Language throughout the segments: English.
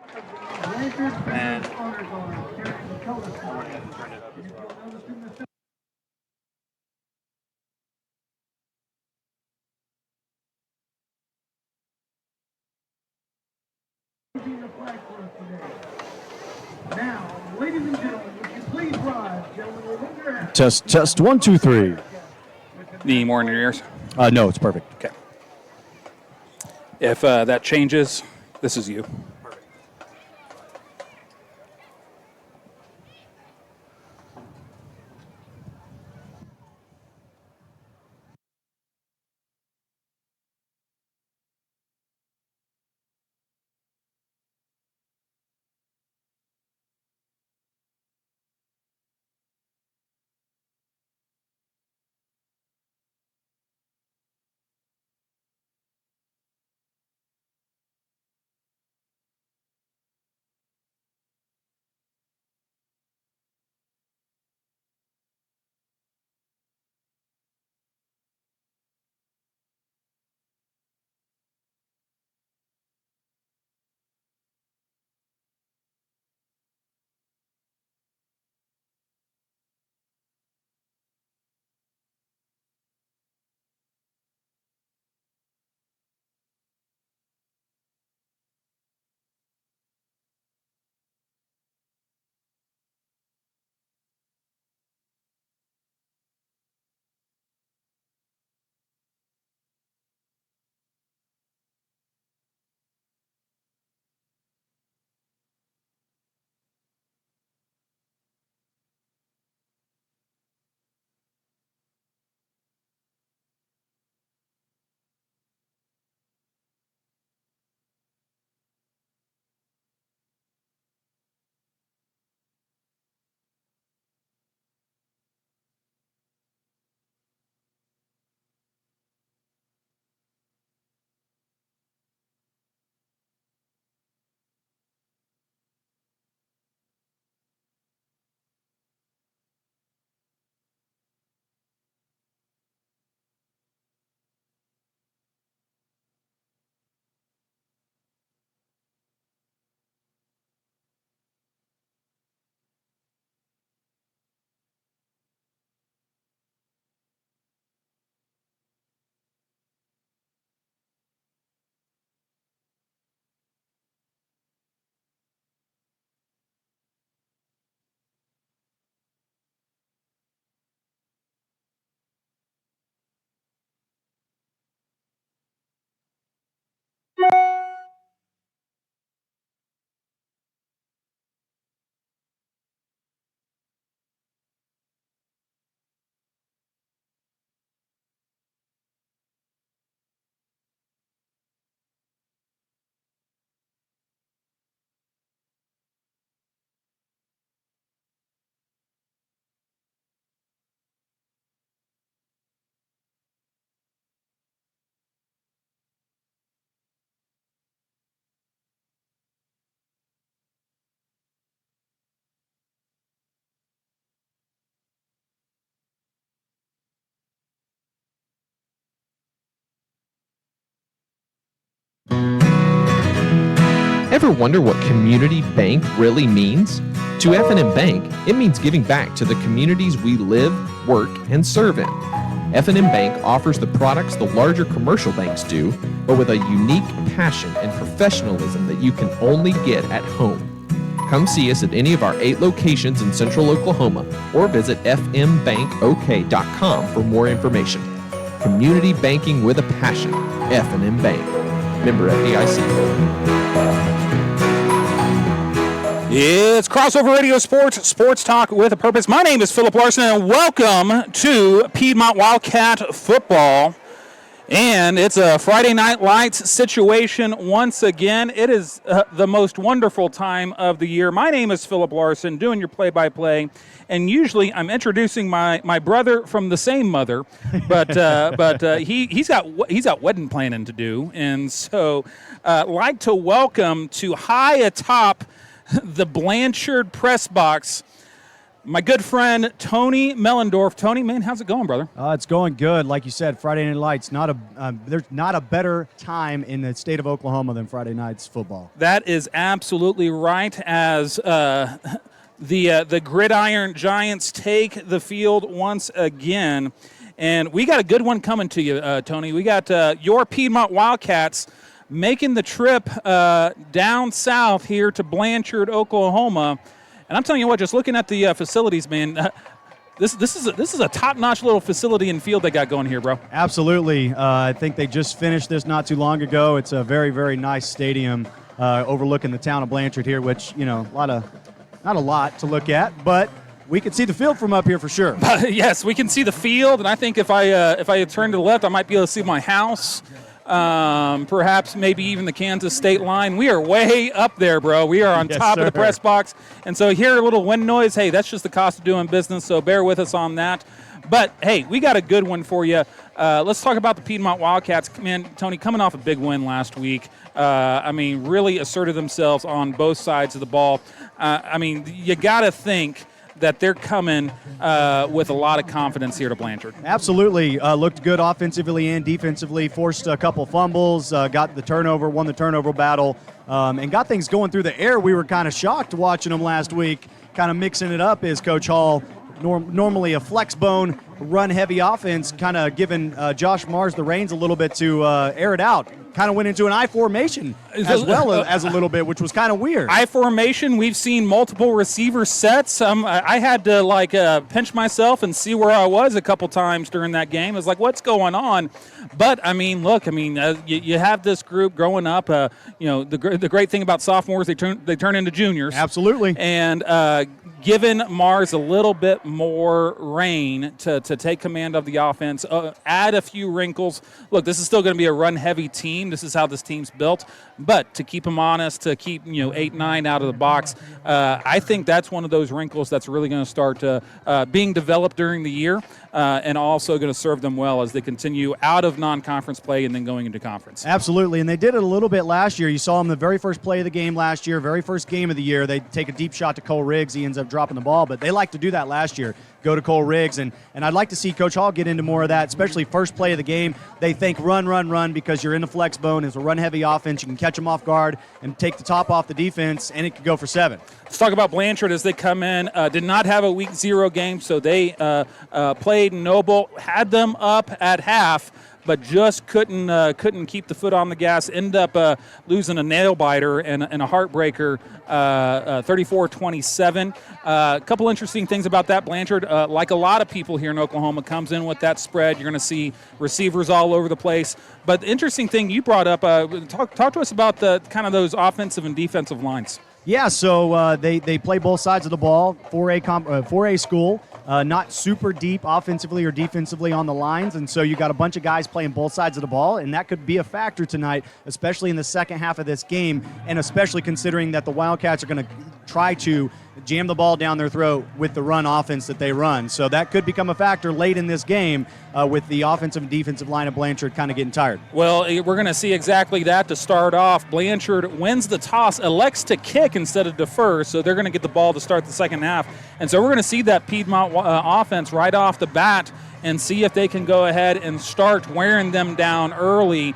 And I went ahead and turned it up as well. Now, ladies and gentlemen, would you please rise, gentlemen, remove your hats. Test 1, 2, 3. Need more in your ears? No, it's perfect. Okay. If that changes, this is you. Ever wonder what community bank really means? To F&M Bank, it means giving back to the communities we live, work, and serve in. F&M Bank offers the products the larger commercial banks do, but with a unique passion and professionalism that you can only get at home. Come see us at any of our 8 locations in Central Oklahoma or visit fmbankok.com for more information. Community banking with a passion. F&M Bank. Member FDIC. It's Crossover Radio Sports Talk with a Purpose. My name is Philip Larson, and welcome to Piedmont Wildcat Football. And it's a Friday Night Lights situation once again. It is the most wonderful time of the year. My name is Philip Larson, doing your play-by-play. And usually I'm introducing my brother from the same mother, but he's got wedding planning to do. And so like to welcome to high atop the Blanchard press box, my good friend Tony Mellendorf. Tony, man, how's it going, brother? It's going good. Like you said, Friday Night Lights. There's not a better time in the state of Oklahoma than Friday night's football. That is absolutely right. As the Gridiron Giants take the field once again, and we got a good one coming to you, Tony. We got your Piedmont Wildcats making the trip down south here to Blanchard, Oklahoma. And I'm telling you what, just looking at the facilities, man, this is a top-notch little facility and field they got going here, bro. Absolutely. I think they just finished this not too long ago. It's a very, very nice stadium overlooking the town of Blanchard here, which, not a lot to look at, but we can see the field from up here for sure. Yes, we can see the field, and I think if I turn to the left, I might be able to see my house. Perhaps maybe even the Kansas state line. We are way up there, bro. We are on top of the press box. And so hear a little wind noise. Hey, that's just the cost of doing business, so bear with us on that. But, hey, we got a good one for you. Let's talk about the Piedmont Wildcats. Man, Tony, coming off a big win last week. Really asserted themselves on both sides of the ball. You got to think that they're coming with a lot of confidence here to Blanchard. Absolutely. Looked good offensively and defensively, forced a couple fumbles, got the turnover, won the turnover battle, and got things going through the air. We were kind of shocked watching them last week, kind of mixing it up as Coach Hall, normally a flex bone, run-heavy offense, kind of giving Josh Mars the reins a little bit to air it out. Kind of went into an I formation as well as a little bit, which was kind of weird. I formation, we've seen multiple receiver sets. I had to pinch myself and see where I was a couple times during that game. I was like, what's going on? But you have this group growing up. The great thing about sophomores, they turn into juniors. Absolutely. And given Mars a little bit more reign to take command of the offense, add a few wrinkles. Look, this is still going to be a run-heavy team. This is how this team's built. But to keep them honest, to keep 8-9 out of the box, I think that's one of those wrinkles that's really going to start being developed during the year, and also going to serve them well as they continue out of non-conference play and then going into conference. Absolutely, and they did it a little bit last year. You saw them the very first play of the game last year, very first game of the year. They take a deep shot to Cole Riggs. He ends up dropping the ball, but they like to do that last year. Go to Cole Riggs, and I'd like to see Coach Hall get into more of that, especially first play of the game. They think run, because you're in the flex bone. It's a run-heavy offense. You can catch them off guard and take the top off the defense, and it could go for 7. Let's talk about Blanchard as they come in. Did not have a week 0 game, so they played Noble, had them up at half, but just couldn't keep the foot on the gas. Ended up losing a nail biter and a heartbreaker, 34-27. A couple interesting things about that. Blanchard, like a lot of people here in Oklahoma, comes in with that spread. You're going to see receivers all over the place. But the interesting thing you brought up, talk to us about the kind of those offensive and defensive lines. Yeah, so they play both sides of the ball, 4A school, not super deep offensively or defensively on the lines, and so you got a bunch of guys playing both sides of the ball, and that could be a factor tonight, especially in the second half of this game, and especially considering that the Wildcats are going to try to jam the ball down their throat with the run offense that they run. So that could become a factor late in this game with the offensive and defensive line of Blanchard kind of getting tired. Well, we're going to see exactly that to start off. Blanchard wins the toss, elects to kick instead of defer, so they're going to get the ball to start the second half. And so we're going to see that Piedmont offense right off the bat and see if they can go ahead and start wearing them down early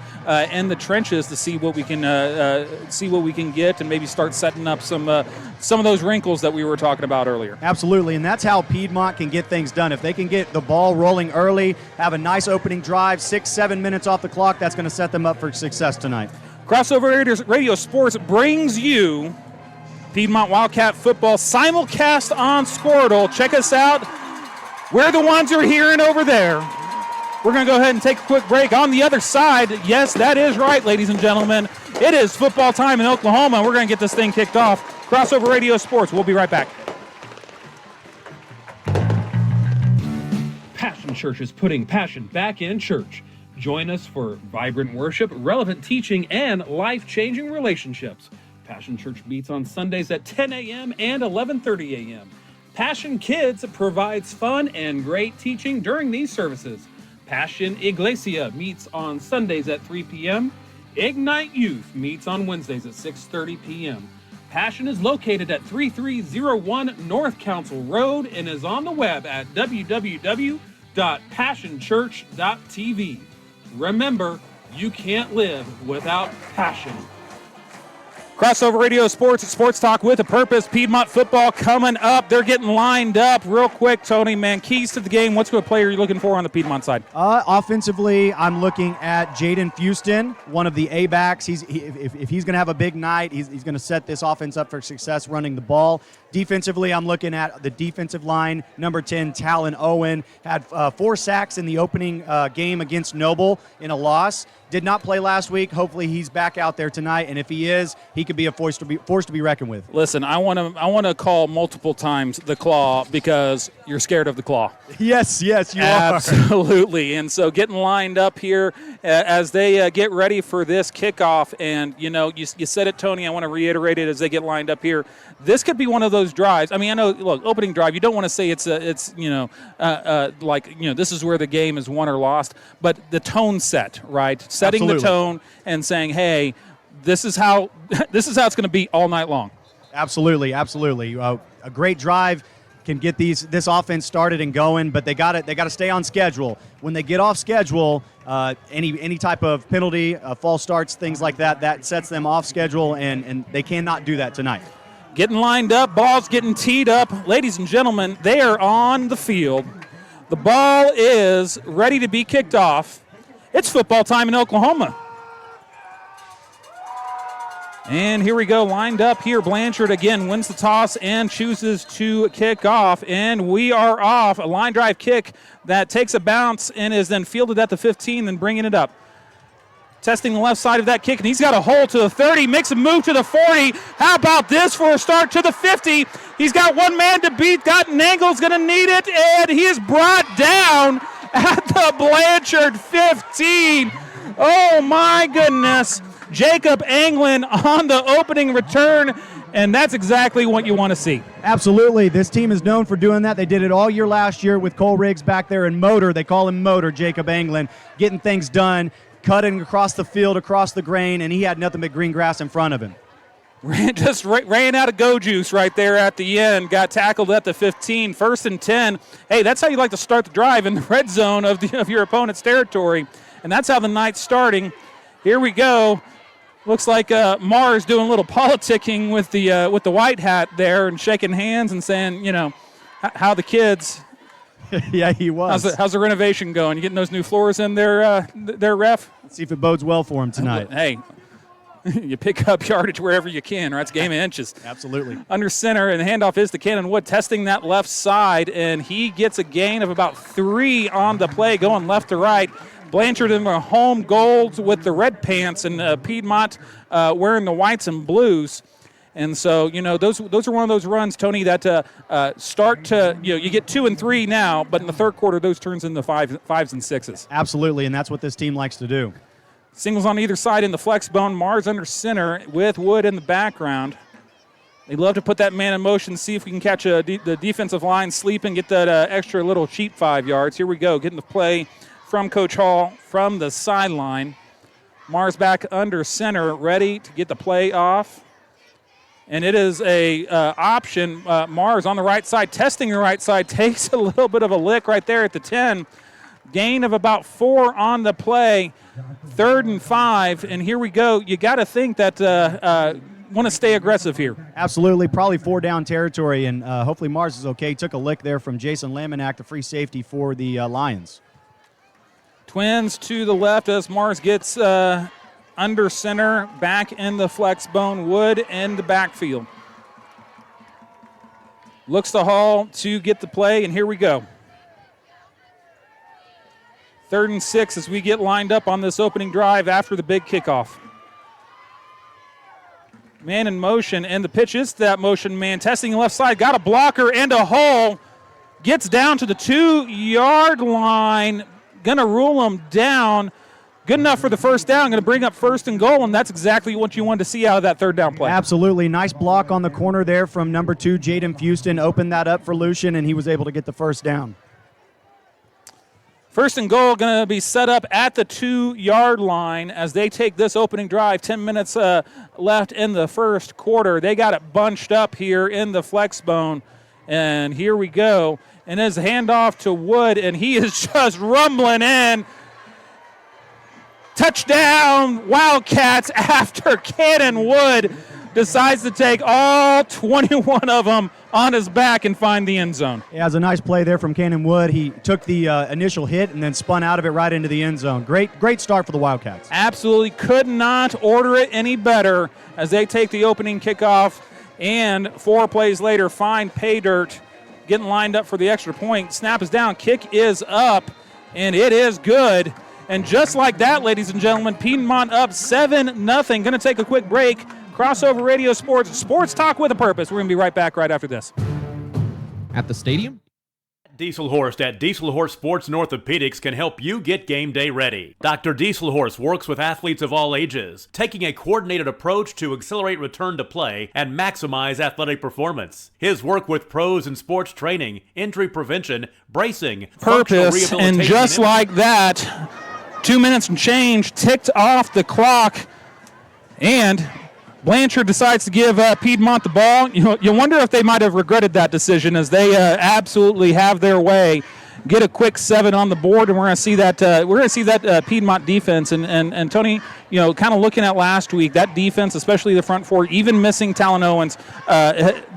in the trenches to see what we can get and maybe start setting up some of those wrinkles that we were talking about earlier. Absolutely, and that's how Piedmont can get things done. If they can get the ball rolling early, have a nice opening drive, 6-7 minutes off the clock, that's going to set them up for success tonight. Crossover Radio Sports brings you Piedmont Wildcat football simulcast on Squirtle. Check us out. We're the ones who are hearing over there. We're going to go ahead and take a quick break. On the other side, yes, that is right, ladies and gentlemen. It is football time in Oklahoma. We're going to get this thing kicked off. Crossover Radio Sports. We'll be right back. Passion Church is putting passion back in church. Join us for vibrant worship, relevant teaching, and life-changing relationships. Passion Church meets on Sundays at 10 a.m. and 11:30 a.m. Passion Kids provides fun and great teaching during these services. Passion Iglesia meets on Sundays at 3 p.m. Ignite Youth meets on Wednesdays at 6:30 p.m. Passion is located at 3301 North Council Road and is on the web at www.passionchurch.tv. Remember, you can't live without passion. Crossover Radio Sports Talk with a Purpose. Piedmont football coming up. They're getting lined up real quick, Tony. Man, keys to the game. What's the player you're looking for on the Piedmont side? Offensively, I'm looking at Jaden Fuston, one of the A-backs. If he's going to have a big night, he's going to set this offense up for success running the ball. Defensively, I'm looking at the defensive line. Number 10, Talon Owen, had 4 sacks in the opening game against Noble in a loss. Did not play last week. Hopefully he's back out there tonight, and if he is, he could be a force to be reckoned with. Listen, I want to call multiple times the Claw because you're scared of the Claw. Yes, you are. Absolutely. And so getting lined up here as they get ready for this kickoff, and you said it, Tony. I want to reiterate it as they get lined up here. This could be one of those drives. I mean, I know, look, opening drive, you don't want to say it's this is where the game is won or lost, but the tone set, right? Setting Absolutely. the tone and saying, hey, this is how it's going to be all night long. Absolutely. A great drive can get this offense started and going, but they got to stay on schedule. When they get off schedule, any type of penalty, false starts, things like that sets them off schedule, and they cannot do that tonight. Getting lined up, ball's getting teed up. Ladies and gentlemen, they are on the field. The ball is ready to be kicked off. It's football time in Oklahoma. And here we go, lined up here. Blanchard again wins the toss and chooses to kick off. And we are off. A line drive kick that takes a bounce and is then fielded at the 15, then bringing it up. Testing the left side of that kick, and he's got a hole to the 30, makes a move to the 40. How about this for a start to the 50? He's got one man to beat, got an angle's going to need it, and he is brought down at the Blanchard 15. Oh, my goodness. Jacob Anglin on the opening return, and that's exactly what you want to see. Absolutely. This team is known for doing that. They did it all year last year with Cole Riggs back there in Motor. They call him Motor, Jacob Anglin, getting things done, cutting across the field, across the grain, and he had nothing but green grass in front of him. Ran out of go juice right there at the end. Got tackled at the 15. 1st and 10. Hey, that's how you like to start the drive, in the red zone of your opponent's territory. And that's how the night's starting. Here we go. Looks like Mars doing a little politicking with the white hat there and shaking hands and saying, how the kids. Yeah, he was. How's the renovation going? You getting those new floors in there, ref? Let's see if it bodes well for him tonight. Hey, you pick up yardage wherever you can, right? It's a game of inches. Absolutely. Under center, and the handoff is to Cannon Wood, testing that left side, and he gets a gain of about 3 on the play, going left to right. Blanchard in the home gold with the red pants, and Piedmont wearing the whites and blues. And so, those are one of those runs, Tony, that start to, you get 2 and 3 now, but in the third quarter, those turns into 5s and 6s. Absolutely, and that's what this team likes to do. Singles on either side in the flex bone. Mars under center with Wood in the background. They love to put that man in motion, see if we can catch the defensive line sleeping, get that extra little cheap 5 yards. Here we go, getting the play from Coach Hall from the sideline. Mars back under center, ready to get the play off. And it is a option. Mars on the right side, testing the right side, takes a little bit of a lick right there at the 10. Gain of about 4 on the play. 3rd and 5, and here we go. You got to think that want to stay aggressive here. Absolutely, probably 4 down territory, and hopefully Mars is okay. Took a lick there from Jason Laminack, the free safety for the Lions. Twins to the left as Mars gets under center, back in the flex bone. Wood in the backfield. Looks to Hall to get the play, and here we go. 3rd and 6 as we get lined up on this opening drive after the big kickoff. Man in motion, and the pitch is that motion man. Testing the left side, got a blocker and a hole. Gets down to the 2-yard line. Gonna rule him down. Good enough for the first down. Gonna bring up 1st and goal, and that's exactly what you wanted to see out of that 3rd down play. Absolutely. Nice block on the corner there from number 2, Jaden Fuston. Opened that up for Lucian, and he was able to get the first down. First and goal going to be set up at the 2-yard line as they take this opening drive. 10 minutes left in the first quarter. They got it bunched up here in the flex bone. And here we go. And his handoff to Wood, and he is just rumbling in. Touchdown, Wildcats, after Cannon Wood decides to take all 21 of them on his back and find the end zone. Yeah, it was a nice play there from Cannon Wood. He took the initial hit and then spun out of it right into the end zone. Great start for the Wildcats. Absolutely could not order it any better as they take the opening kickoff, and 4 plays later find Pay Dirt getting lined up for the extra point. Snap is down, kick is up, and it is good. And just like that, ladies and gentlemen, Piedmont up 7-0. Going to take a quick break. Crossover Radio Sports, Sports Talk with a Purpose. We're going to be right back right after this. At the stadium? Dieselhorst at Dieselhorst Sports and Orthopedics can help you get game day ready. Dr. Dieselhorst works with athletes of all ages, taking a coordinated approach to accelerate return to play and maximize athletic performance. His work with pros in sports training, injury prevention, bracing, Purpose, and just like that, 2 minutes and change ticked off the clock, and Blanchard decides to give Piedmont the ball. You wonder if they might have regretted that decision, as they absolutely have their way. Get a quick 7 on the board, and we're going to see that Piedmont defense. And Tony, kind of looking at last week, that defense, especially the front four, even missing Talon Owens,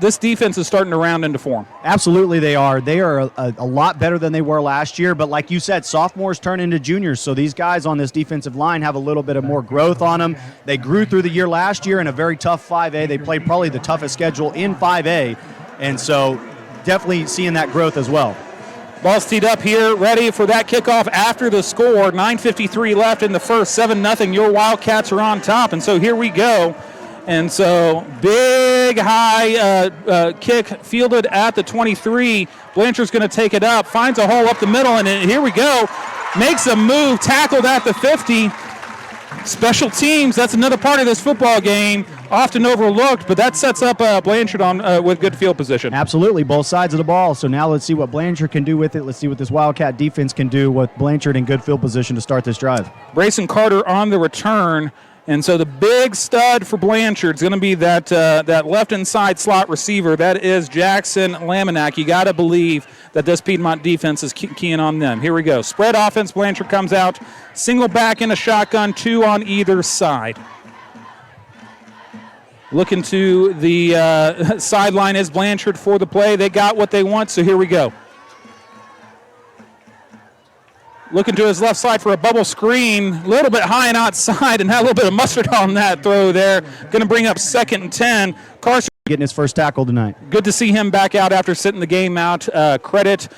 this defense is starting to round into form. Absolutely, they are. They are a lot better than they were last year. But like you said, sophomores turn into juniors, so these guys on this defensive line have a little bit of more growth on them. They grew through the year last year in a very tough 5A. They played probably the toughest schedule in 5A, and so definitely seeing that growth as well. Ball's teed up here, ready for that kickoff after the score. 9:53 left in the first, 7-0. Your Wildcats are on top, and so here we go. And so big high kick fielded at the 23. Blanchard's going to take it up, finds a hole up the middle, and here we go. Makes a move, tackled at the 50. Special teams, that's another part of this football game, often overlooked, but that sets up Blanchard on with good field position. Absolutely, both sides of the ball. So now let's see what Blanchard can do with it. Let's see what this Wildcat defense can do with Blanchard in good field position to start this drive. Brayson Carter on the return. And so the big stud for Blanchard is going to be that left inside slot receiver. That is Jackson Laminack. You got to believe that this Piedmont defense is keying on them. Here we go. Spread offense. Blanchard comes out. Single back in a shotgun. 2 on either side. Looking to the sideline is Blanchard for the play. They got what they want, so here we go. Looking to his left side for a bubble screen, a little bit high and outside, and had a little bit of mustard on that throw there. Going to bring up 2nd and 10. Carson getting his first tackle tonight. Good to see him back out after sitting the game out. Credit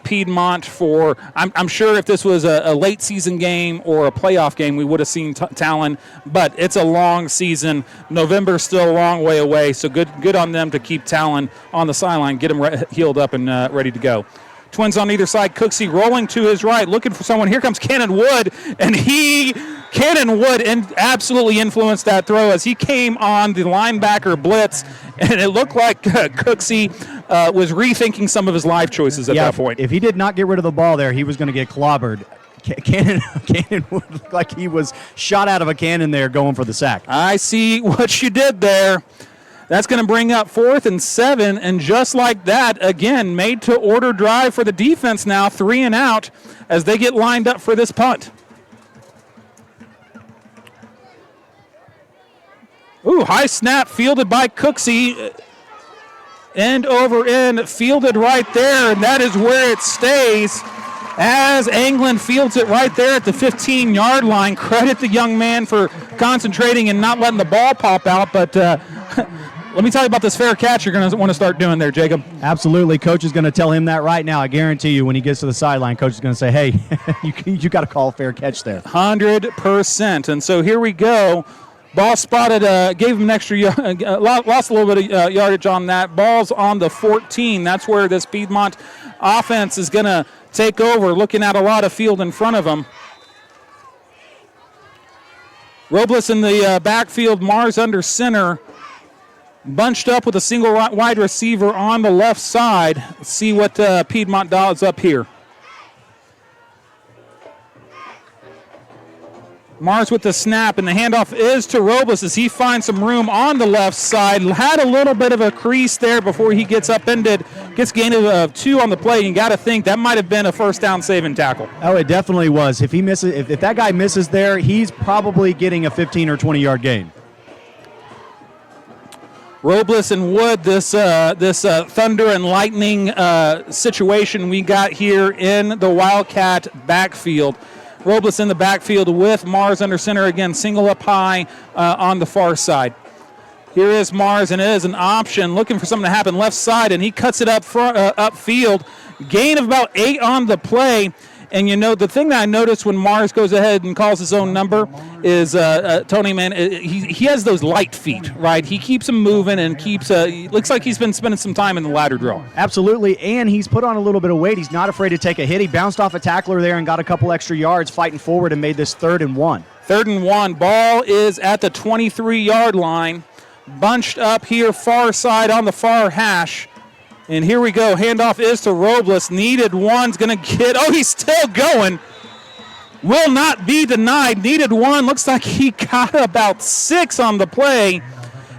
Piedmont for, I'm sure if this was a late season game or a playoff game, we would have seen Talon, but it's a long season. November's still a long way away, so good on them to keep Talon on the sideline, get him healed up and ready to go. Twins on either side. Cooksey rolling to his right, looking for someone. Here comes Cannon Wood, and Cannon Wood absolutely influenced that throw as he came on the linebacker blitz, and it looked like Cooksey was rethinking some of his life choices at that point. If he did not get rid of the ball there, he was going to get clobbered. Cannon Wood looked like he was shot out of a cannon there going for the sack. I see what you did there. That's going to bring up 4th and 7, and just like that, again, made-to-order drive for the defense now, 3 and out, as they get lined up for this punt. Ooh, high snap fielded by Cooksey. End over end, fielded right there, and that is where it stays as Anglin fields it right there at the 15-yard line. Credit the young man for concentrating and not letting the ball pop out, but let me tell you about this fair catch you're going to want to start doing there, Jacob. Absolutely. Coach is going to tell him that right now. I guarantee you when he gets to the sideline, Coach is going to say, hey, you got to call a fair catch there. 100%. And so here we go. Ball spotted, gave him an extra, lost a little bit of yardage on that. Ball's on the 14. That's where this Piedmont offense is going to take over, looking at a lot of field in front of them. Robles in the backfield, Mars under center. Bunched up with a single wide receiver on the left side. Let's see what Piedmont does up here. Mars with the snap, and the handoff is to Robles as he finds some room on the left side. Had a little bit of a crease there before he gets upended. Gets gain of 2 on the play. You got to think that might have been a first down saving tackle. Oh, it definitely was. If he misses, if that guy misses there, he's probably getting a 15 or 20-yard gain. Robles and Wood, this thunder and lightning situation we got here in the Wildcat backfield. Robles in the backfield with Mars under center again, single up high on the far side. Here is Mars, and it is an option, looking for something to happen left side, and he cuts it up front, upfield. Gain of about 8 on the play. And, you know, the thing that I noticed when Mars goes ahead and calls his own number is, Tony, man, he has those light feet, right? He keeps them moving and keeps, looks like he's been spending some time in the ladder drill. Absolutely, and he's put on a little bit of weight. He's not afraid to take a hit. He bounced off a tackler there and got a couple extra yards fighting forward and made this 3rd and 1. 3rd and 1. Ball is at the 23-yard line. Bunched up here far side on the far hash. And here we go. Handoff is to Robles. Needed one's going to get. Oh, he's still going. Will not be denied. Needed one. Looks like he got about 6 on the play.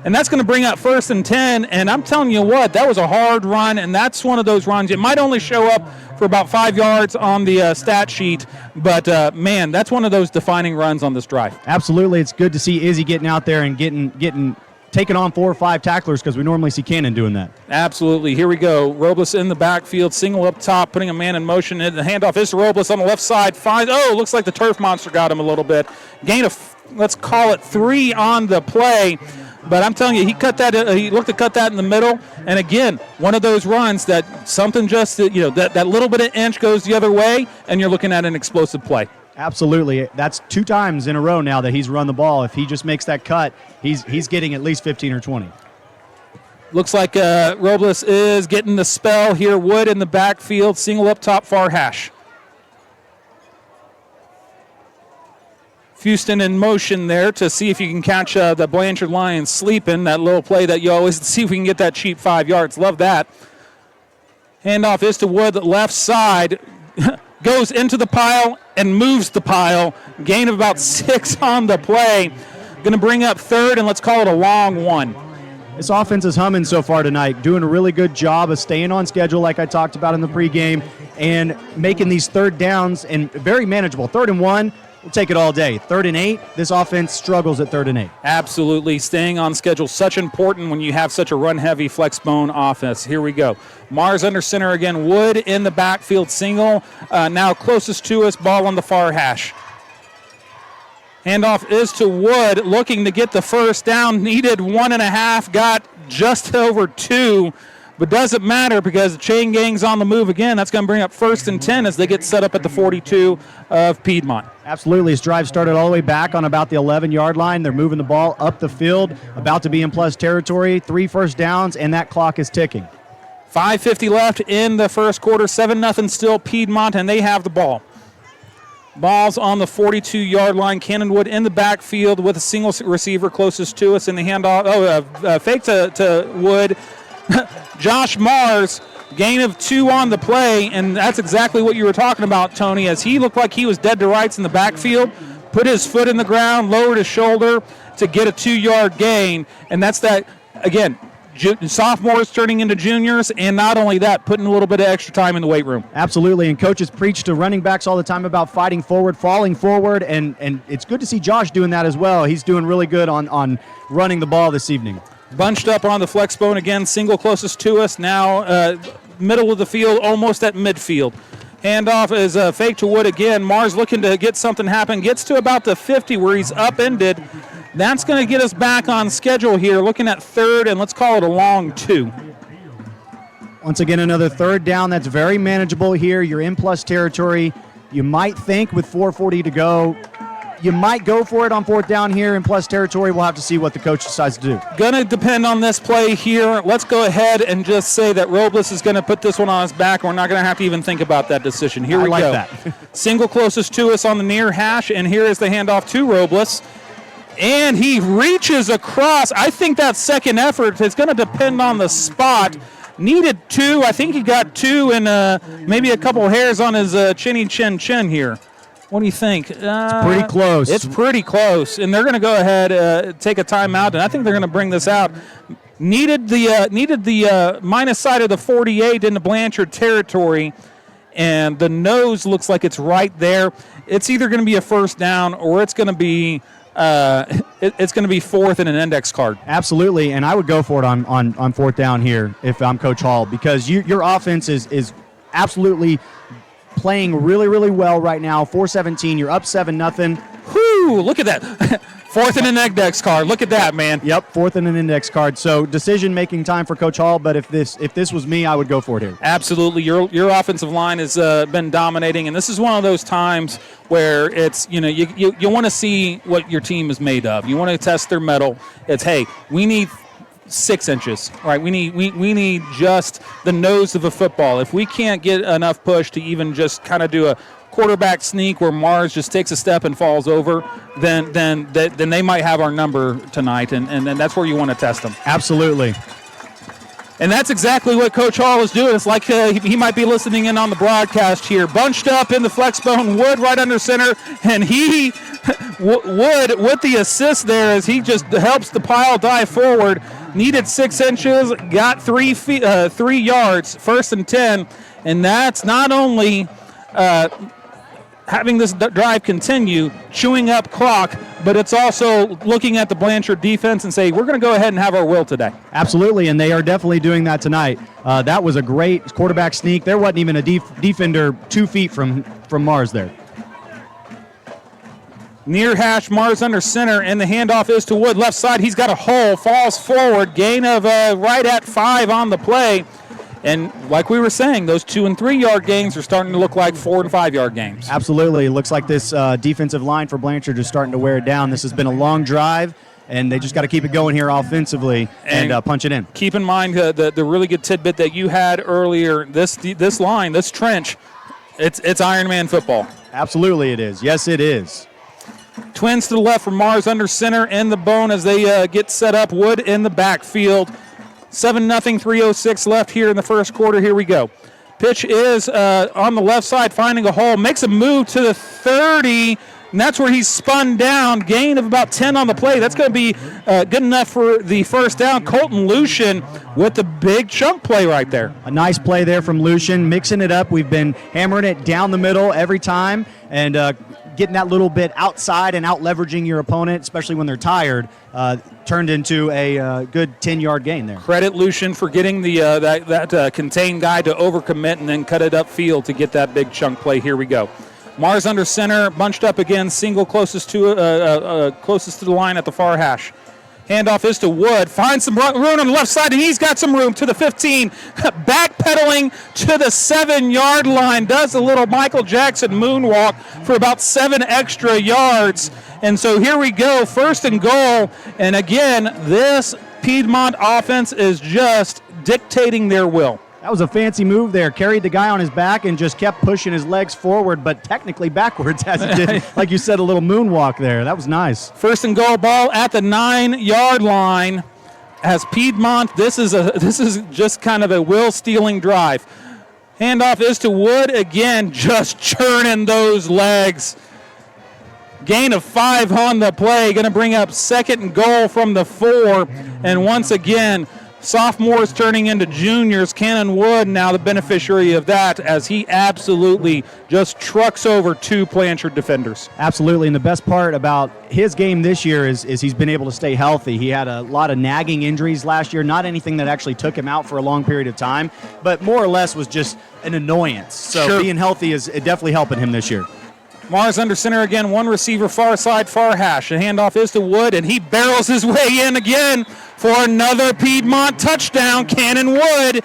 And that's going to bring up 1st and 10. And I'm telling you what, that was a hard run. And that's one of those runs. It might only show up for about 5 yards on the stat sheet. But, man, that's one of those defining runs on this drive. Absolutely. It's good to see Izzy getting out there and taking on 4 or 5 tacklers because we normally see Cannon doing that. Absolutely. Here we go. Robles in the backfield, single up top, putting a man in motion. The handoff is to Robles on the left side. Looks like the turf monster got him a little bit. Gain of, let's call it 3 on the play. But I'm telling you, he looked to cut that in the middle. And again, one of those runs that something just, that little bit of inch goes the other way, and you're looking at an explosive play. Absolutely. That's 2 times in a row now that he's run the ball. If he just makes that cut, he's getting at least 15 or 20. Looks like Robles is getting the spell here. Wood in the backfield, single up top, far hash. Houston in motion there to see if you can catch the Blanchard Lions sleeping. That little play that you always see if we can get that cheap 5 yards. Love that. Handoff is to Wood, left side. Goes into the pile and moves the pile. Gain of about 6 on the play. Going to bring up 3rd, and let's call it a long one. This offense is humming so far tonight, doing a really good job of staying on schedule like I talked about in the pregame and making these 3rd downs and very manageable. 3rd and 1, we'll take it all day. 3rd and 8, this offense struggles at 3rd and 8. Absolutely. Staying on schedule, such important when you have such a run-heavy flex bone offense. Here we go. Mars under center again. Wood in the backfield single. Now closest to us, ball on the far hash. Handoff is to Wood, looking to get the 1st down. Needed 1.5, got just over 2. But doesn't matter because the chain gang's on the move again. That's going to bring up 1st and 10 as they get set up at the 42 of Piedmont. Absolutely. His drive started all the way back on about the 11-yard line. They're moving the ball up the field, about to be in plus territory. 3 first downs, and that clock is ticking. 5:50 left in the first quarter. 7-0 still Piedmont, and they have the ball. Ball's on the 42-yard line. Cannonwood in the backfield with a single receiver closest to us in the handoff. Fake to Wood. Josh Mars, gain of 2 on the play, and that's exactly what you were talking about, Tony, as he looked like he was dead to rights in the backfield, put his foot in the ground, lowered his shoulder to get a 2-yard gain, and that's that, again, sophomores turning into juniors, and not only that, putting a little bit of extra time in the weight room. Absolutely, and coaches preach to running backs all the time about fighting forward, falling forward, and it's good to see Josh doing that as well. He's doing really good on running the ball this evening. Bunched up on the flex bone again, single closest to us, now middle of the field, almost at midfield. Handoff is fake to Wood again. Mars looking to get something happen, gets to about the 50 where he's upended. That's going to get us back on schedule here, looking at 3rd, and let's call it a long 2. Once again, another 3rd down. That's very manageable here. You're in plus territory. You might think with 4:40 to go, you might go for it on 4th down here in plus territory. We'll have to see what the coach decides to do. Going to depend on this play here. Let's go ahead and just say that Robles is going to put this one on his back. We're not going to have to even think about that decision. Here we go. I like that. Single closest to us on the near hash, and here is the handoff to Robles. And he reaches across. I think that second effort is going to depend on the spot. Needed 2. I think he got 2 and maybe a couple hairs on his chinny chin here. What do you think? It's pretty close. It's pretty close, and they're going to go ahead take a timeout, and I think they're going to bring this out. Needed the minus side of the 48 into Blanchard territory, and the nose looks like it's right there. It's either going to be a first down or it's going to be fourth in an index card. Absolutely, and I would go for it on fourth down here if I'm Coach Hall, because your offense is absolutely playing really, really well right now. 4-17, you're up 7-0. Whoo! Look at that. Fourth in an index card. Look at that, man. Yep, fourth in an index card. So decision-making time for Coach Hall, but if this was me, I would go for it here. Absolutely. Your offensive line has been dominating, and this is one of those times where it's, you want to see what your team is made of. You want to test their mettle. It's, hey, we need 6 inches, right? We need just the nose of a football. If we can't get enough push to even just kind of do a quarterback sneak where Mars just takes a step and falls over, then they might have our number tonight, and that's where you want to test them. Absolutely. And that's exactly what Coach Hall is doing. It's like he might be listening in on the broadcast here. Bunched up in the flex bone, Wood right under center, and he Wood with the assist there as he just helps the pile dive forward. Needed 6 inches, got 3 yards, first and 10, and that's not only having this drive continue, chewing up clock, but it's also looking at the Blanchard defense and say, we're going to go ahead and have our will today. Absolutely, and they are definitely doing that tonight. That was a great quarterback sneak. There wasn't even a defender 2 feet from Mars there. Near hash, Mars under center, and the handoff is to Wood. Left side, he's got a hole, falls forward, gain of right at 5 on the play. And like we were saying, those 2 and 3 yard gains are starting to look like 4 and 5 yard gains. Absolutely. It looks like this defensive line for Blanchard is starting to wear it down. This has been a long drive, and they just got to keep it going here offensively and punch it in. Keep in mind the really good tidbit that you had earlier. This line, this trench, it's Iron Man football. Absolutely it is. Yes, it is. Twins to the left from Mars under center in the bone as they get set up. Wood in the backfield. 7-0, 3:06 left here in the first quarter. Here we go. Pitch is on the left side, finding a hole. Makes a move to the 30, and that's where he's spun down. Gain of about 10 on the play. That's going to be good enough for the first down. Colton Lucian with the big chunk play right there. A nice play there from Lucian, mixing it up. We've been hammering it down the middle every time, and getting that little bit outside and out leveraging your opponent, especially when they're tired, turned into a good 10-yard gain there. Credit Lucian for getting that contained guy to overcommit and then cut it upfield to get that big chunk play. Here we go. Mars under center, bunched up again, single closest to the line at the far hash. Handoff is to Wood. Finds some room on the left side, and he's got some room to the 15. Backpedaling to the 7-yard line. Does a little Michael Jackson moonwalk for about 7 extra yards. And so here we go, first and goal. And again, this Piedmont offense is just dictating their will. That was a fancy move there. Carried the guy on his back and just kept pushing his legs forward, but technically backwards as he did, like you said, a little moonwalk there. That was nice. First and goal, ball at the 9-yard line. As Piedmont, this is just kind of a will-stealing drive. Handoff is to Wood again, just churning those legs. Gain of 5 on the play, going to bring up second and goal from the 4. And once again, sophomores turning into juniors. Cannon Wood now the beneficiary of that as he absolutely just trucks over 2 Blanchard defenders. Absolutely, and the best part about his game this year is he's been able to stay healthy. He had a lot of nagging injuries last year, not anything that actually took him out for a long period of time, but more or less was just an annoyance. So sure. Being healthy is definitely helping him this year. Mars under center again, 1 receiver, far side, far hash. The handoff is to Wood, and he barrels his way in again for another Piedmont touchdown. Cannon Wood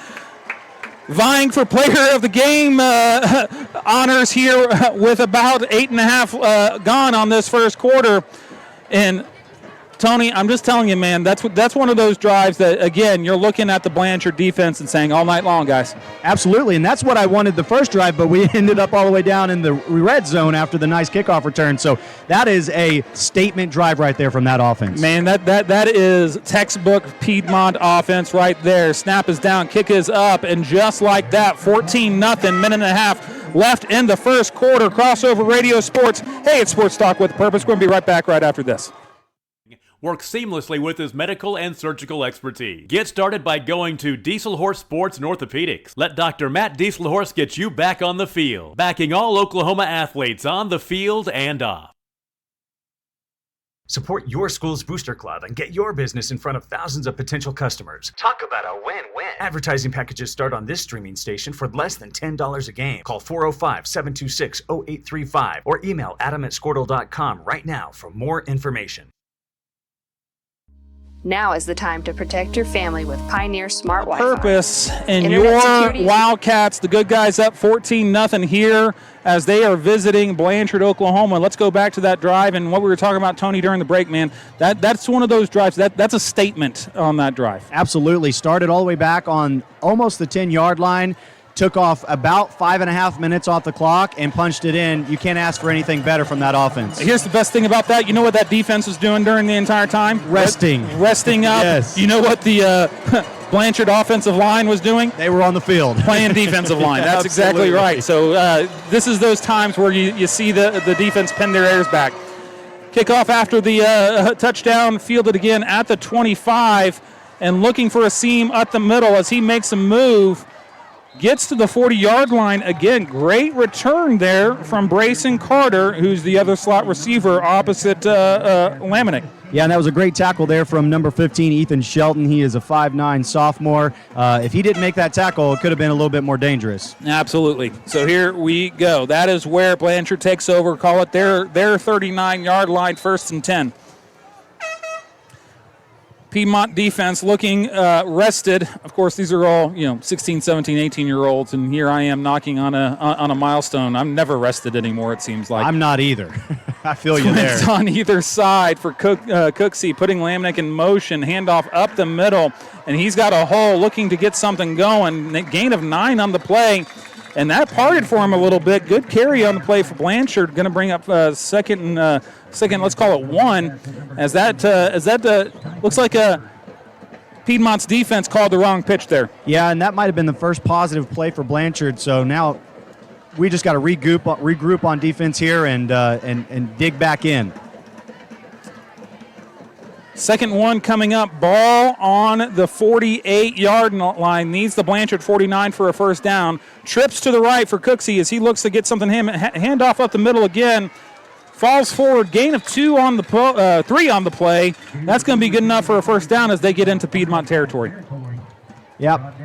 vying for player of the game honors here with about 8.5 gone on this first quarter. And Tony, I'm just telling you, man, that's one of those drives that, again, you're looking at the Blanchard defense and saying all night long, guys. Absolutely, and that's what I wanted the first drive, but we ended up all the way down in the red zone after the nice kickoff return. So that is a statement drive right there from that offense. Man, that is textbook Piedmont offense right there. Snap is down, kick is up, and just like that, 14-0, minute and a half left in the first quarter. Crossover Radio Sports. Hey, it's Sports Talk with a Purpose. We're going to be right back right after this. Work seamlessly with his medical and surgical expertise. Get started by going to Diesel Horse Sports and Orthopedics. Let Dr. Matt Dieselhorse get you back on the field, backing all Oklahoma athletes on the field and off. Support your school's booster club and get your business in front of thousands of potential customers. Talk about a win-win. Advertising packages start on this streaming station for less than $10 a game. Call 405-726-0835 or email adam@squirtle.com right now for more information. Now is the time to protect your family with Pioneer Smart Wi-Fi. Purpose and Internet your security. Wildcats, the good guys up 14-0 here as they are visiting Blanchard, Oklahoma. Let's go back to that drive and what we were talking about, Tony, during the break, man. That's one of those drives. That's a statement on that drive. Absolutely. Started all the way back on almost the 10-yard line. Took off about 5.5 minutes off the clock and punched it in. You can't ask for anything better from that offense. Here's the best thing about that. You know what that defense was doing during the entire time? Resting up. Yes. You know what the Blanchard offensive line was doing? They were on the field. Playing defensive line. That's exactly right. So this is those times where you see the defense pin their ears back. Kickoff after the touchdown, fielded again at the 25 and looking for a seam at the middle as he makes a move. Gets to the 40-yard line. Again, great return there from Brayson Carter, who's the other slot receiver opposite Lamanick. Yeah, and that was a great tackle there from number 15, Ethan Shelton. He is a 5'9 sophomore. If he didn't make that tackle, it could have been a little bit more dangerous. Absolutely. So here we go. That is where Blanchard takes over. Call it their 39-yard line, 1st and 10. Piedmont defense looking rested. Of course, these are all 16, 17, 18-year-olds, and here I am knocking on a milestone. I'm never rested anymore, it seems like. I'm not either. I feel you there. It's on either side for Cooksey, putting Lamanick in motion, handoff up the middle, and he's got a hole looking to get something going. Gain of 9 on the play, and that parted for him a little bit. Good carry on the play for Blanchard. Going to bring up second, let's call it 1, as that looks like Piedmont's defense called the wrong pitch there. Yeah, and that might have been the first positive play for Blanchard. So now we just got to regroup on defense here and dig back in. Second one coming up. Ball on the 48-yard line. Needs the Blanchard 49 for a first down. Trips to the right for Cooksey as he looks to get something. Handoff up the middle again. Falls forward. Gain of 3 on the play. That's going to be good enough for a first down as they get into Piedmont territory. Yep.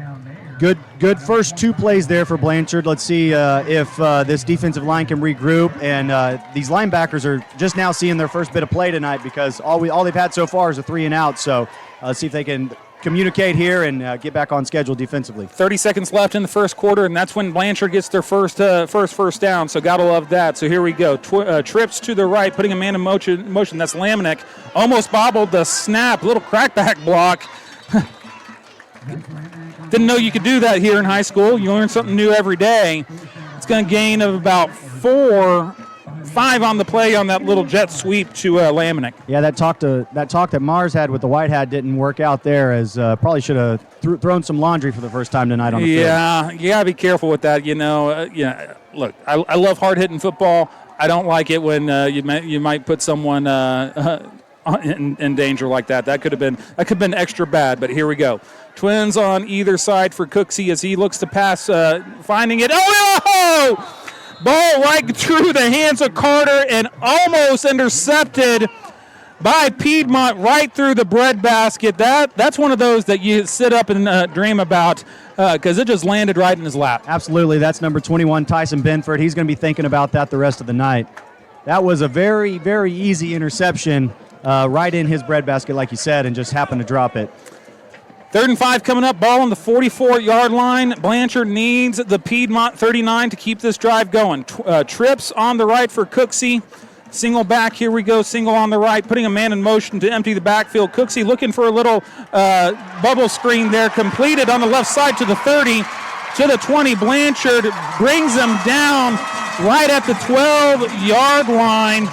Good first 2 plays there for Blanchard. Let's see if this defensive line can regroup. And these linebackers are just now seeing their first bit of play tonight because all they've had so far is a 3 and out. So let's see if they can communicate here and get back on schedule defensively. 30 seconds left in the first quarter, and that's when Blanchard gets their first down. So gotta love that. So here we go. Trips to the right, putting a man in motion. That's Lamanick. Almost bobbled the snap. Little crackback block. Didn't know you could do that here in high school. You learn something new every day. It's going to gain of about 5 on the play on that little jet sweep to Lamanick. Yeah, that talk that Mars had with the white hat didn't work out there, as probably should have thrown some laundry for the first time tonight on the field. Yeah, you got to be careful with that. Look, I love hard-hitting football. I don't like it when you might put someone in danger like that. That could have been extra bad, but here we go. Twins on either side for Cooksey as he looks to pass, finding it. Oh, no! Ball right through the hands of Carter and almost intercepted by Piedmont right through the breadbasket. That's one of those that you sit up and dream about because it just landed right in his lap. Absolutely. That's number 21, Tyson Benford. He's going to be thinking about that the rest of the night. That was a very, very easy interception right in his breadbasket, like you said, and just happened to drop it. 3rd and 5 coming up. Ball on the 44-yard line. Blanchard needs the Piedmont 39 to keep this drive going. Trips on the right for Cooksey. Single back. Here we go. Single on the right. Putting a man in motion to empty the backfield. Cooksey looking for a little bubble screen there. Completed on the left side to the 30. To the 20. Blanchard brings him down right at the 12-yard line.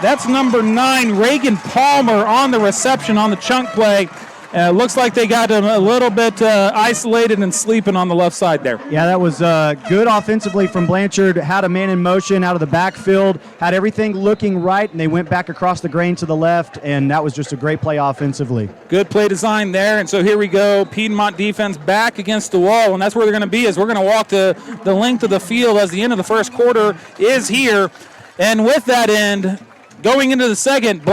That's number 9, Reagan Palmer, on the reception on the chunk play. Looks like they got him a little bit isolated and sleeping on the left side there. Yeah, that was good offensively from Blanchard. Had a man in motion out of the backfield, had everything looking right, and they went back across the grain to the left, and that was just a great play offensively. Good play design there, and so here we go. Piedmont defense back against the wall, and that's where they're going to be, is we're going to walk the length of the field as the end of the first quarter is here. And with that end, going into the second,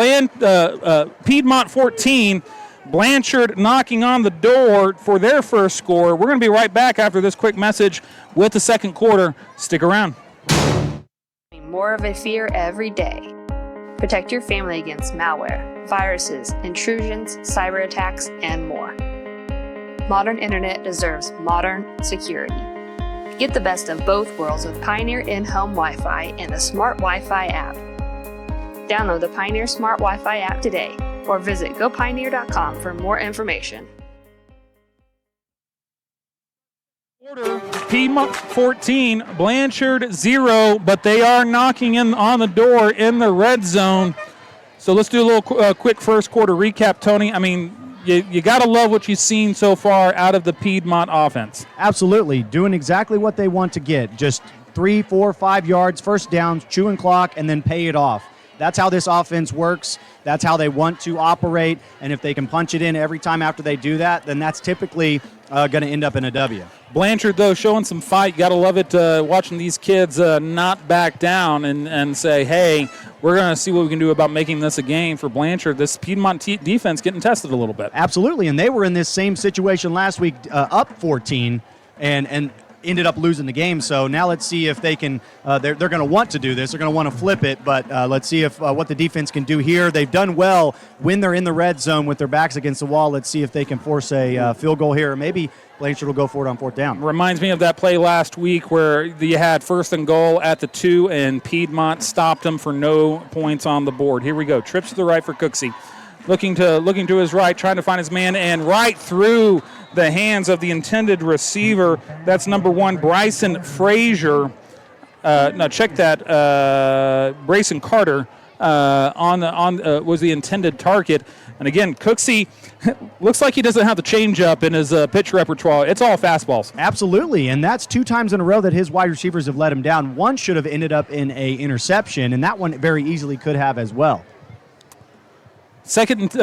Piedmont 14, Blanchard knocking on the door for their first score. We're going to be right back after this quick message with the second quarter. Stick around. More of a fear every day. Protect your family against malware, viruses, intrusions, cyber attacks, and more. Modern internet deserves modern security. Get the best of both worlds with Pioneer in-home Wi-Fi and the Smart Wi-Fi app. Download the Pioneer Smart Wi-Fi app today or visit gopioneer.com for more information. Piedmont 14, Blanchard 0, but they are knocking in on the door in the red zone. So let's do a little quick first quarter recap, Tony. I mean, you got to love what you've seen so far out of the Piedmont offense. Absolutely. Doing exactly what they want to get. Just 3, 4, 5 yards, first downs, chewing clock, and then pay it off. That's how this offense works. That's how they want to operate. And if they can punch it in every time after they do that, then that's typically going to end up in a W. Blanchard, though, showing some fight. You got to love it watching these kids not back down and say, hey, we're going to see what we can do about making this a game for Blanchard. This Piedmont defense getting tested a little bit. Absolutely, and they were in this same situation last week, up 14, and ended up losing the game. So now let's see if they can they're going to want to do this. They're going to want to flip it, but let's see if what the defense can do here. They've done well when they're in the red zone with their backs against the wall. Let's see if they can force a field goal here. Maybe Blanchard will go for it on fourth down. Reminds me of that play last week where you had first and goal at the 2, and Piedmont stopped them for no points on the board. Here we go. Trips to the right for Cooksey. Looking to his right, trying to find his man, and right through the hands of the intended receiver. That's number 1, Bryson Frazier. Check that. Brayson Carter was the intended target. And again, Cooksey looks like he doesn't have the changeup in his pitch repertoire. It's all fastballs. Absolutely, and that's 2 times in a row that his wide receivers have let him down. One should have ended up in a interception, and that one very easily could have as well. Second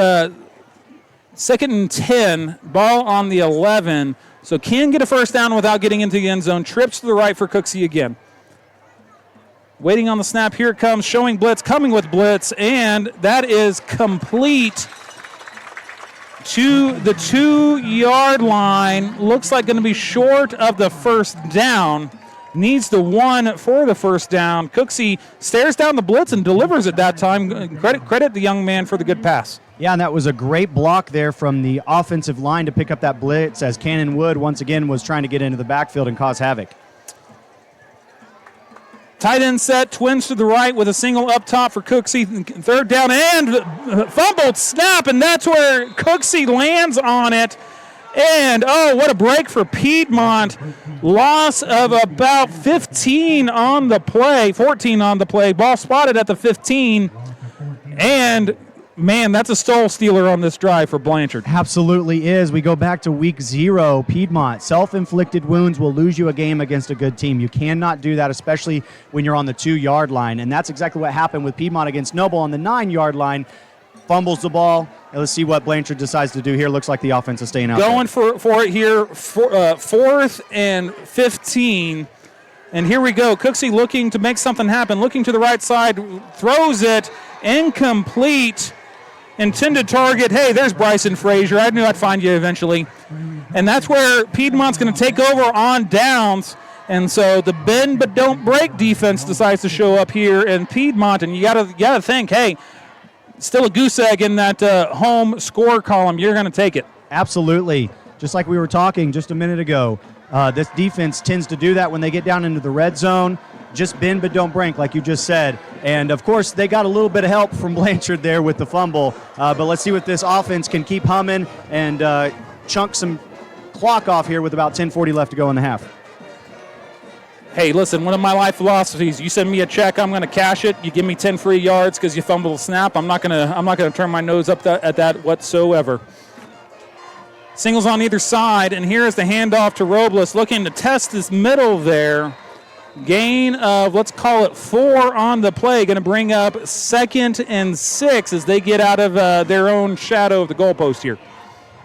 and 10, ball on the 11. So can get a first down without getting into the end zone. Trips to the right for Cooksey again. Waiting on the snap. Here it comes, showing blitz, coming with blitz, and that is complete to the 2-yard line. Looks like going to be short of the first down. Needs the 1 for the first down. Cooksey stares down the blitz and delivers at that time. Credit the young man for the good pass. Yeah, and that was a great block there from the offensive line to pick up that blitz as Cannon Wood once again was trying to get into the backfield and cause havoc. Tight end set, twins to the right with a single up top for Cooksey. Third down and fumbled snap, and that's where Cooksey lands on it. And, what a break for Piedmont. Loss of about 15 on the play, 14 on the play. Ball spotted at the 15. And, man, that's a stole stealer on this drive for Blanchard. Absolutely is. We go back to week 0. Piedmont, self-inflicted wounds will lose you a game against a good team. You cannot do that, especially when you're on the 2-yard line. And that's exactly what happened with Piedmont against Noble on the 9-yard line. Fumbles the ball. Let's see what Blanchard decides to do here. Looks like the offense is staying out Going there. for it here, 4th and 15. And here we go. Cooksey looking to make something happen. Looking to the right side. Throws it. Incomplete. Intended target. Hey, there's Bryson Frazier. I knew I'd find you eventually. And that's where Piedmont's going to take over on downs. And so the bend but don't break defense decides to show up here in Piedmont. And you gotta think, hey, still a goose egg in that home score column. You're going to take it. Absolutely. Just like we were talking just a minute ago, this defense tends to do that when they get down into the red zone. Just bend but don't break, like you just said. And, of course, they got a little bit of help from Blanchard there with the fumble. But let's see what this offense can keep humming and chunk some clock off here with about 10:40 left to go in the half. Hey, listen, one of my life philosophies, you send me a check, I'm going to cash it. You give me 10 free yards because you fumbled a snap. I'm not going to turn my nose up at that whatsoever. Singles on either side, and here is the handoff to Robles, looking to test this middle there. Gain of, let's call it 4 on the play, going to bring up 2nd and 6 as they get out of their own shadow of the goalpost here.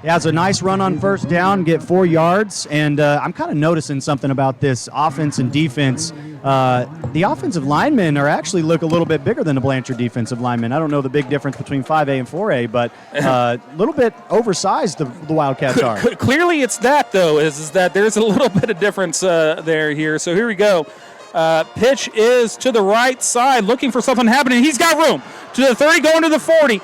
Yeah, it's a nice run on first down, get 4 yards, and I'm kind of noticing something about this offense and defense. The offensive linemen actually look a little bit bigger than the Blanchard defensive linemen. I don't know the big difference between 5A and 4A, but a little bit oversized the Wildcats are. Clearly it's that, though, is that there's a little bit of difference there here. So here we go. Pitch is to the right side, looking for something happening. He's got room to the 30, going to the 40,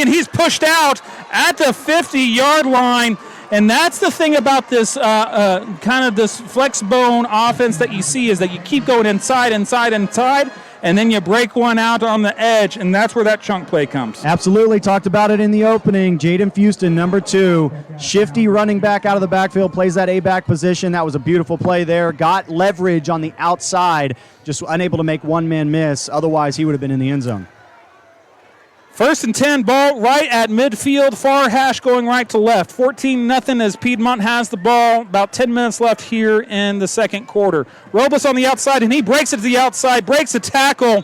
and he's pushed out at the 50-yard line. And that's the thing about this kind of this flex bone offense that you see, is that you keep going inside, and then you break one out on the edge, and that's where that chunk play comes. Absolutely. Talked about it in the opening. Jaden Fuston, number 2, shifty running back out of the backfield, plays that A-back position. That was a beautiful play there. Got leverage on the outside, just unable to make one man miss. Otherwise, he would have been in the end zone. 1st and 10, ball right at midfield, far hash going right to left. 14-0 as Piedmont has the ball. About 10 minutes left here in the second quarter. Robles on the outside, and he breaks it to the outside, breaks a tackle.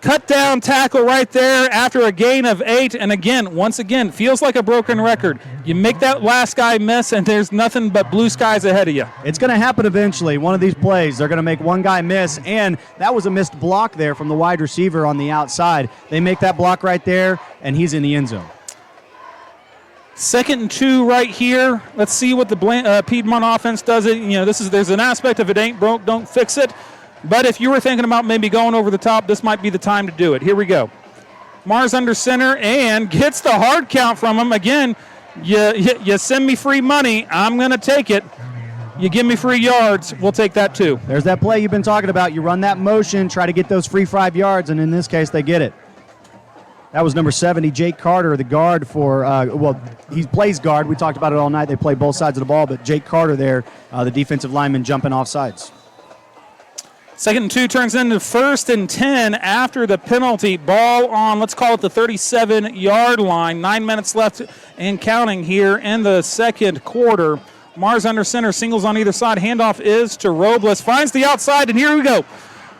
Cut down tackle right there after a gain of 8. And again, once again, feels like a broken record. You make that last guy miss, and there's nothing but blue skies ahead of you. It's going to happen eventually. One of these plays, they're going to make one guy miss, and that was a missed block there from the wide receiver on the outside. They make that block right there, and he's in the end zone. 2nd and 2 right here. Let's see what the Piedmont offense does. There's an aspect of it ain't broke, don't fix it. But if you were thinking about maybe going over the top, this might be the time to do it. Here we go. Mars under center and gets the hard count from him. Again, you send me free money, I'm going to take it. You give me free yards, we'll take that too. There's that play you've been talking about. You run that motion, try to get those free 5 yards, and in this case, they get it. That was number 70, Jake Carter, the guard for, he plays guard. We talked about it all night. They play both sides of the ball, but Jake Carter there, the defensive lineman jumping off sides. 2nd and 2 turns into 1st and 10 after the penalty. Ball on, let's call it the 37-yard line. 9 minutes left and counting here in the second quarter. Mars under center, singles on either side. Handoff is to Robles. Finds the outside, and here we go.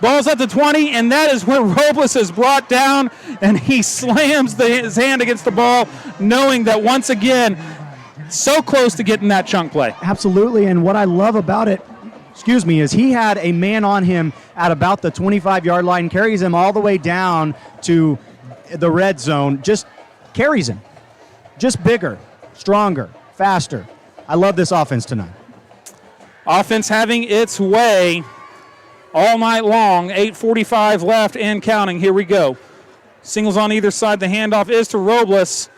Ball's at the 20, and that is where Robles is brought down, and he slams his hand against the ball, knowing that once again, so close to getting that chunk play. Absolutely, and what I love about it, is he had a man on him at about the 25-yard line, carries him all the way down to the red zone, just carries him. Just bigger, stronger, faster. I love this offense tonight. Offense having its way all night long. 8:45 left and counting. Here we go. Singles on either side. The handoff is to Robles.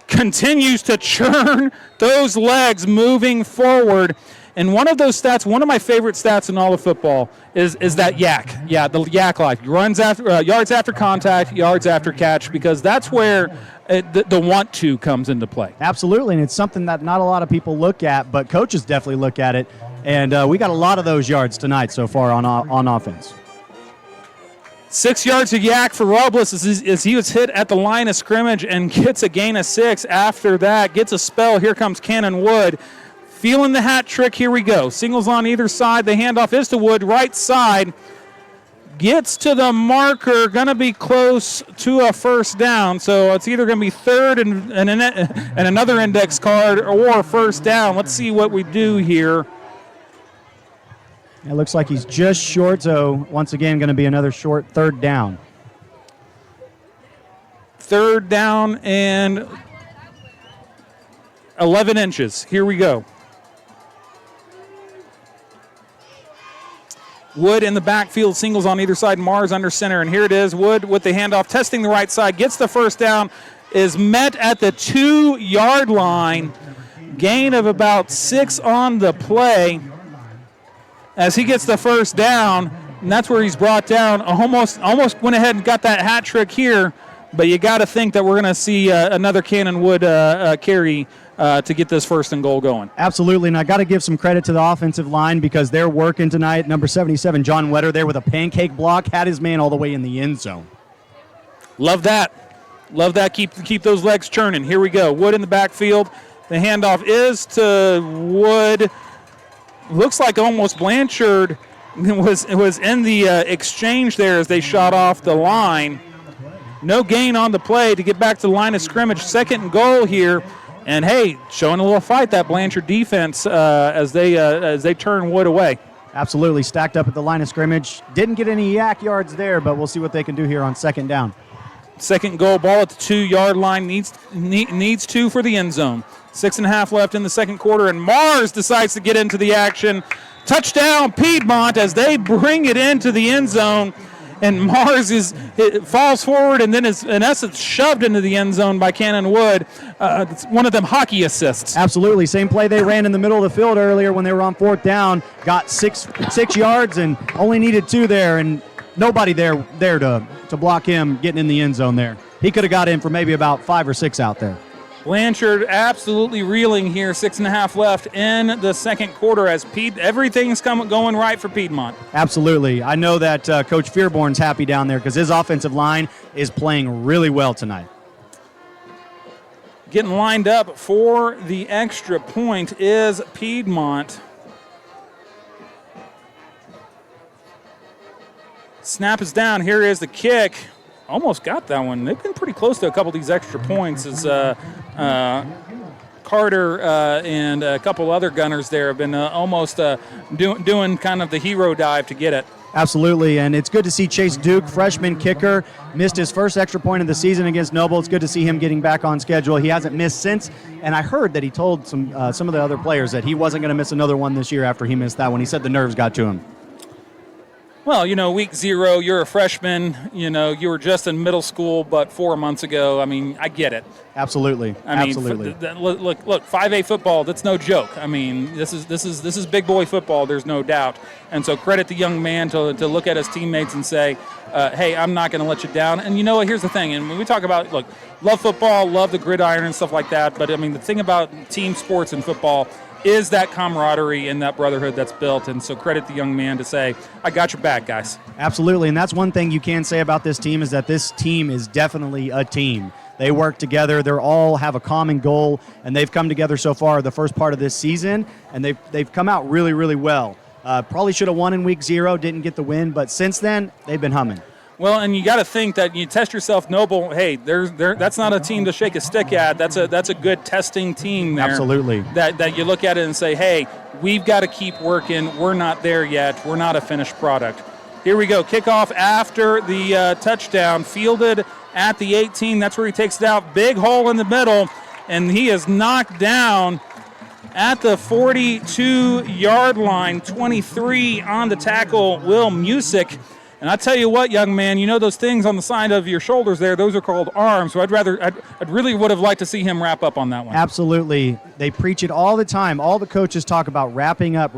Continues to churn those legs moving forward. And one of those stats, one of my favorite stats in all of football is that yak. Yeah, the yak life. Runs after yards after contact, yards after catch, because that's where the want to comes into play. Absolutely, and it's something that not a lot of people look at, but coaches definitely look at it. And we got a lot of those yards tonight so far on offense. 6 yards of yak for Robles as he was hit at the line of scrimmage and gets a gain of 6 after that. Gets a spell. Here comes Cannon Wood. Feeling the hat trick, here we go. Singles on either side. The handoff is to Wood, right side. Gets to the marker, going to be close to a first down. So it's either going to be third and another index card or first down. Let's see what we do here. It looks like he's just short, so once again going to be another short third down. 3rd down and 11 inches. Here we go. Wood in the backfield, singles on either side, Mars under center, and here it is. Wood with the handoff, testing the right side, gets the first down, is met at the 2-yard line. Gain of about 6 on the play as he gets the first down, and that's where he's brought down. Almost went ahead and got that hat trick here, but you got to think that we're going to see another Cannon Wood carry to get this 1st and goal going. Absolutely, and I got to give some credit to the offensive line because they're working tonight. Number 77, John Wetter, there with a pancake block, had his man all the way in the end zone. Love that. Keep those legs churning. Here we go. Wood in the backfield. The handoff is to Wood. Looks like almost Blanchard was in the exchange there as they shot off the line. No gain on the play to get back to the line of scrimmage. 2nd and goal here. And, hey, showing a little fight, that Blanchard defense, as they turn Wood away. Absolutely. Stacked up at the line of scrimmage. Didn't get any yak yards there, but we'll see what they can do here on 2nd down. 2nd goal, ball at the 2-yard line. Needs 2 for the end zone. 6.5 left in the 2nd quarter, and Mars decides to get into the action. Touchdown, Piedmont, as they bring it into the end zone. And Mars falls forward and then is, in essence, shoved into the end zone by Cannon Wood. It's one of them hockey assists. Absolutely. Same play they ran in the middle of the field earlier when they were on 4th down. Got six yards and only needed 2 there, and nobody there to block him getting in the end zone there. He could have got in for maybe about 5 or 6 out there. Blanchard absolutely reeling here. 6.5 left in the 2nd quarter as everything's going right for Piedmont. Absolutely. I know that Coach Fearborn's happy down there because his offensive line is playing really well tonight. Getting lined up for the extra point is Piedmont. Snap is down. Here is the kick. Almost got that one. They've been pretty close to a couple of these extra points as Carter and a couple other gunners there have been almost doing kind of the hero dive to get it. Absolutely, and it's good to see Chase Duke, freshman kicker, missed his first extra point of the season against Noble. It's good to see him getting back on schedule. He hasn't missed since, and I heard that he told some of the other players that he wasn't going to miss another one this year after he missed that one. He said the nerves got to him. Well, week 0, you're a freshman. You were just in middle school, but 4 months ago. I mean, I get it. Absolutely. Absolutely. Look, 5A football. That's no joke. I mean, this is big boy football. There's no doubt. And so credit the young man to look at his teammates and say, "Hey, I'm not going to let you down." And here's the thing. And when we talk about love football, love the gridiron and stuff like that. But I mean, the thing about team sports and football is that camaraderie and that brotherhood that's built. And so credit the young man to say, I got your back, guys. Absolutely. And that's one thing you can say about this team is that this team is definitely a team. They work together. They all have a common goal, and they've come together so far the first part of this season, and they've come out really, really well. Probably should have won in week 0, didn't get the win, but since then, they've been humming. Well, and you got to think that you test yourself, Noble. Hey, that's not a team to shake a stick at. That's a good testing team there. Absolutely. That you look at it and say, hey, we've got to keep working. We're not there yet. We're not a finished product. Here we go. Kickoff after the touchdown. Fielded at the 18. That's where he takes it out. Big hole in the middle, and he is knocked down at the 42-yard line. 23 on the tackle, Will Music. And I tell you what, young man, those things on the side of your shoulders there, those are called arms. So I'd really would have liked to see him wrap up on that one. Absolutely. They preach it all the time. All the coaches talk about wrapping up.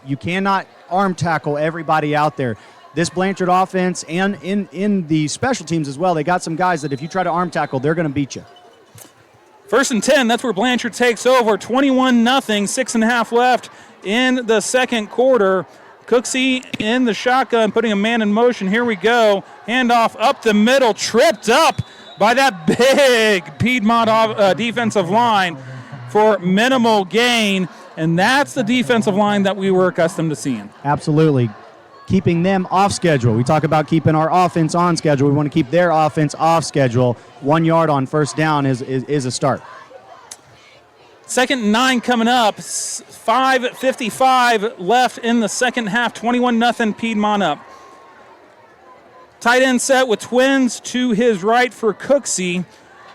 You cannot arm tackle everybody out there. This Blanchard offense and in the special teams as well, they got some guys that if you try to arm tackle, they're going to beat you. 1st and 10, that's where Blanchard takes over. 21-0, 6.5 left in the 2nd quarter. Cooksey in the shotgun, putting a man in motion. Here we go. Handoff up the middle, tripped up by that big Piedmont defensive line for minimal gain. And that's the defensive line that we were accustomed to seeing. Absolutely. Keeping them off schedule. We talk about keeping our offense on schedule. We want to keep their offense off schedule. 1 yard on 1st down is a start. 2nd and 9 coming up. 5:55 left in the second half. 21-0 Piedmont up. Tight end set with Twins to his right for Cooksey.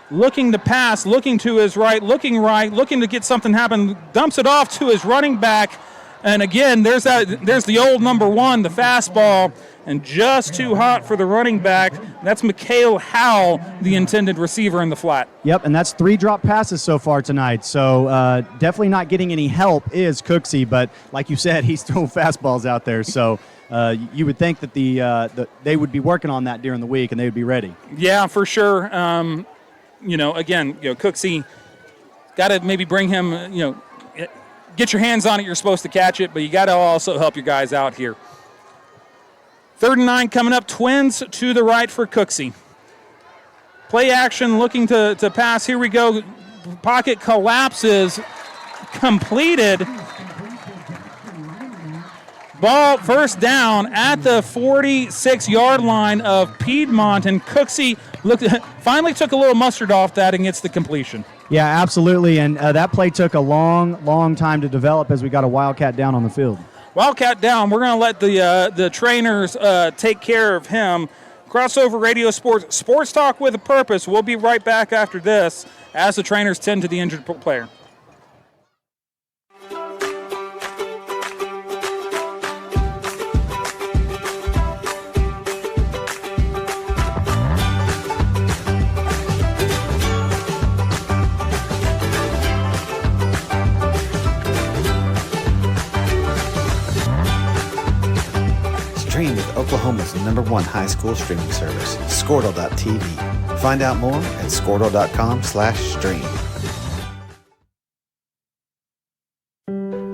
Looking to pass, looking to his right, looking to get something happen. Dumps it off to his running back. And again, there's the old number 1, the fastball, and just too hot for the running back. That's Mikhail Howell, the intended receiver in the flat. Yep, and that's 3 drop passes so far tonight. So definitely not getting any help is Cooksey, but like you said, he's throwing fastballs out there. So you would think that they would be working on that during the week and they would be ready. Yeah, for sure. Again, Cooksey, got to maybe bring him, get your hands on it. You're supposed to catch it, but you got to also help your guys out here. 3rd and 9 coming up. Twins to the right for Cooksey. Play action, looking to pass. Here we go. pocket collapses, completed. Ball first down at the 46-yard line of Piedmont, and Cooksey finally took a little mustard off that and gets the completion. Yeah, absolutely, and that play took a long time to develop as we got a Wildcat down on the field. Wildcat down. We're going to let the trainers take care of him. Crossover Radio Sports Talk with a Purpose. We'll be right back after this as the trainers tend to the injured player. Stream with Oklahoma's #1 high school streaming service, Squirtle.tv. Find out more at Squirtle.com/stream.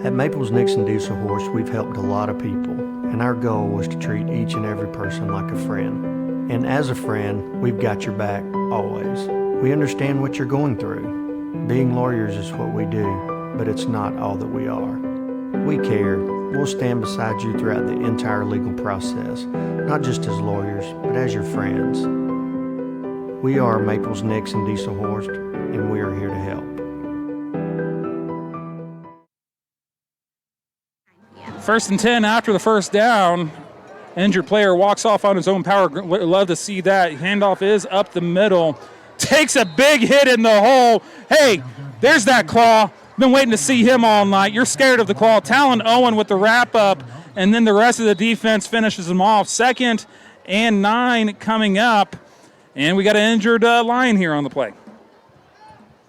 At Maples Nixon Diesel Horse, we've helped a lot of people, and our goal was to treat each and every person like a friend. And as a friend, we've got your back, always. We understand what you're going through. Being lawyers is what we do, but it's not all that we are. We care. We'll stand beside you throughout the entire legal process, not just as lawyers, but as your friends. We are Maples Nixon Diesel Horse, and we are here to help. First and 10 after the first down. Injured player walks off on his own power. Love to see that. Handoff is up the middle. Takes a big hit in the hole. Hey, there's that claw. Been waiting to see him all night. You're scared of the claw. Talon Owen with the wrap-up, and then the rest of the defense finishes him off. 2nd and 9 coming up, and we got an injured line here on the play.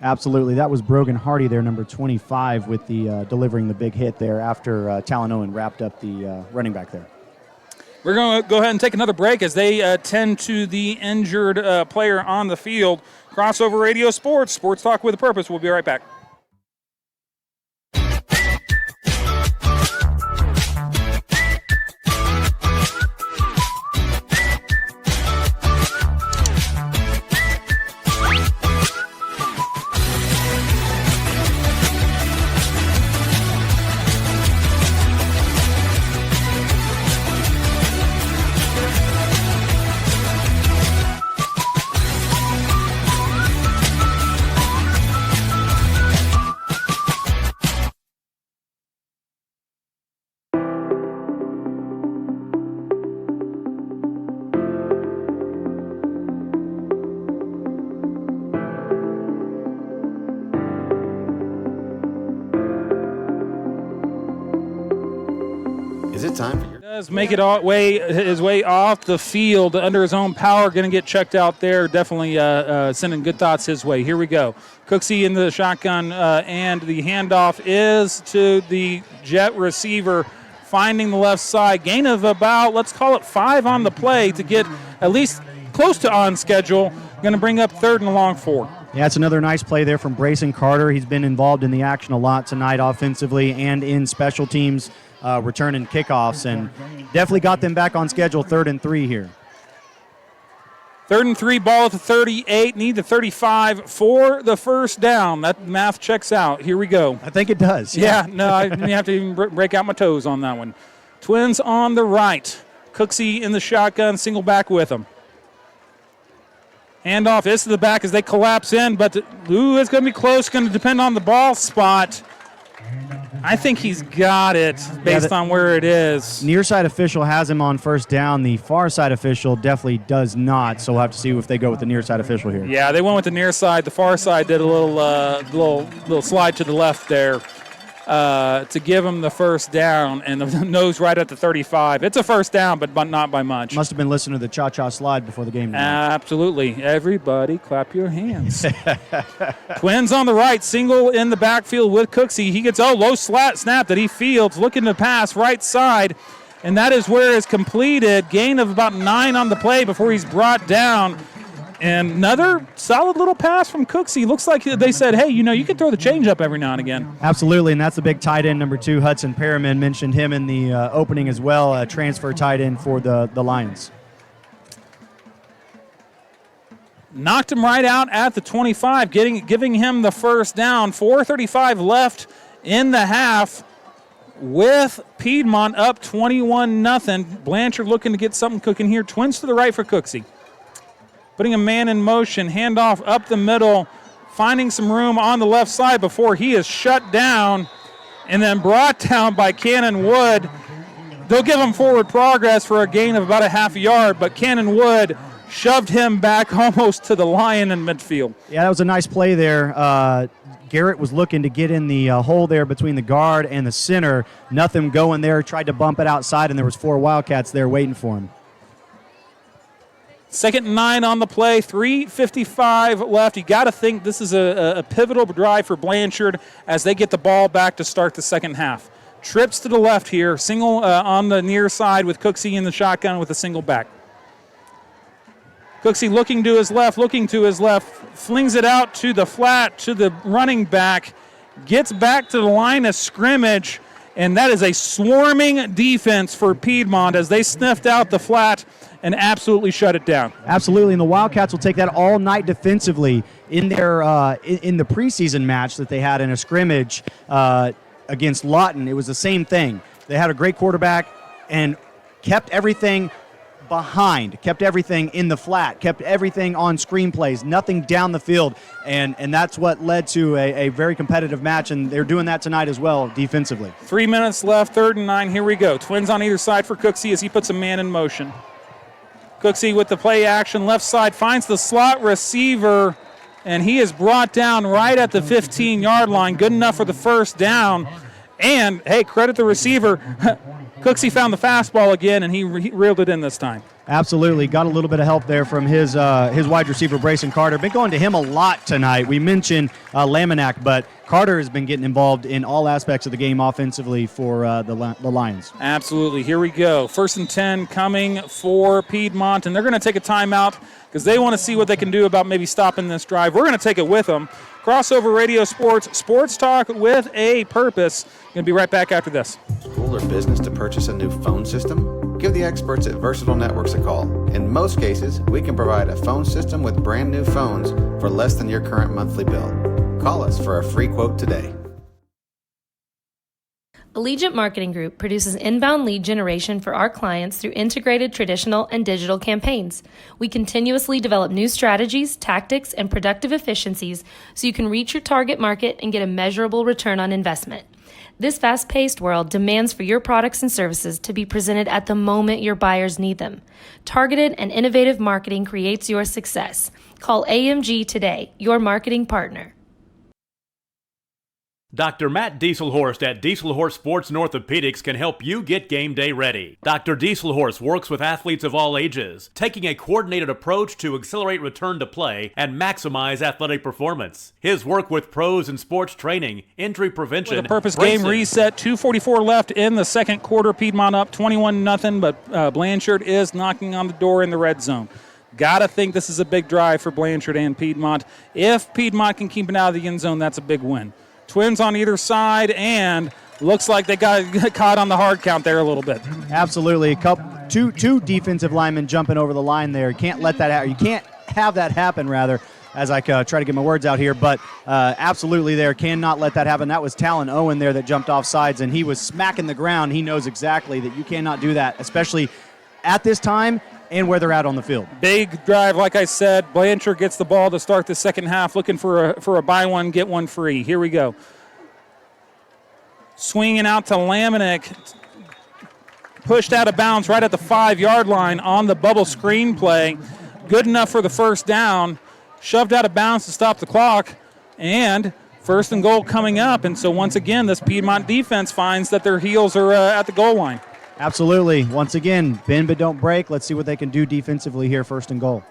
Absolutely. That was Brogan Hardy there, number 25, with the delivering the big hit there after Talon Owen wrapped up the running back there. We're going to go ahead and take another break as they tend to the injured player on the field. Crossover Radio Sports Talk with a Purpose. We'll be right back. Time for your does make it his way off the field under his own power. Going to get checked out there. Definitely sending good thoughts his way. Here we go. Cooksey in the shotgun, and the handoff is to the jet receiver, finding the left side. Gain of about, let's call it 5 on the play to get at least close to on schedule. Going to bring up 3rd and long 4. Yeah, it's another nice play there from Brayson Carter. He's been involved in the action a lot tonight offensively and in special teams. Returning kickoffs, and definitely got them back on schedule. 3rd and 3 here. 3rd and 3, ball at the 38, need the 35 for the first down. That math checks out. Here we go. I think it does. Yeah, no, I didn't have to even break out my toes on that one. Twins on the right. Cooksey in the shotgun, single back with him. Handoff is to the back as they collapse in, but it's going to be close. Going to depend on the ball spot. I think he's got it based on where it is. Near side official has him on first down. The far side official definitely does not, so we'll have to see if they go with the near side official here. Yeah, they went with the near side. The far side did a little slide to the left there to give him the first down, and the nose right at the 35. It's a first down, but not by much. Must have been listening to the cha-cha slide before the game tonight. Absolutely. Everybody clap your hands. Twins on the right, single in the backfield with Cooksey. He gets low snap that he fields, looking to pass right side, and that is where it's completed. Gain of about 9 on the play before he's brought down. And another solid little pass from Cooksey. Looks like they said, hey, you can throw the changeup every now and again. Absolutely, and that's the big tight end, number 2, Hudson Perriman. Mentioned him in the opening as well, a transfer tight end for the Lions. Knocked him right out at the 25, giving him the first down. 4:35 left in the half with Piedmont up 21-0. Blanchard looking to get something cooking here. Twins to the right for Cooksey. Putting a man in motion, handoff up the middle, finding some room on the left side before he is shut down and then brought down by Cannon Wood. They'll give him forward progress for a gain of about a half a yard, but Cannon Wood shoved him back almost to the line in midfield. Yeah, that was a nice play there. Garrett was looking to get in the hole there between the guard and the center. Nothing going there. Tried to bump it outside, and there was 4 Wildcats there waiting for him. 2nd and 9 on the play, 3:55 left. You got to think this is a pivotal drive for Blanchard as they get the ball back to start the second half. Trips to the left here, single on the near side with Cooksey in the shotgun with a single back. Cooksey looking to his left, flings it out to the flat, to the running back, gets back to the line of scrimmage, and that is a swarming defense for Piedmont as they sniffed out the flat and absolutely shut it down. Absolutely, and the Wildcats will take that all night defensively in their in the preseason match that they had in a scrimmage against Lawton. It was the same thing. They had a great quarterback and kept everything behind, kept everything in the flat, kept everything on screenplays, nothing down the field, and that's what led to a very competitive match, and they're doing that tonight as well defensively. 3 minutes left, 3rd and 9, here we go. Twins on either side for Cooksey as he puts a man in motion. Cooksey with the play action, left side, finds the slot receiver, and he is brought down right at the 15-yard line, good enough for the first down, and, hey, credit the receiver. Cooksey found the fastball again, and he reeled it in this time. Absolutely. Got a little bit of help there from his wide receiver, Brayson Carter. Been going to him a lot tonight. We mentioned Laminack, but Carter has been getting involved in all aspects of the game offensively for the Lions. Absolutely. Here we go. 1st and 10 coming for Piedmont, and they're going to take a timeout because they want to see what they can do about maybe stopping this drive. We're going to take it with them. Crossover Radio Sports Talk with a purpose. Going to be right back after this. School or business to purchase a new phone system? Give the experts at Versatile Networks a call. In most cases, we can provide a phone system with brand new phones for less than your current monthly bill. Call us for a free quote today. Allegiant Marketing Group produces inbound lead generation for our clients through integrated traditional and digital campaigns. We continuously develop new strategies, tactics, and productive efficiencies so you can reach your target market and get a measurable return on investment. This fast-paced world demands for your products and services to be presented at the moment your buyers need them. Targeted and innovative marketing creates your success. Call AMG today, your marketing partner. Dr. Matt Dieselhorst at Dieselhorst Sports and Orthopedics can help you get game day ready. Dr. Dieselhorst works with athletes of all ages, taking a coordinated approach to accelerate return to play and maximize athletic performance. His work with pros in sports training, injury prevention, with a purpose game reset, 2:44 left in the second quarter. Piedmont up 21-0, but Blanchard is knocking on the door in the red zone. Gotta think this is a big drive for Blanchard and Piedmont. If Piedmont can keep it out of the end zone, that's a big win. Twins on either side, and looks like they got caught on the hard count there a little bit. Absolutely. Two defensive linemen jumping over the line there. You can't let that happen. You can't have that happen, rather, as I try to get my words out here. But absolutely there. Cannot let that happen. That was Talon Owen there that jumped off sides, and he was smacking the ground. He knows exactly that you cannot do that, especially at this time and where they're at on the field. Big drive, like I said. Blanchard gets the ball to start the second half, looking for a buy one, get one free. Here we go. Swinging out to Laminack. Pushed out of bounds right at the 5-yard line on the bubble screen play. Good enough for the first down. Shoved out of bounds to stop the clock. And 1st and goal coming up. And so once again, this Piedmont defense finds that their heels are at the goal line. Absolutely. Once again, bend but don't break. Let's see what they can do defensively here, 1st and goal.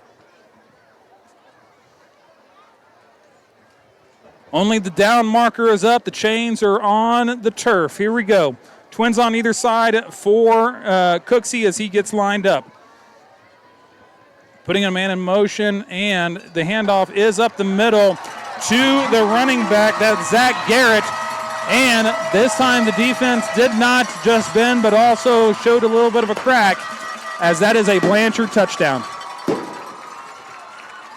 Only the down marker is up. The chains are on the turf. Here we go. Twins on either side for Cooksey as he gets lined up. Putting a man in motion, and the handoff is up the middle to the running back. That's Zach Garrett. And this time the defense did not just bend, but also showed a little bit of a crack, as that is a Blanchard touchdown.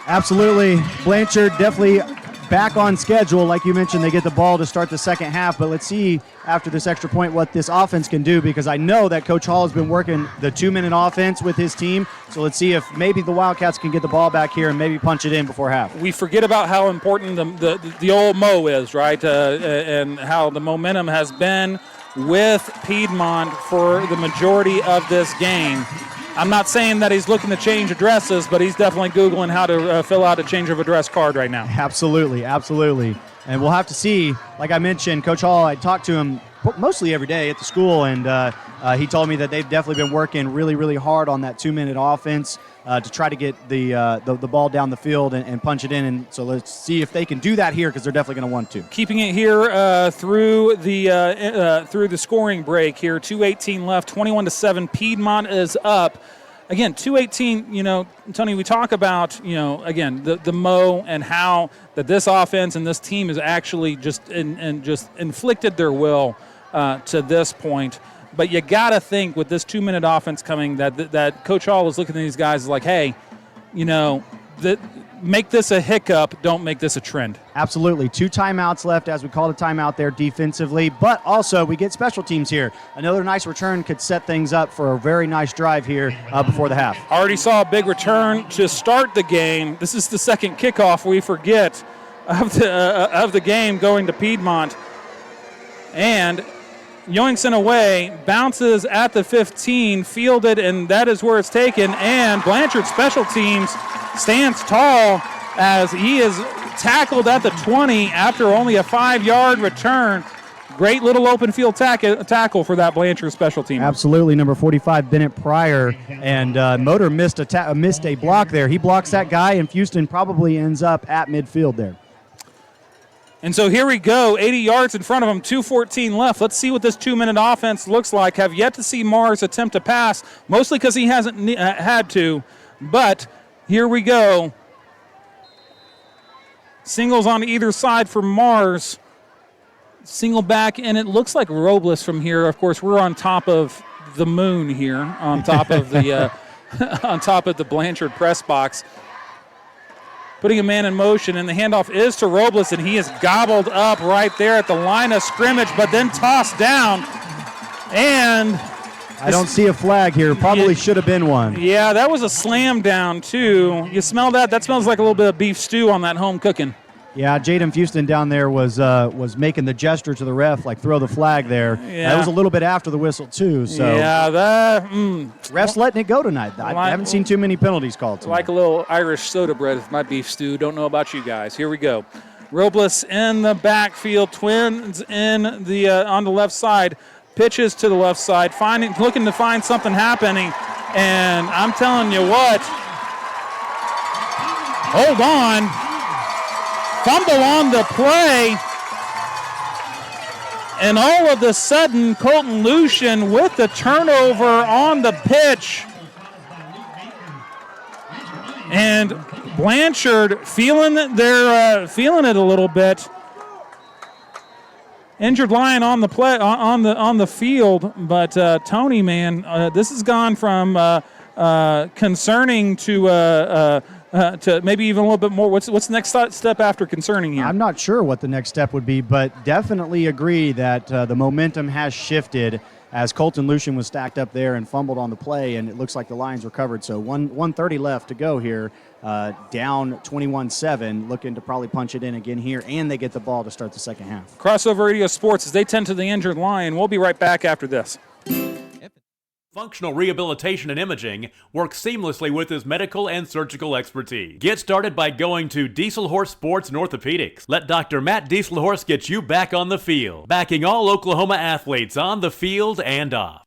Absolutely. Blanchard definitely back on schedule. Like you mentioned, they get the ball to start the second half, but let's see after this extra point what this offense can do, because I know that Coach Hall has been working the 2-minute offense with his team. So let's see if maybe the Wildcats can get the ball back here and maybe punch it in before half. We forget about how important the old Mo is, right? And how the momentum has been with Piedmont for the majority of this game. I'm not saying that he's looking to change addresses, but he's definitely Googling how to fill out a change of address card right now. Absolutely. And we'll have to see. Like I mentioned, Coach Hall, I talked to him mostly every day at the school, and he told me that they've definitely been working really, really hard on that 2-minute offense to try to get the ball down the field and punch it in. And so let's see if they can do that here, because they're definitely going to want to. Keeping it here through the scoring break here, 2:18 left, 21-7. Piedmont is up. Again, 2:18, Tony, we talk about, again, the Mo and how that this offense and this team is actually just inflicted their will to this point. But you got to think with this 2-minute offense coming that Coach Hall is looking at these guys like, hey, make this a hiccup, don't make this a trend. Absolutely. 2 timeouts left, as we call the timeout there defensively, but also we get special teams here. Another nice return could set things up for a very nice drive here before the half. Already saw a big return to start the game. This is the second kickoff, we forget, of the game going to Piedmont. And Yoingson away, bounces at the 15, fielded, and that is where it's taken. And Blanchard special teams stands tall as he is tackled at the 20 after only a 5-yard return. Great little open field tackle for that Blanchard special team. Absolutely, number 45, Bennett Pryor, and Motor missed a block there. He blocks that guy, and Houston probably ends up at midfield there. And so here we go, 80 yards in front of him, 2:14 left. Let's see what this 2-minute offense looks like. Have yet to see Mars attempt to pass, mostly because he hasn't had to. But here we go. Singles on either side for Mars. Single back, and it looks like Robles from here. Of course, we're on top of the moon here, on top of the on top of the Blanchard press box. Putting a man in motion, and the handoff is to Robles, and he is gobbled up right there at the line of scrimmage, but then tossed down. And I don't see a flag here. Probably should have been one. Yeah, that was a slam down, too. You smell that? That smells like a little bit of beef stew on that home cooking. Yeah, Jaden Houston down there was making the gesture to the ref, like throw the flag there. Yeah. That was a little bit after the whistle, too. So yeah, refs letting it go tonight. I haven't seen too many penalties called tonight. Like a little Irish soda bread with my beef stew. Don't know about you guys. Here we go. Robles in the backfield, Twins in the on the left side, pitches to the left side, looking to find something happening, and I'm telling you what, hold on. Fumble on the play, and all of a sudden, Colton Lucian with the turnover on the pitch. And Blanchard feeling it a little bit. Injured lion on the play on the field, but Tony, man, this has gone from concerning to maybe even a little bit more. What's the next step after concerning here? I'm not sure what the next step would be, but definitely agree that the momentum has shifted as Colton Lucian was stacked up there and fumbled on the play, and it looks like the Lions recovered. So 1:30 left to go here, down 21-7, looking to probably punch it in again here, and they get the ball to start the second half. Crossover Radio Sports as they tend to the injured Lion. We'll be right back after this. Functional Rehabilitation and Imaging works seamlessly with his medical and surgical expertise. Get started by going to Dieselhorse Sports and Orthopedics. Let Dr. Matt Dieselhorse get you back on the field, backing all Oklahoma athletes on the field and off.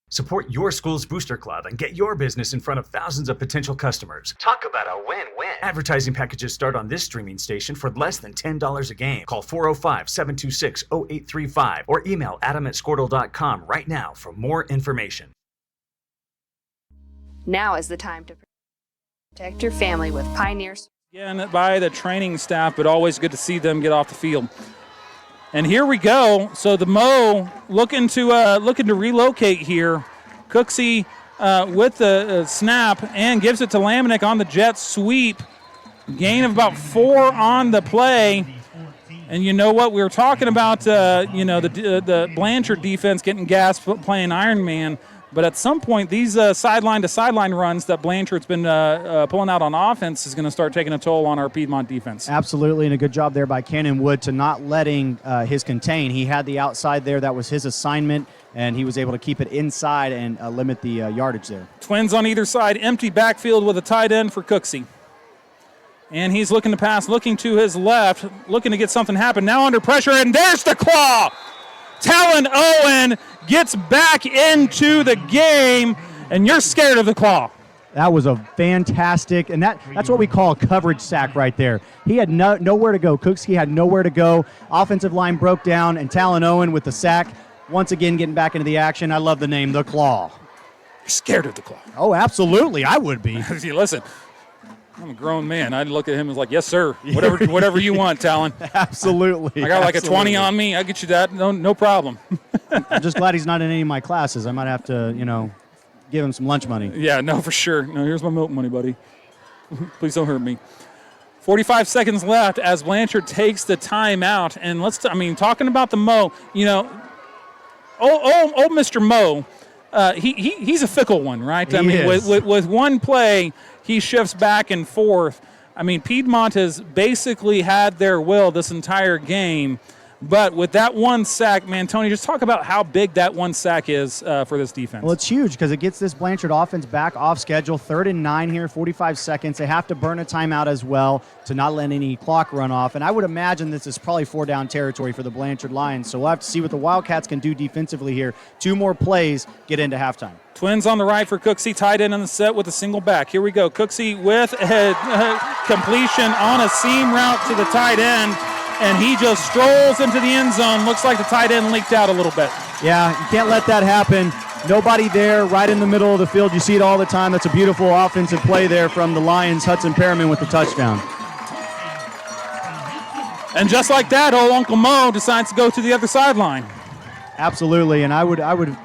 Support your school's booster club and get your business in front of thousands of potential customers. Talk about a win-win. Advertising packages start on this streaming station for less than $10 a game. Call 405-726-0835 or email adam@squirtle.com right now for more information. Now is the time to protect your family with Pioneers. Again, by the training staff, but always good to see them get off the field. And here we go. So the Mo looking to relocate here. Cooksey with the snap and gives it to Lamanek on the jet sweep. Gain of about 4 on the play. And you know what? We were talking about, the Blanchard defense getting gas playing Iron Man. But at some point, these sideline-to-sideline runs that Blanchard's been pulling out on offense is going to start taking a toll on our Piedmont defense. Absolutely, and a good job there by Cannon Wood to not letting his contain. He had the outside there. That was his assignment, and he was able to keep it inside and limit the yardage there. Twins on either side, empty backfield with a tight end for Cooksey. And he's looking to pass, looking to his left, looking to get something happen. Now under pressure, and there's the claw. Talon Owen gets back into the game, and you're scared of the claw. That was a fantastic, and that's what we call a coverage sack right there. He had nowhere to go. Cooksey had nowhere to go. Offensive line broke down, and Talon Owen with the sack, once again getting back into the action. I love the name, the Claw. You're scared of the claw. Oh, absolutely. I would be. See, listen, I'm a grown man. I'd look at him as like, yes, sir. Whatever you want, Talon. Absolutely. I got like a 20 on me. I'll get you that. No problem. I'm just glad he's not in any of my classes. I might have to, give him some lunch money. Yeah, no, for sure. No, here's my milk money, buddy. Please don't hurt me. 45 seconds left as Blanchard takes the timeout. And talking about the Mo, old Mr. Mo, he's a fickle one, right? With one play, he shifts back and forth. Piedmont has basically had their will this entire game. But with that one sack, man, Tony, just talk about how big that one sack is for this defense. Well, it's huge because it gets this Blanchard offense back off schedule. 3rd and 9 here, 45 seconds. They have to burn a timeout as well to not let any clock run off. And I would imagine this is probably 4-down territory for the Blanchard Lions. So we'll have to see what the Wildcats can do defensively here. 2 more plays, get into halftime. Twins on the right for Cooksey, tight end on the set with a single back. Here we go. Cooksey with a completion on a seam route to the tight end. And he just strolls into the end zone. Looks like the tight end leaked out a little bit. Yeah, you can't let that happen. Nobody there, right in the middle of the field. You see it all the time. That's a beautiful offensive play there from the Lions. Hudson Perriman with the touchdown. And just like that, old Uncle Mo decides to go to the other sideline. Absolutely, and I would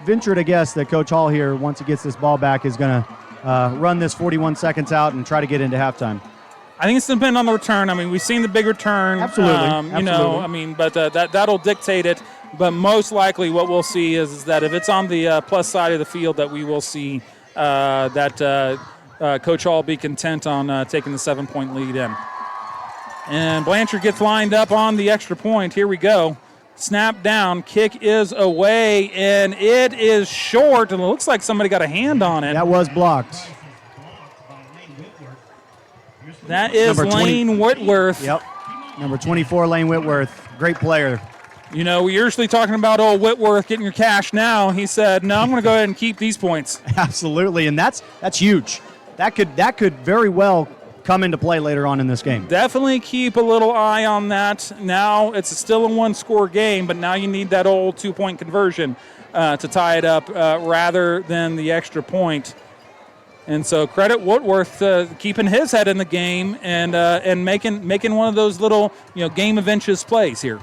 venture to guess that Coach Hall here, once he gets this ball back, is going to run this 41 seconds out and try to get into halftime. I think it's dependent on the return. We've seen the big return. Absolutely. But that'll dictate it. But most likely what we'll see is that if it's on the plus side of the field, that we will see that Coach Hall be content on taking the 7-point lead in. And Blanchard gets lined up on the extra point. Here we go. Snap down. Kick is away, and it is short. And it looks like somebody got a hand on it. That was blocked. That is Lane Whitworth. Yep. Number 24, Lane Whitworth. Great player. We're usually talking about old Whitworth getting your cash now. He said, no, I'm going to go ahead and keep these points. Absolutely, and that's huge. That could very well come into play later on in this game. Definitely keep a little eye on that. Now it's still a 1-score game, but now you need that old 2-point conversion to tie it up rather than the extra point. And so credit Whitworth keeping his head in the game and making one of those little game of inches plays here.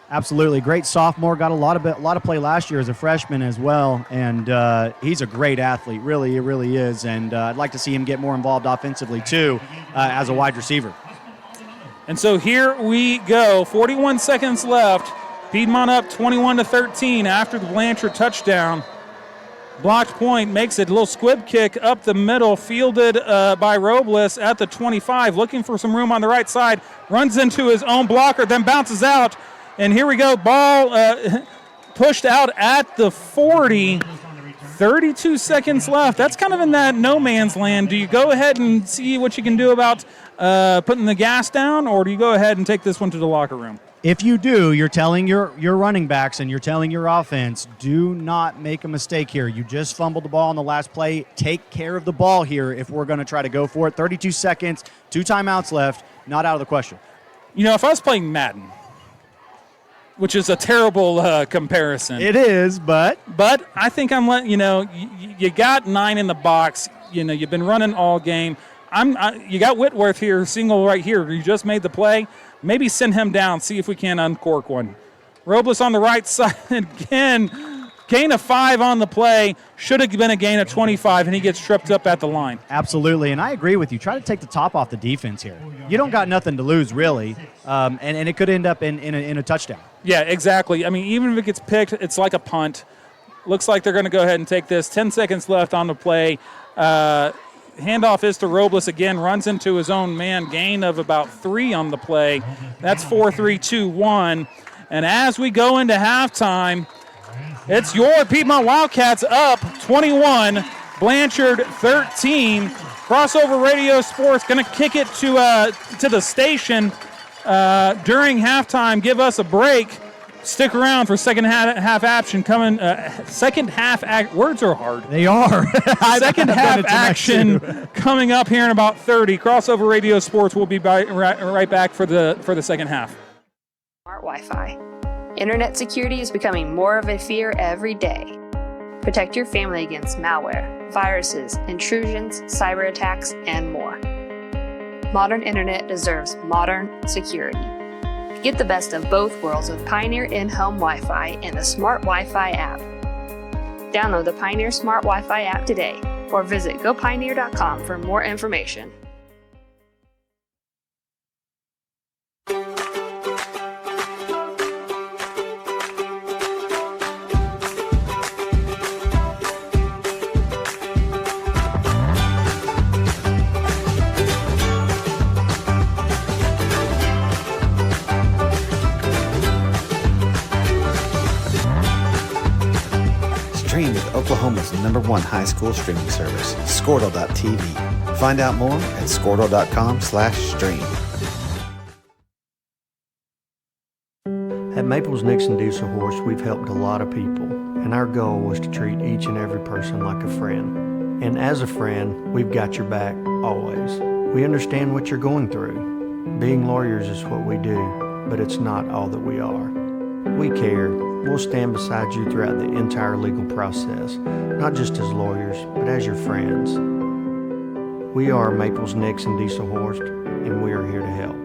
Absolutely, great sophomore. Got a lot of play last year as a freshman as well, and he's a great athlete. Really, he really is. And I'd like to see him get more involved offensively too as a wide receiver. And so here we go. 41 seconds left. Piedmont up 21-13 after the Blanchard touchdown. Blocked point makes it a little squib kick up the middle, fielded by Robles at the 25, looking for some room on the right side, runs into his own blocker, then bounces out. And here we go, ball pushed out at the 40. 32 seconds left. That's kind of in that no man's land. Do you go ahead and see what you can do about putting the gas down, or do you go ahead and take this one to the locker room? If you do, you're telling your running backs and you're telling your offense, do not make a mistake here. You just fumbled the ball on the last play. Take care of the ball here if we're going to try to go for it. 32 seconds, 2 timeouts left, not out of the question. If I was playing Madden, which is a terrible comparison. It is, but I think I'm letting you got 9 in the box. You've been running all game. You got Whitworth here, single right here. You just made the play. Maybe send him down, see if we can uncork one. Robles on the right side again. gain of 5 on the play. Should have been a gain of 25, and he gets tripped up at the line. Absolutely, and I agree with you. Try to take the top off the defense here. You don't got nothing to lose, really, and it could end up in a touchdown. Yeah, exactly. I mean, even if it gets picked, it's like a punt. Looks like they're going to go ahead and take this. 10 seconds left on the play. Handoff is to Robles again, runs into his own man, gain of about 3 on the play. That's 4-3-2-1. And as we go into halftime, it's your Piedmont Wildcats up 21, Blanchard 13. Crossover Radio Sports going to kick it to the station during halftime. Give us a break. Stick around for second half action coming. Words are hard. They are. Second half action coming up here in about 30. Crossover Radio Sports will be right back for the second half. Smart Wi-Fi. Internet security is becoming more of a fear every day. Protect your family against malware, viruses, intrusions, cyber attacks, and more. Modern internet deserves modern security. Get the best of both worlds with Pioneer in-home Wi-Fi and the Smart Wi-Fi app. Download the Pioneer Smart Wi-Fi app today or visit gopioneer.com for more information. Stream with Oklahoma's #1 high school streaming service, Squirtle.tv. Find out more at Squirtle.com/stream. At Maples Nixon Diesel Horse, we've helped a lot of people, and our goal was to treat each and every person like a friend. And as a friend, we've got your back always. We understand what you're going through. Being lawyers is what we do, but it's not all that we are. We care. We'll stand beside you throughout the entire legal process, not just as lawyers, but as your friends. We are Maples Nixon Diesel Horse, and we are here to help.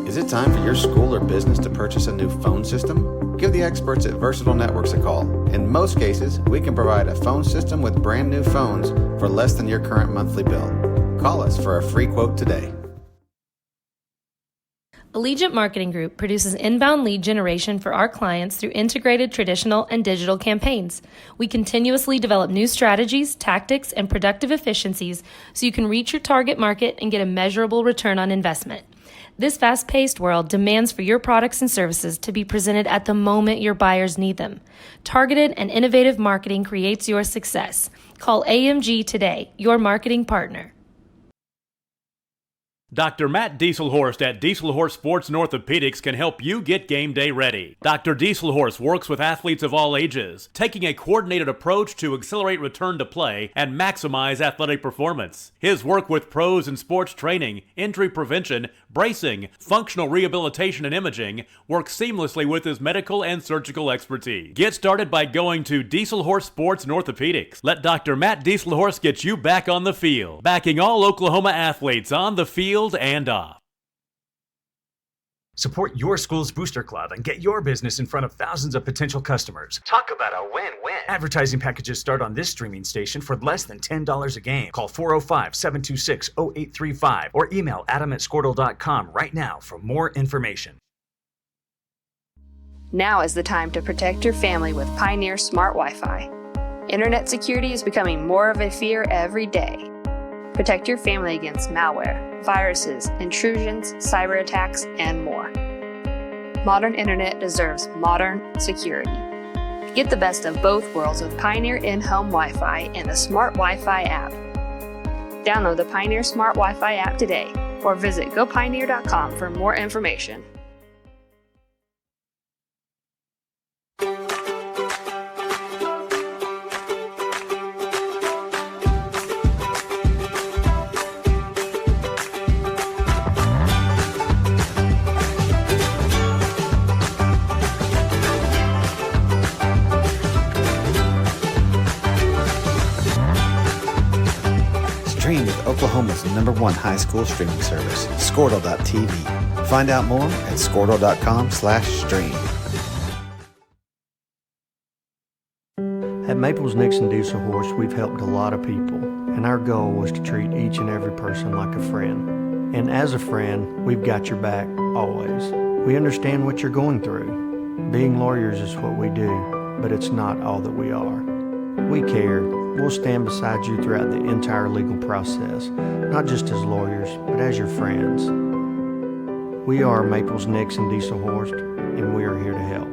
Is it time for your school or business to purchase a new phone system? Give the experts at Versatile Networks a call. In most cases, we can provide a phone system with brand new phones for less than your current monthly bill. Call us for a free quote today. Allegiant Marketing Group produces inbound lead generation for our clients through integrated traditional and digital campaigns. We continuously develop new strategies, tactics, and productive efficiencies so you can reach your target market and get a measurable return on investment. This fast-paced world demands for your products and services to be presented at the moment your buyers need them. Targeted and innovative marketing creates your success. Call AMG today, your marketing partner. Dr. Matt Dieselhorst at Dieselhorst Sports and Orthopedics can help you get game day ready. Dr. Dieselhorst works with athletes of all ages, taking a coordinated approach to accelerate return to play and maximize athletic performance. His work with pros in sports training, injury prevention, bracing, functional rehabilitation, and imaging works seamlessly with his medical and surgical expertise. Get started by going to Dieselhorst Sports and Orthopedics. Let Dr. Matt Dieselhorst get you back on the field, backing all Oklahoma athletes on the field and off. Support your school's booster club and get your business in front of thousands of potential customers. Talk about a win-win. Advertising packages start on this streaming station for less than $10 a game. Call 405-726-0835 or email adam@squirtle.com right now for more information. Now is the time to protect your family with Pioneer Smart Wi-Fi. Internet security is becoming more of a fear every day. Protect your family against malware, viruses, intrusions, cyber attacks, and more. Modern internet deserves modern security. Get the best of both worlds with Pioneer in-home Wi-Fi and the Smart Wi-Fi app. Download the Pioneer Smart Wi-Fi app today or visit gopioneer.com for more information. Stream with Oklahoma's #1 high school streaming service, Squirtle.tv. Find out more at squirtle.com/stream. At Maples Nixon Diesel Horse, we've helped a lot of people, and our goal was to treat each and every person like a friend. And as a friend, we've got your back always. We understand what you're going through. Being lawyers is what we do, but it's not all that we are. We care. We'll stand beside you throughout the entire legal process, not just as lawyers, but as your friends. We are Maples Nixon Diesel Horse, and we are here to help.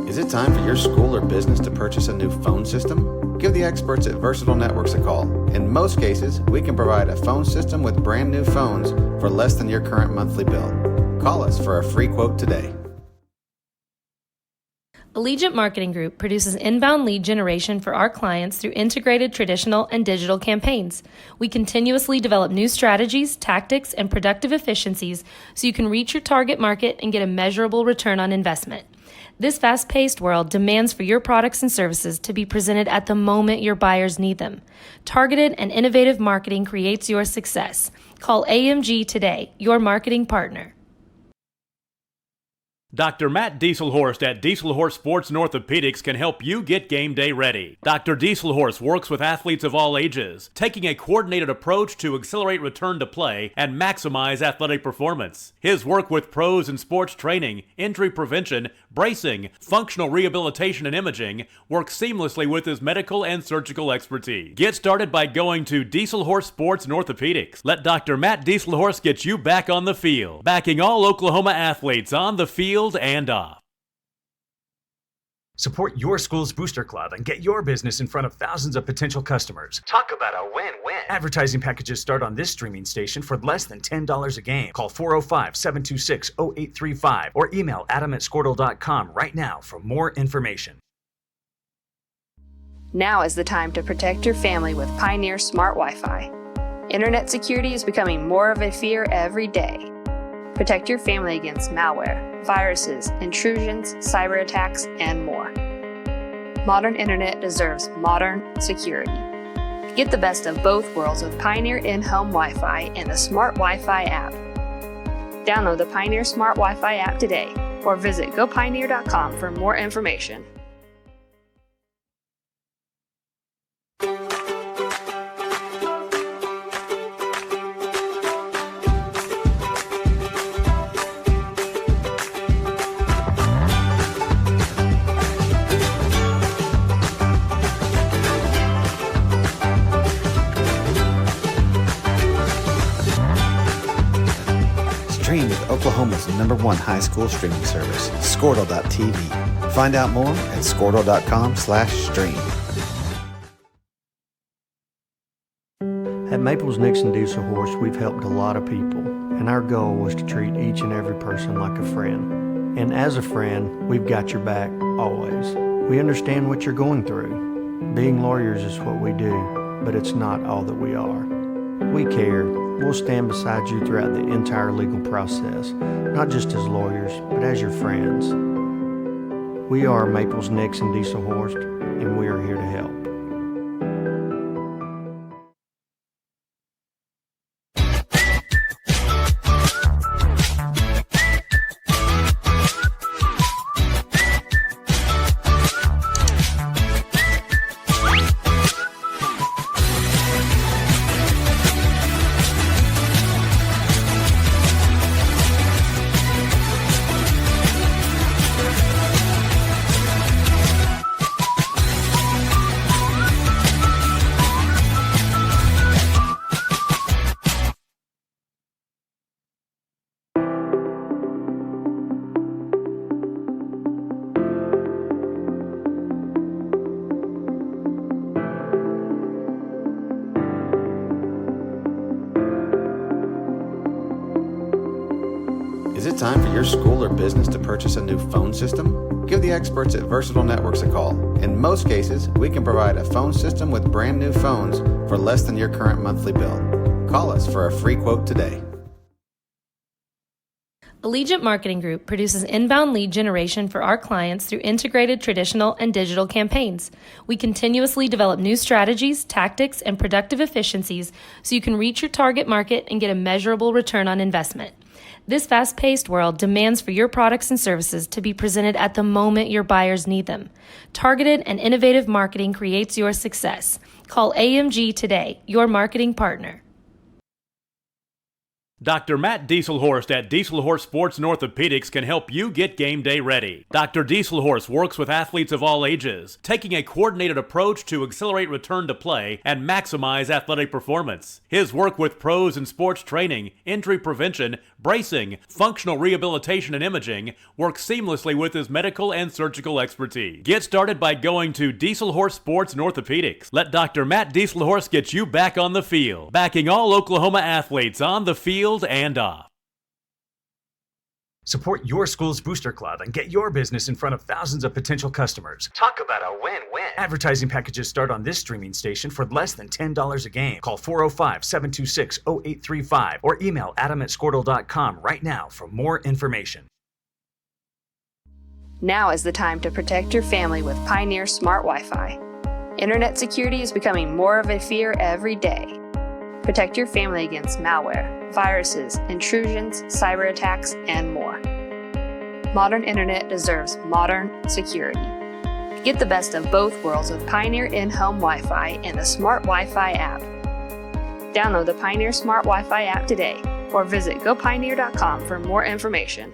Is it time for your school or business to purchase a new phone system? Give the experts at Versatile Networks a call. In most cases, we can provide a phone system with brand new phones for less than your current monthly bill. Call us for a free quote today. Allegiant Marketing Group produces inbound lead generation for our clients through integrated traditional and digital campaigns. We continuously develop new strategies, tactics, and productive efficiencies so you can reach your target market and get a measurable return on investment. This fast-paced world demands for your products and services to be presented at the moment your buyers need them. Targeted and innovative marketing creates your success. Call AMG today, your marketing partner. Dr. Matt Dieselhorst at Dieselhorst Sports and Orthopedics can help you get game day ready. Dr. Dieselhorst works with athletes of all ages, taking a coordinated approach to accelerate return to play and maximize athletic performance. His work with pros in sports training, injury prevention, bracing, functional rehabilitation, and imaging works seamlessly with his medical and surgical expertise. Get started by going to Dieselhorst Sports and Orthopedics. Let Dr. Matt Dieselhorst get you back on the field, backing all Oklahoma athletes on the field and off. Support your school's booster club and get your business in front of thousands of potential customers. Talk about a win-win. Advertising packages start on this streaming station for less than $10 a game. Call 405-726-0835 or email adam@squirtle.com right now for more information. Now is the time to protect your family with Pioneer Smart Wi-Fi. Internet security is becoming more of a fear every day. Protect your family against malware, viruses, intrusions, cyber attacks, and more. Modern internet deserves modern security. Get the best of both worlds with Pioneer in-home Wi-Fi and the Smart Wi-Fi app. Download the Pioneer Smart Wi-Fi app today or visit gopioneer.com for more information. Stream with Oklahoma's #1 high school streaming service, Squirtle.tv. Find out more at squirtle.com/stream. At Maples Nixon Diesel Horse, we've helped a lot of people, and our goal was to treat each and every person like a friend. And as a friend, we've got your back always. We understand what you're going through. Being lawyers is what we do, but it's not all that we are. We care. We'll stand beside you throughout the entire legal process, not just as lawyers, but as your friends. We are Maples, Nix, and Dieselhorst, and we are here to help. Is it time for your school or business to purchase a new phone system? Give the experts at Versatile Networks a call. In most cases, we can provide a phone system with brand new phones for less than your current monthly bill. Call us for a free quote today. Allegiant Marketing Group produces inbound lead generation for our clients through integrated traditional and digital campaigns. We continuously develop new strategies, tactics, and productive efficiencies so you can reach your target market and get a measurable return on investment. This fast-paced world demands for your products and services to be presented at the moment your buyers need them. Targeted and innovative marketing creates your success. Call AMG today, your marketing partner. Dr. Matt Dieselhorst at Dieselhorst Sports and Orthopedics can help you get game day ready. Dr. Dieselhorst works with athletes of all ages, taking a coordinated approach to accelerate return to play and maximize athletic performance. His work with pros in sports training, injury prevention, bracing, functional rehabilitation, and imaging works seamlessly with his medical and surgical expertise. Get started by going to Dieselhorst Sports and Orthopedics. Let Dr. Matt Dieselhorst get you back on the field, backing all Oklahoma athletes on the field and off. Support your school's booster club and get your business in front of thousands of potential customers. Talk about a win-win. Advertising packages start on this streaming station for less than $10 a game. Call 405-726-0835 or email adam@squirtle.com right now for more information. Now is the time to protect your family with Pioneer Smart Wi-Fi. Internet security is becoming more of a fear every day. Protect your family against malware, viruses, intrusions, cyber attacks, and more. Modern internet deserves modern security. Get the best of both worlds with Pioneer in-home Wi-Fi and the Smart Wi-Fi app. Download the Pioneer Smart Wi-Fi app today or visit gopioneer.com for more information.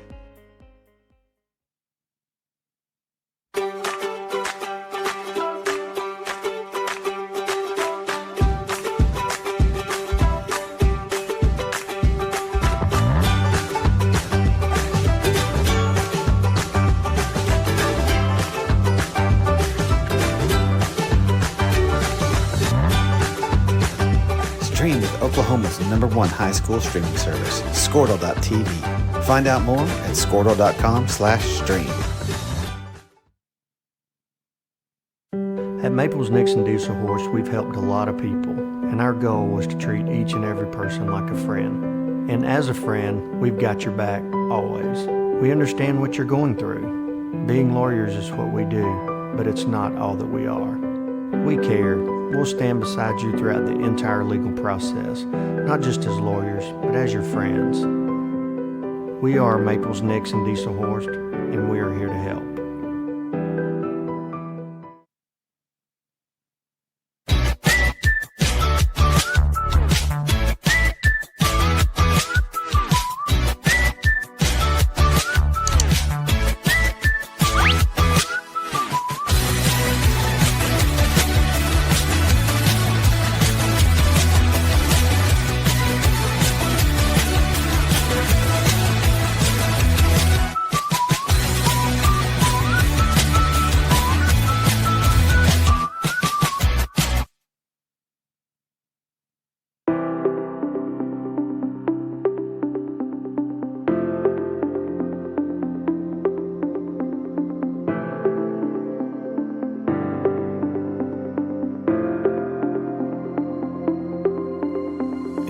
Stream with Oklahoma's #1 high school streaming service, Squirtle.tv. Find out more at squirtle.com/stream. At Maples, Nix, and Dieselhorst, we've helped a lot of people, and our goal was to treat each and every person like a friend. And as a friend, we've got your back always. We understand what you're going through. Being lawyers is what we do, but it's not all that we are. We care. We'll stand beside you throughout the entire legal process, not just as lawyers, but as your friends. We are Maples, Nix, and Dieselhorst, and we are here to help.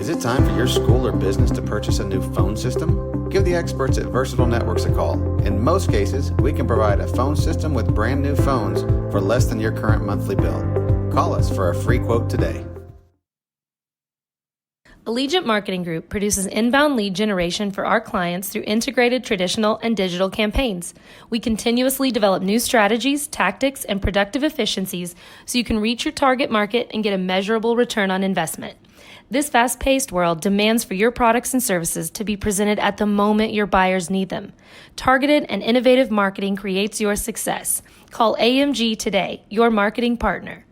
Is it time for your school or business to purchase a new phone system? Give the experts at Versatile Networks a call. In most cases, we can provide a phone system with brand new phones for less than your current monthly bill. Call us for a free quote today. Allegiant Marketing Group produces inbound lead generation for our clients through integrated traditional and digital campaigns. We continuously develop new strategies, tactics, and productive efficiencies so you can reach your target market and get a measurable return on investment. This fast-paced world demands for your products and services to be presented at the moment your buyers need them. Targeted and innovative marketing creates your success. Call AMG today, your marketing partner.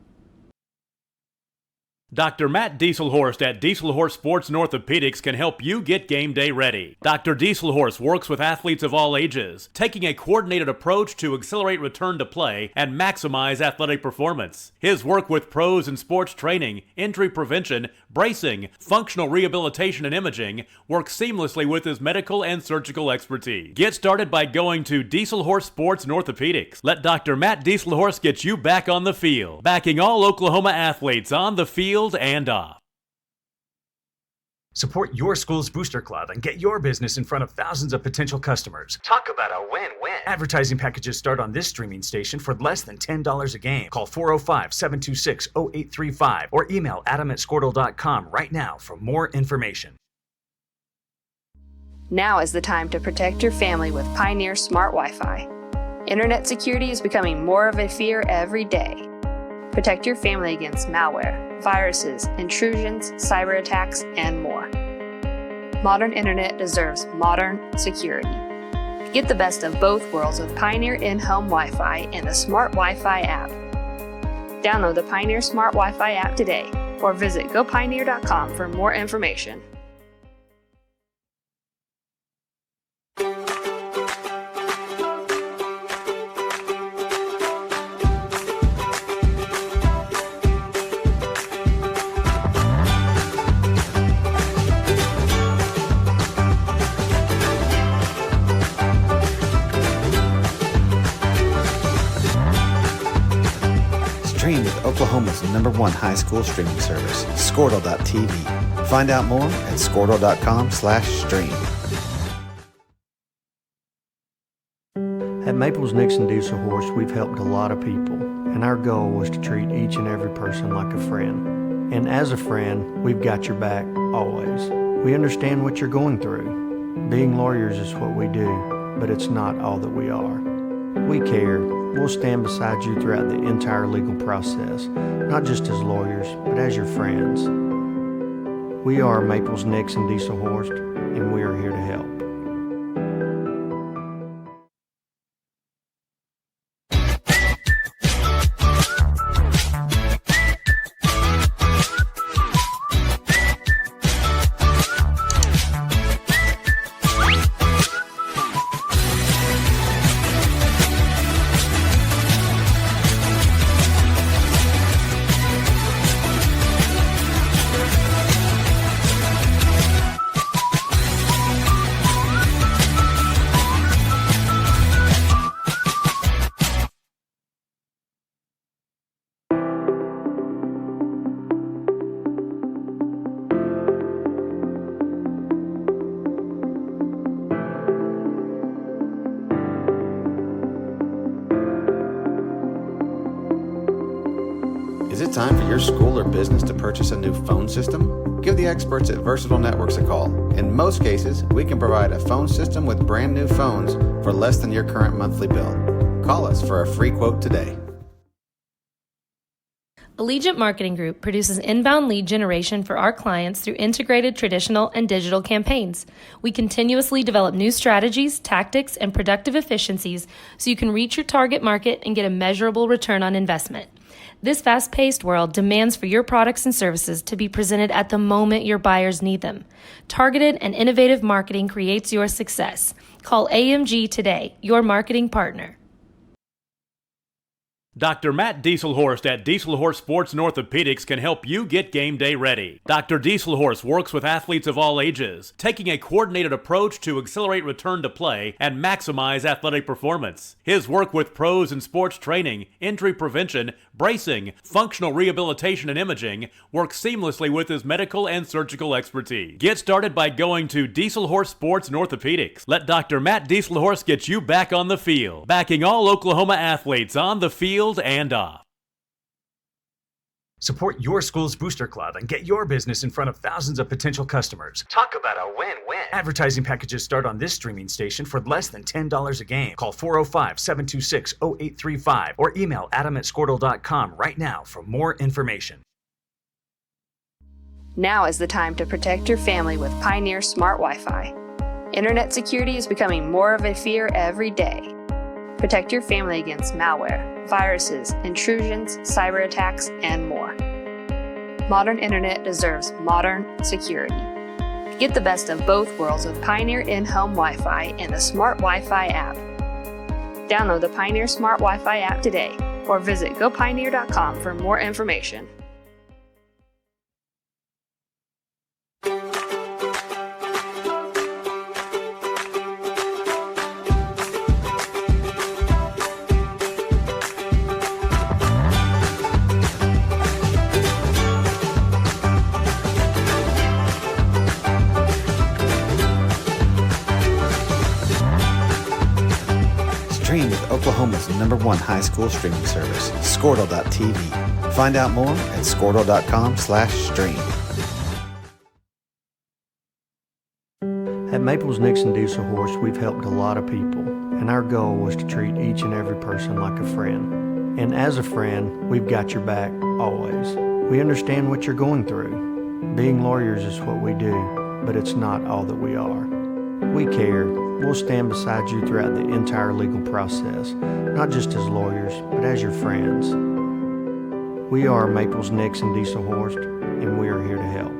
Dr. Matt Dieselhorst at Dieselhorst Sports and Orthopedics can help you get game day ready. Dr. Dieselhorst works with athletes of all ages, taking a coordinated approach to accelerate return to play and maximize athletic performance. His work with pros in sports training, injury prevention, bracing, functional rehabilitation, and imaging works seamlessly with his medical and surgical expertise. Get started by going to Dieselhorst Sports and Orthopedics. Let Dr. Matt Dieselhorst get you back on the field, backing all Oklahoma athletes on the field and off. Support your school's booster club and get your business in front of thousands of potential customers. Talk about a win-win. Advertising packages start on this streaming station for less than $10 a game. Call 405-726-0835 or email adam@squirtle.com right now for more information. Now is the time to protect your family with Pioneer Smart Wi-Fi. Internet security is becoming more of a fear every day. Protect your family against malware, viruses, intrusions, cyber attacks, and more. Modern internet deserves modern security. Get the best of both worlds with Pioneer in-home Wi-Fi and the Smart Wi-Fi app. Download the Pioneer Smart Wi-Fi app today or visit gopioneer.com for more information. Stream with Oklahoma's #1 high school streaming service, Squirtle.tv. Find out more at squirtle.com/stream. At Maples Nixon Dieselhorst, we've helped a lot of people, and our goal was to treat each and every person like a friend. And as a friend, we've got your back, always. We understand what you're going through. Being lawyers is what we do, but it's not all that we are. We care. We'll stand beside you throughout the entire legal process, not just as lawyers, but as your friends. We are Maples Nixon Dieselhorst, and we are here to help. Is it time for your school or business to purchase a new phone system? Give the experts at Versatile Networks a call. In most cases, we can provide a phone system with brand new phones for less than your current monthly bill. Call us for a free quote today. Allegiant Marketing Group produces inbound lead generation for our clients through integrated traditional and digital campaigns. We continuously develop new strategies, tactics, and productive efficiencies so you can reach your target market and get a measurable return on investment. This fast-paced world demands for your products and services to be presented at the moment your buyers need them. Targeted and innovative marketing creates your success. Call AMG today, your marketing partner. Dr. Matt Dieselhorst at Dieselhorst Sports and Orthopedics can help you get game day ready. Dr. Dieselhorst works with athletes of all ages, taking a coordinated approach to accelerate return to play and maximize athletic performance. His work with pros in sports training, injury prevention, bracing, functional rehabilitation, and imaging works seamlessly with his medical and surgical expertise. Get started by going to Dieselhorst Sports and Orthopedics. Let Dr. Matt Dieselhorst get you back on the field, backing all Oklahoma athletes on the field and off. Support your school's booster club and get your business in front of thousands of potential customers. Talk about a win-win. Advertising packages start on this streaming station for less than $10 a game. Call 405-726-0835 or email adam@squirtle.com right now for more information. Now is the time to protect your family with Pioneer Smart Wi-Fi. Internet security is becoming more of a fear every day. Protect your family against malware, viruses, intrusions, cyber attacks, and more. Modern internet deserves modern security. Get the best of both worlds with Pioneer in-home Wi-Fi and the Smart Wi-Fi app. Download the Pioneer Smart Wi-Fi app today or visit gopioneer.com for more information. Stream with Oklahoma's #1 high school streaming service, Squirtle.tv. Find out more at squirtle.com/stream. At Maples Nixon Dieselhorst, we've helped a lot of people, and our goal was to treat each and every person like a friend. And as a friend, we've got your back always. We understand what you're going through. Being lawyers is what we do, but it's not all that we are. We care. We'll stand beside you throughout the entire legal process, not just as lawyers, but as your friends. We are Maples Nixon Dieselhorst, and we are here to help.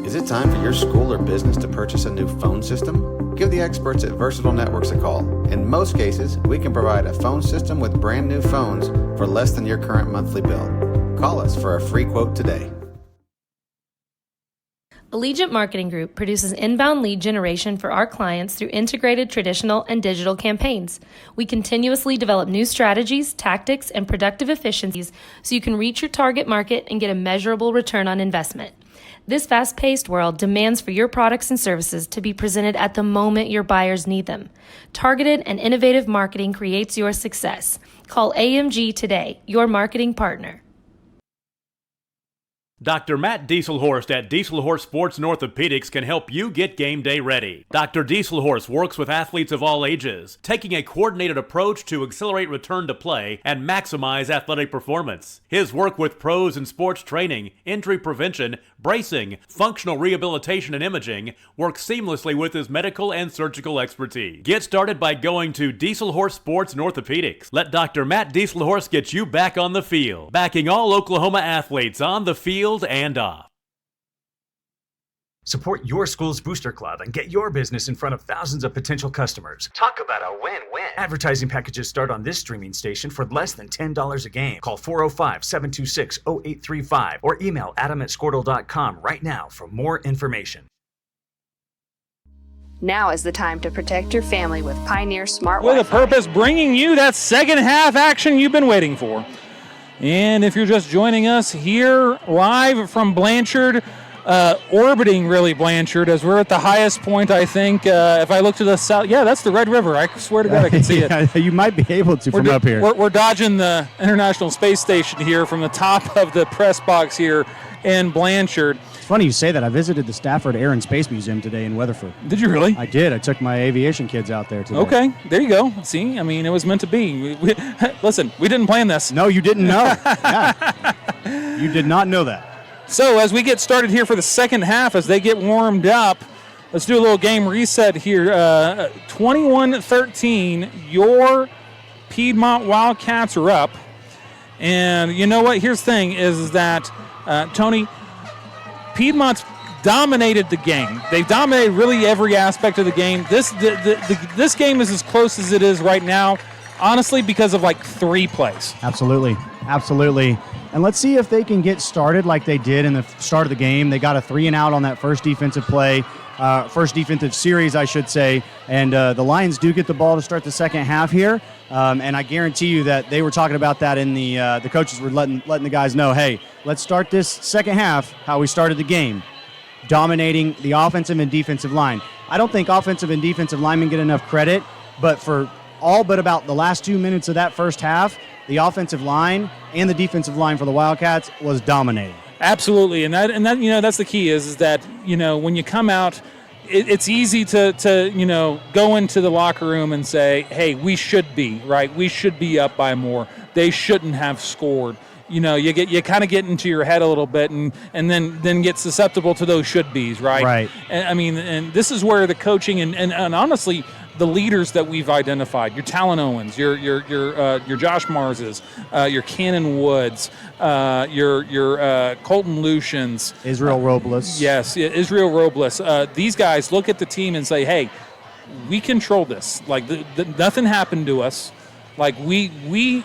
Is it time for your school or business to purchase a new phone system? Give the experts at Versatile Networks a call. In most cases, we can provide a phone system with brand new phones for less than your current monthly bill. Call us for a free quote today. Allegiant Marketing Group produces inbound lead generation for our clients through integrated traditional and digital campaigns. We continuously develop new strategies, tactics, and productive efficiencies so you can reach your target market and get a measurable return on investment. This fast-paced world demands for your products and services to be presented at the moment your buyers need them. Targeted and innovative marketing creates your success. Call AMG today, your marketing partner. Dr. Matt Dieselhorst at Dieselhorst Sports and Orthopedics can help you get game day ready. Dr. Dieselhorst works with athletes of all ages, taking a coordinated approach to accelerate return to play and maximize athletic performance. His work with pros in sports training, injury prevention, bracing, functional rehabilitation, and imaging works seamlessly with his medical and surgical expertise. Get started by going to Dieselhorst Sports and Orthopedics. Let Dr. Matt Dieselhorst get you back on the field, backing all Oklahoma athletes on the field and off. Support your school's booster club and get your business in front of thousands of potential customers. Talk about a win-win. Advertising packages start on this streaming station for less than $10 a game. Call 405-726-0835 or email adam@squirtle.com right now for more information. Now is the time to protect your family with Pioneer Smart With Wi-Fi. a purpose, bringing you that second half action you've been waiting for. And if you're just joining us here live from Blanchard, orbiting really Blanchard as we're at the highest point, I think. If I look to the south, yeah, that's the Red River. I swear to God I can see it. You might be able to from up here. We're dodging the International Space Station here from the top of the press box here in Blanchard. It's funny you say that. I visited the Stafford Air and Space Museum today in Weatherford. Did you really? I did. I took my aviation kids out there today. Okay, there you go. See, I mean, it was meant to be. Listen, we didn't plan this. No, you didn't know. Yeah. You did not know that. So as we get started here for the second half, as they get warmed up, let's do a little game reset here. 21-13, your Piedmont Wildcats are up. And you know what? Here's the thing is that, Tony, Piedmont's dominated the game. They've dominated really every aspect of the game. This game is as close as it is right now, honestly, because of like 3 plays. Absolutely. And let's see if they can get started like they did in the start of the game. They got a 3-and-out on that first defensive play, first defensive series, I should say. And the Lions do get the ball to start the second half here. And I guarantee you that they were talking about that in the coaches were letting the guys know, hey, let's start this second half how we started the game, dominating the offensive and defensive line. I don't think offensive and defensive linemen get enough credit, but for all but about the last 2 minutes of that first half, the offensive line and the defensive line for the Wildcats was dominating. Absolutely, and that you know that's the key is that you know when you come out, it's easy to you know go into the locker room and say, hey, we should be right, we should be up by more. They shouldn't have scored. You know, you kind of get into your head a little bit and then get susceptible to those should be's, right? Right. And, I mean, and this is where the coaching and honestly, the leaders that we've identified, your Talon Owens, your Josh Marses, your Cannon Woods, your Colton Lucians, Israel Robles. Yes, Israel Robles. These guys look at the team and say, hey, we control this. Like nothing happened to us. Like we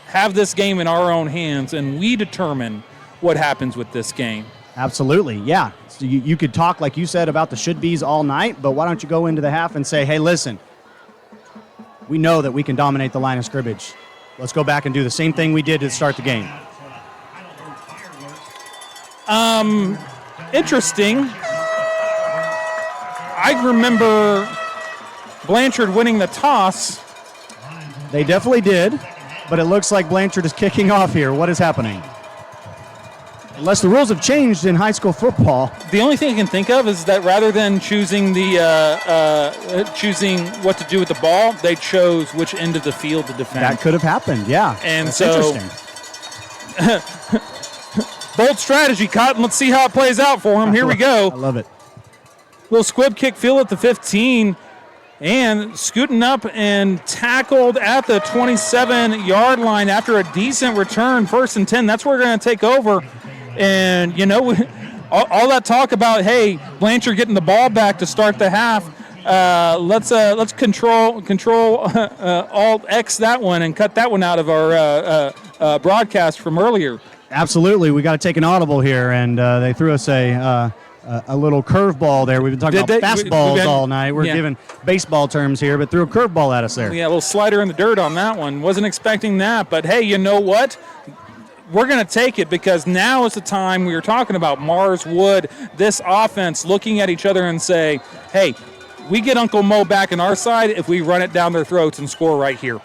have this game in our own hands, and we determine what happens with this game. Absolutely, yeah. So you could talk, like you said, about the should-be's all night, but why don't you go into the half and say, hey, listen, we know that we can dominate the line of scrimmage. Let's go back and do the same thing we did to start the game. Interesting. I remember Blanchard winning the toss. They definitely did, but it looks like Blanchard is kicking off here. What is happening? Unless the rules have changed in high school football. The only thing I can think of is that rather than choosing choosing what to do with the ball, they chose which end of the field to defend. That could have happened, yeah. And that's so, interesting. Bold strategy, Cotton. Let's see how it plays out for him. Here we go. I love it. Little squib kick field at the 15. And scooting up and tackled at the 27-yard line after a decent return, 1st and 10. That's where we're going to take over. And, you know, all that talk about, hey, Blanchard getting the ball back to start the half, let's control Alt X that one and cut that one out of our broadcast from earlier. Absolutely. We got to take an audible here, and they threw us a little curveball there. We've been talking about fastballs all night. We're giving baseball terms here, but threw a curveball at us there. Yeah, a little slider in the dirt on that one. Wasn't expecting that, but hey, you know what? We're going to take it because now is the time we were talking about Mars Wood, this offense looking at each other and say, hey, we get Uncle Mo back on our side if we run it down their throats and score right here.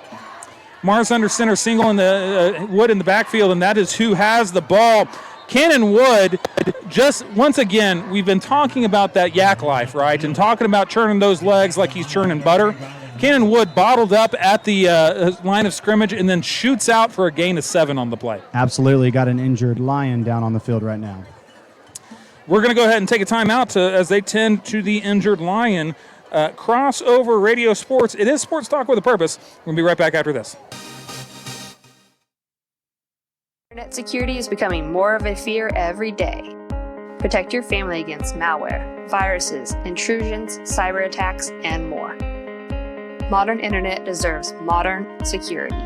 Mars under center single in the Wood in the backfield, and that is who has the ball. Cannon Wood, just once again, we've been talking about that yak life, right? And talking about churning those legs like he's churning butter. Cannon Wood bottled up at the line of scrimmage and then shoots out for a gain of 7 on the play. Absolutely. Got an injured Lion down on the field right now. We're going to go ahead and take a timeout as they tend to the injured Lion. Crossover Radio Sports. It is Sports Talk with a Purpose. We'll be right back after this. Internet security is becoming more of a fear every day. Protect your family against malware, viruses, intrusions, cyber attacks, and more. Modern Internet deserves modern security.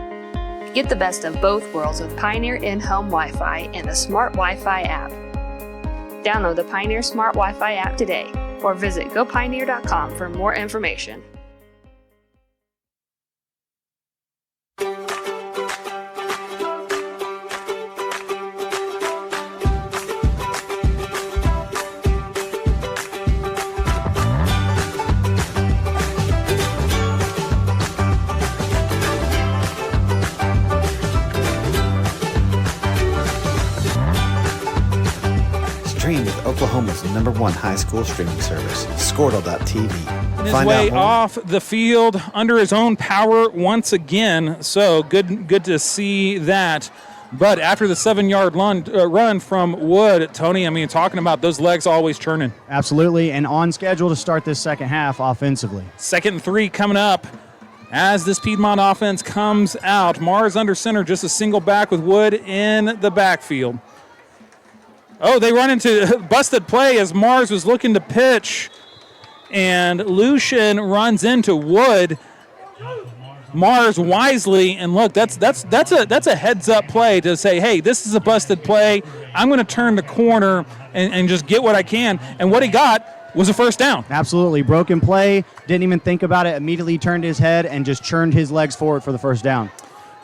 Get the best of both worlds with Pioneer in-home Wi-Fi and the Smart Wi-Fi app. Download the Pioneer Smart Wi-Fi app today or visit gopioneer.com for more information. Oklahoma's #1 high school streaming service, Squirtle.tv. His way off the field under his own power once again. So good to see that. But after the 7-yard run from Wood, Tony, I mean, talking about those legs always churning. Absolutely, and on schedule to start this second half offensively. 2nd and 3 coming up as this Piedmont offense comes out. Mars under center, just a single back with Wood in the backfield. Oh, they run into busted play as Mars was looking to pitch, and Lucian runs into Wood. Mars wisely, and look, that's a heads-up play to say, hey, this is a busted play. I'm going to turn the corner and just get what I can. And what he got was a first down. Absolutely. Broken play, didn't even think about it, immediately turned his head and just churned his legs forward for the first down.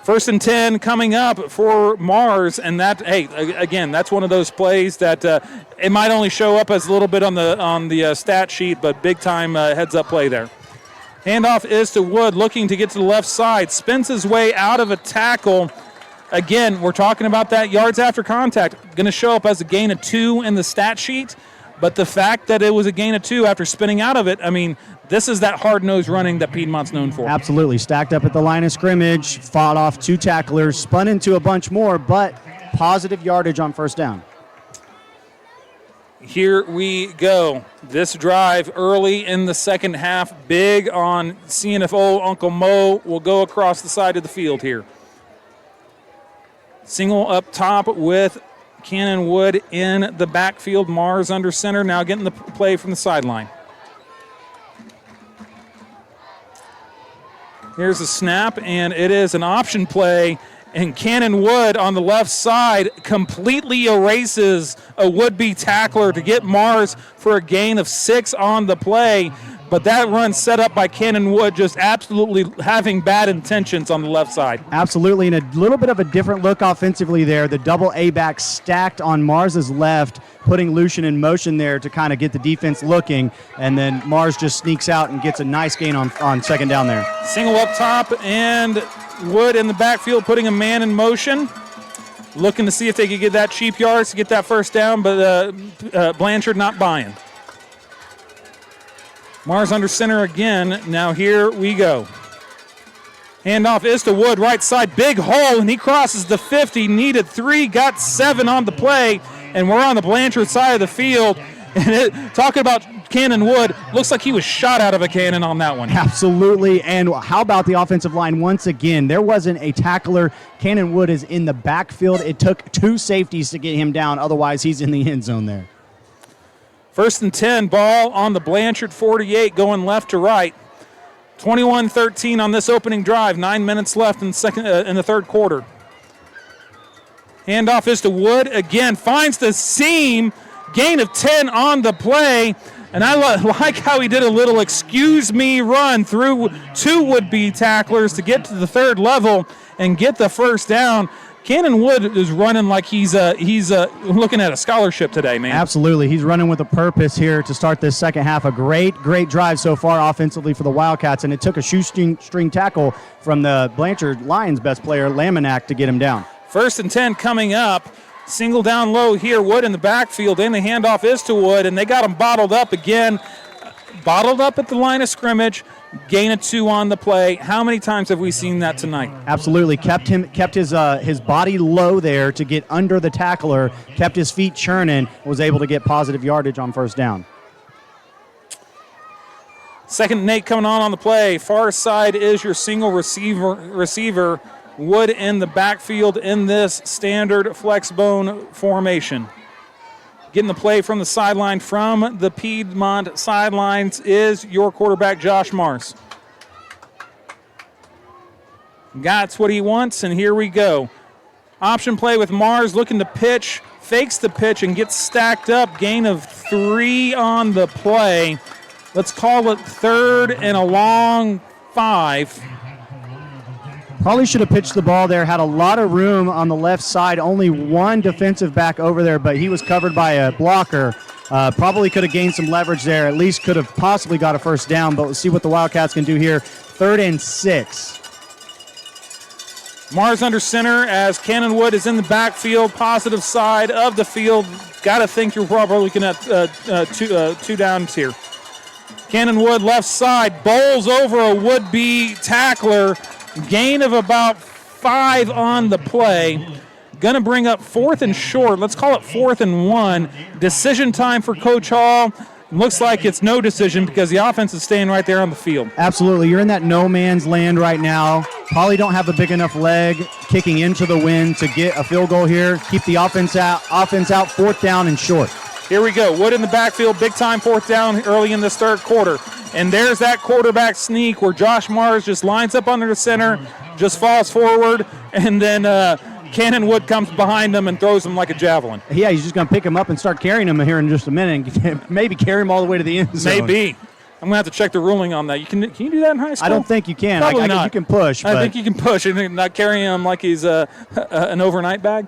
1st and 10 coming up for Mars, and that, hey, again, that's one of those plays that it might only show up as a little bit on the stat sheet, but big-time heads-up play there. Handoff is to Wood, looking to get to the left side. Spins his way out of a tackle. Again, we're talking about that yards after contact. Going to show up as a gain of 2 in the stat sheet. But the fact that it was a gain of 2 after spinning out of it, I mean, this is that hard-nosed running that Piedmont's known for. Absolutely. Stacked up at the line of scrimmage, fought off 2 tacklers, spun into a bunch more, but positive yardage on first down. Here we go. This drive early in the second half, big on seeing if old Uncle Mo will go across the side of the field here. Single up top with Cannon Wood in the backfield. Mars under center, now getting the play from the sideline. Here's a snap, and it is an option play. And Cannon Wood on the left side completely erases a would-be tackler to get Mars for a gain of 6 on the play. But that run set up by Cannon Wood just absolutely having bad intentions on the left side. Absolutely, and a little bit of a different look offensively there. The double A-back stacked on Mars's left, putting Lucian in motion there to kind of get the defense looking. And then Mars just sneaks out and gets a nice gain on second down there. Single up top, and Wood in the backfield putting a man in motion. Looking to see if they could get that cheap yards to get that first down, but Blanchard not buying. Mars under center again. Now here we go. Handoff is to Wood, right side, big hole, and he crosses the 50. Needed 3, got 7 on the play, and we're on the Blanchard side of the field. And talking about Cannon Wood, looks like he was shot out of a cannon on that one. Absolutely, and how about the offensive line once again? There wasn't a tackler. Cannon Wood is in the backfield. It took 2 safeties to get him down. Otherwise, he's in the end zone there. 1st and 10, ball on the Blanchard 48, going left to right. 21-13 on this opening drive. 9 minutes left in the third quarter. Handoff is to Wood again. Finds the seam. Gain of 10 on the play. And I like how he did a little excuse me run through 2 would-be tacklers to get to the third level and get the first down. Cannon Wood is running like he's looking at a scholarship today, man. Absolutely. He's running with a purpose here to start this second half. A great drive so far offensively for the Wildcats, and it took a shoestring tackle from the Blanchard Lions' best player, Laminack, to get him down. 1st and 10 coming up. Single down low here. Wood in the backfield, and the handoff is to Wood, and they got him bottled up again. Bottled up at the line of scrimmage. Gain of 2 on the play. How many times have we seen that tonight? Absolutely. Kept his body low there to get under the tackler, kept his feet churning, was able to get positive yardage on first down. 2nd and 8 coming on the play. Far side is your single receiver. Wood in the backfield in this standard flex bone formation. Getting the play from the sideline from the Piedmont sidelines is your quarterback, Josh Mars. That's what he wants, and here we go. Option play with Mars, looking to pitch, fakes the pitch, and gets stacked up. Gain of 3 on the play. Let's call it 3rd and a long 5. Probably should have pitched the ball there. Had a lot of room on the left side. Only 1 defensive back over there, but he was covered by a blocker. Probably could have gained some leverage there. At least could have possibly got a first down, but we'll see what the Wildcats can do here. 3rd and 6. Mars under center as Cannon Wood is in the backfield, positive side of the field. Got to think you're probably looking at two downs here. Cannon Wood left side, bowls over a would-be tackler. Gain of about 5 on the play. Going to bring up 4th and short. Let's call it 4th and 1. Decision time for Coach Hall. Looks like it's no decision because the offense is staying right there on the field. Absolutely. You're in that no man's land right now. Probably don't have a big enough leg kicking into the wind to get a field goal here. Keep the offense out, 4th down and short. Here we go. Wood in the backfield, big time 4th down early in this third quarter. And there's that quarterback sneak where Josh Mars just lines up under the center, just falls forward, and then Cannon Wood comes behind him and throws him like a javelin. Yeah, he's just going to pick him up and start carrying him here in just a minute and maybe carry him all the way to the end zone. Maybe. I'm going to have to check the ruling on that. Can you do that in high school? I don't think you can. Probably not. You can push. I think you can push and not carry him like he's an overnight bag.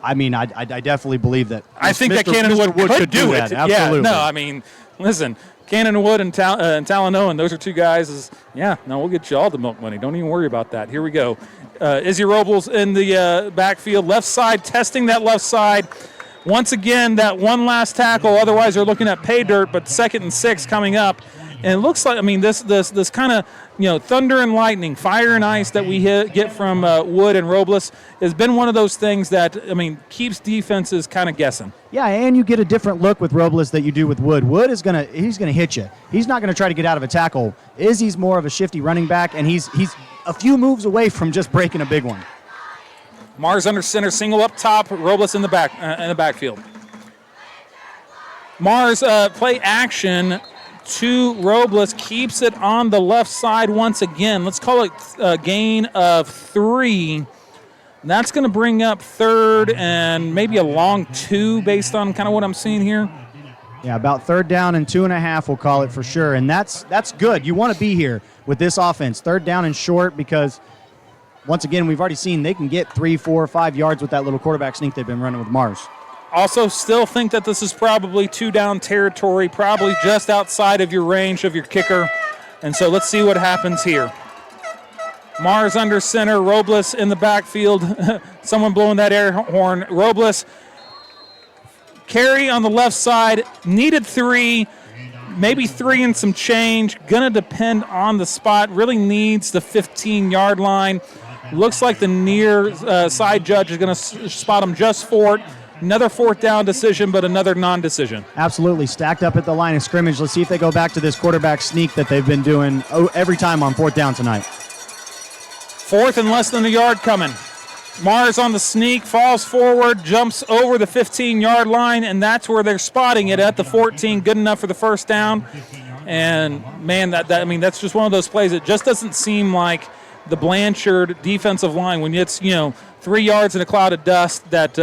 I mean, I definitely believe that. I think that Cannon Wood could do it. That. Absolutely. Yeah, no, I mean, listen, Cannon Wood and Talanoan, those are two guys. We'll get you all the milk money. Don't even worry about that. Here we go. Izzy Robles in the backfield, left side, testing that left side. Once again, that one last tackle. Otherwise, they're looking at pay dirt, but 2nd and 6 coming up. And it looks like, this kind of, thunder and lightning, fire and ice that we get from Wood and Robles has been one of those things that, keeps defenses kind of guessing. Yeah, and you get a different look with Robles that you do with Wood. Wood is he's gonna hit you. He's not gonna try to get out of a tackle. Izzy's more of a shifty running back, and he's a few moves away from just breaking a big one. Mars under center, single up top, Robles in the backfield. Mars play action to Robles, keeps it on the left side once again. Let's call it a gain of 3. That's going to bring up 3rd and maybe a long 2 based on kind of what I'm seeing here. Yeah, about 3rd down and 2.5, we'll call it for sure. And that's good. You want to be here with this offense. 3rd down and short because, once again, we've already seen they can get 3, 4, 5 yards with that little quarterback sneak they've been running with Mars. Also, still think that this is probably 2-down territory, probably just outside of your range of your kicker. And so let's see what happens here. Mars under center, Robles in the backfield. Someone blowing that air horn. Robles, carry on the left side, needed 3, maybe 3 and some change. Gonna depend on the spot, really needs the 15-yard line. Looks like the near side judge is gonna spot him just for it. Another 4th down decision, but another non-decision. Absolutely. Stacked up at the line of scrimmage. Let's see if they go back to this quarterback sneak that they've been doing every time on 4th down tonight. 4th and less than a yard coming. Mars on the sneak, falls forward, jumps over the 15-yard line, and that's where they're spotting it at the 14. Good enough for the 1st down. And, man, that's just one of those plays. It just doesn't seem like the Blanchard defensive line, when it's, 3 yards in a cloud of dust, that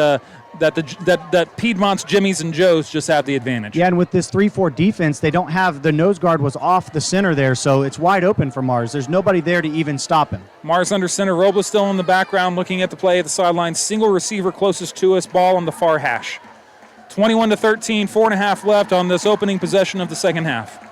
Piedmont's Jimmys and Joes just have the advantage. Yeah, and with this 3-4 defense, they don't have the nose guard was off the center there, so it's wide open for Mars. There's nobody there to even stop him. Mars under center, Robles still in the background, looking at the play at the sideline. Single receiver closest to us, ball on the far hash. 21-13, 4.5 left on this opening possession of the second half.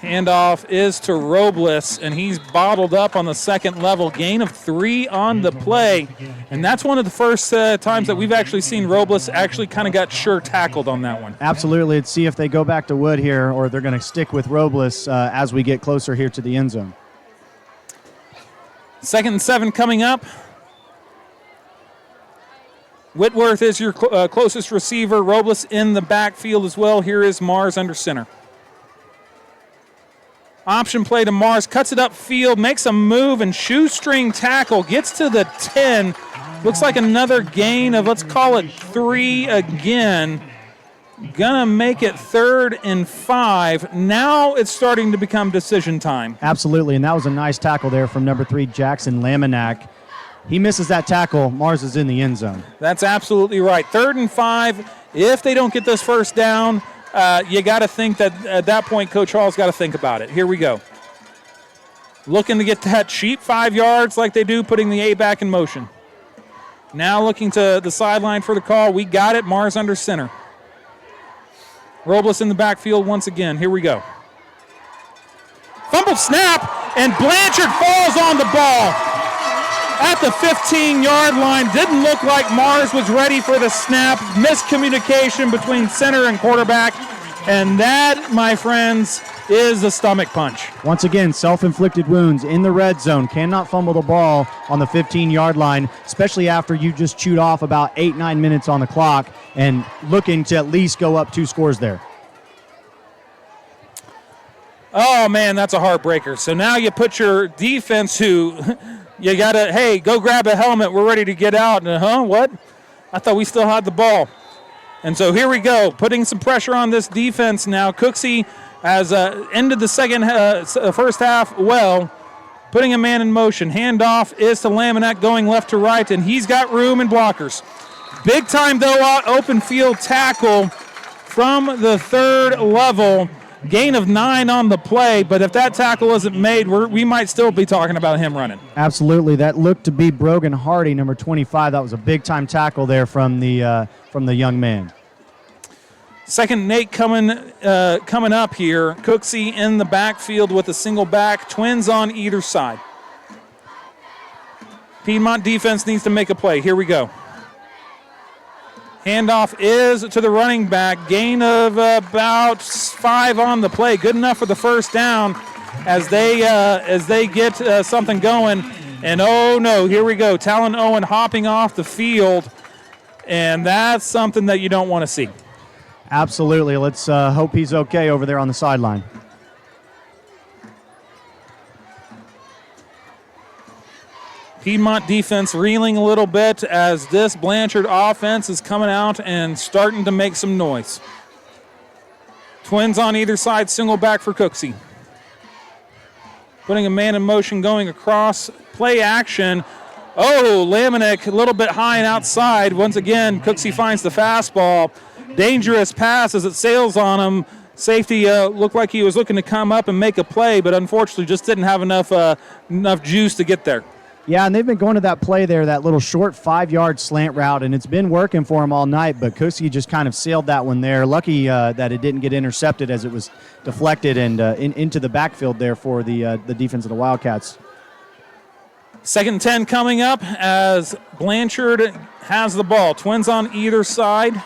Handoff is to Robles, and he's bottled up on the second level. Gain of 3 on the play. And that's one of the first times that we've actually seen Robles actually kind of got sure tackled on that one. Absolutely. Let's see if they go back to Wood here, or they're going to stick with Robles as we get closer here to the end zone. 2nd and 7 coming up. Whitworth is your closest receiver. Robles in the backfield as well. Here is Mars under center. Option play to Mars, cuts it upfield, makes a move, and shoestring tackle, gets to the 10. Looks like another gain of, let's call it 3 again. Gonna make it 3rd and 5. Now it's starting to become decision time. Absolutely, and that was a nice tackle there from number 3, Jackson Laminack. He misses that tackle. Mars is in the end zone. That's absolutely right. 3rd and 5. If they don't get this 1st down, you got to think that at that point, Coach Hall's got to think about it. Here we go. Looking to get that cheap 5 yards like they do, putting the A back in motion. Now looking to the sideline for the call. We got it. Mars under center. Robles in the backfield once again. Here we go. fumbled snap, and Blanchard falls on the ball at the 15-yard line. Didn't look like Mars was ready for the snap. Miscommunication between center and quarterback. And that, my friends, is a stomach punch. Once again, self-inflicted wounds in the red zone. Cannot fumble the ball on the 15-yard line, especially after you just chewed off about 8-9 minutes on the clock and looking to at least go up 2 scores there. Oh, man, that's a heartbreaker. So now you put your defense who you got to, hey, go grab a helmet. We're ready to get out. And, what? I thought we still had the ball. And so here we go, putting some pressure on this defense now. Cooksey has ended the first half well, putting a man in motion. Handoff is to Laminack going left to right, and he's got room and blockers. Big time, though, open field tackle from the 3rd level. Gain of 9 on the play, but if that tackle isn't made, we might still be talking about him running. Absolutely. That looked to be Brogan Hardy, number 25. That was a big-time tackle there from the young man. 2nd and 8 coming up here. Cooksey in the backfield with a single back. Twins on either side. Piedmont defense needs to make a play. Here we go. Handoff is to the running back. Gain of about 5 on the play. Good enough for the first down as they get something going. And oh no, here we go. Talon Owen hopping off the field. And that's something that you don't want to see. Absolutely. Let's hope he's okay over there on the sideline. Piedmont defense reeling a little bit as this Blanchard offense is coming out and starting to make some noise. Twins on either side, single back for Cooksey. Putting a man in motion, going across, play action. Oh, Laminack a little bit high and outside. Once again, Cooksey finds the fastball. Dangerous pass as it sails on him. Safety looked like he was looking to come up and make a play, but unfortunately just didn't have enough juice to get there. Yeah, and they've been going to that play there, that little short 5-yard slant route, and it's been working for him all night, but Cooksey just kind of sailed that one there. Lucky that it didn't get intercepted as it was deflected and into the backfield there for the defense of the Wildcats. 2nd and 10 coming up as Blanchard has the ball. Twins on either side.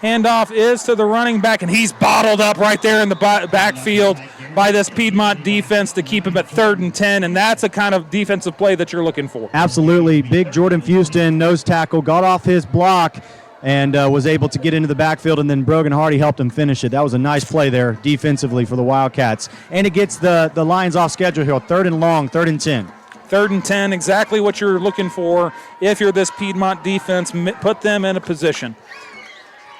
Handoff is to the running back, and he's bottled up right there in the backfield by this Piedmont defense to keep him at 3rd and 10, and that's the kind of defensive play that you're looking for. Absolutely. Big Jordan Fuston, nose tackle, got off his block and was able to get into the backfield, and then Brogan Hardy helped him finish it. That was a nice play there defensively for the Wildcats. And it gets the Lions off schedule here, 3rd and long, 3rd and 10. 3rd and 10, exactly what you're looking for if you're this Piedmont defense. Put them in a position.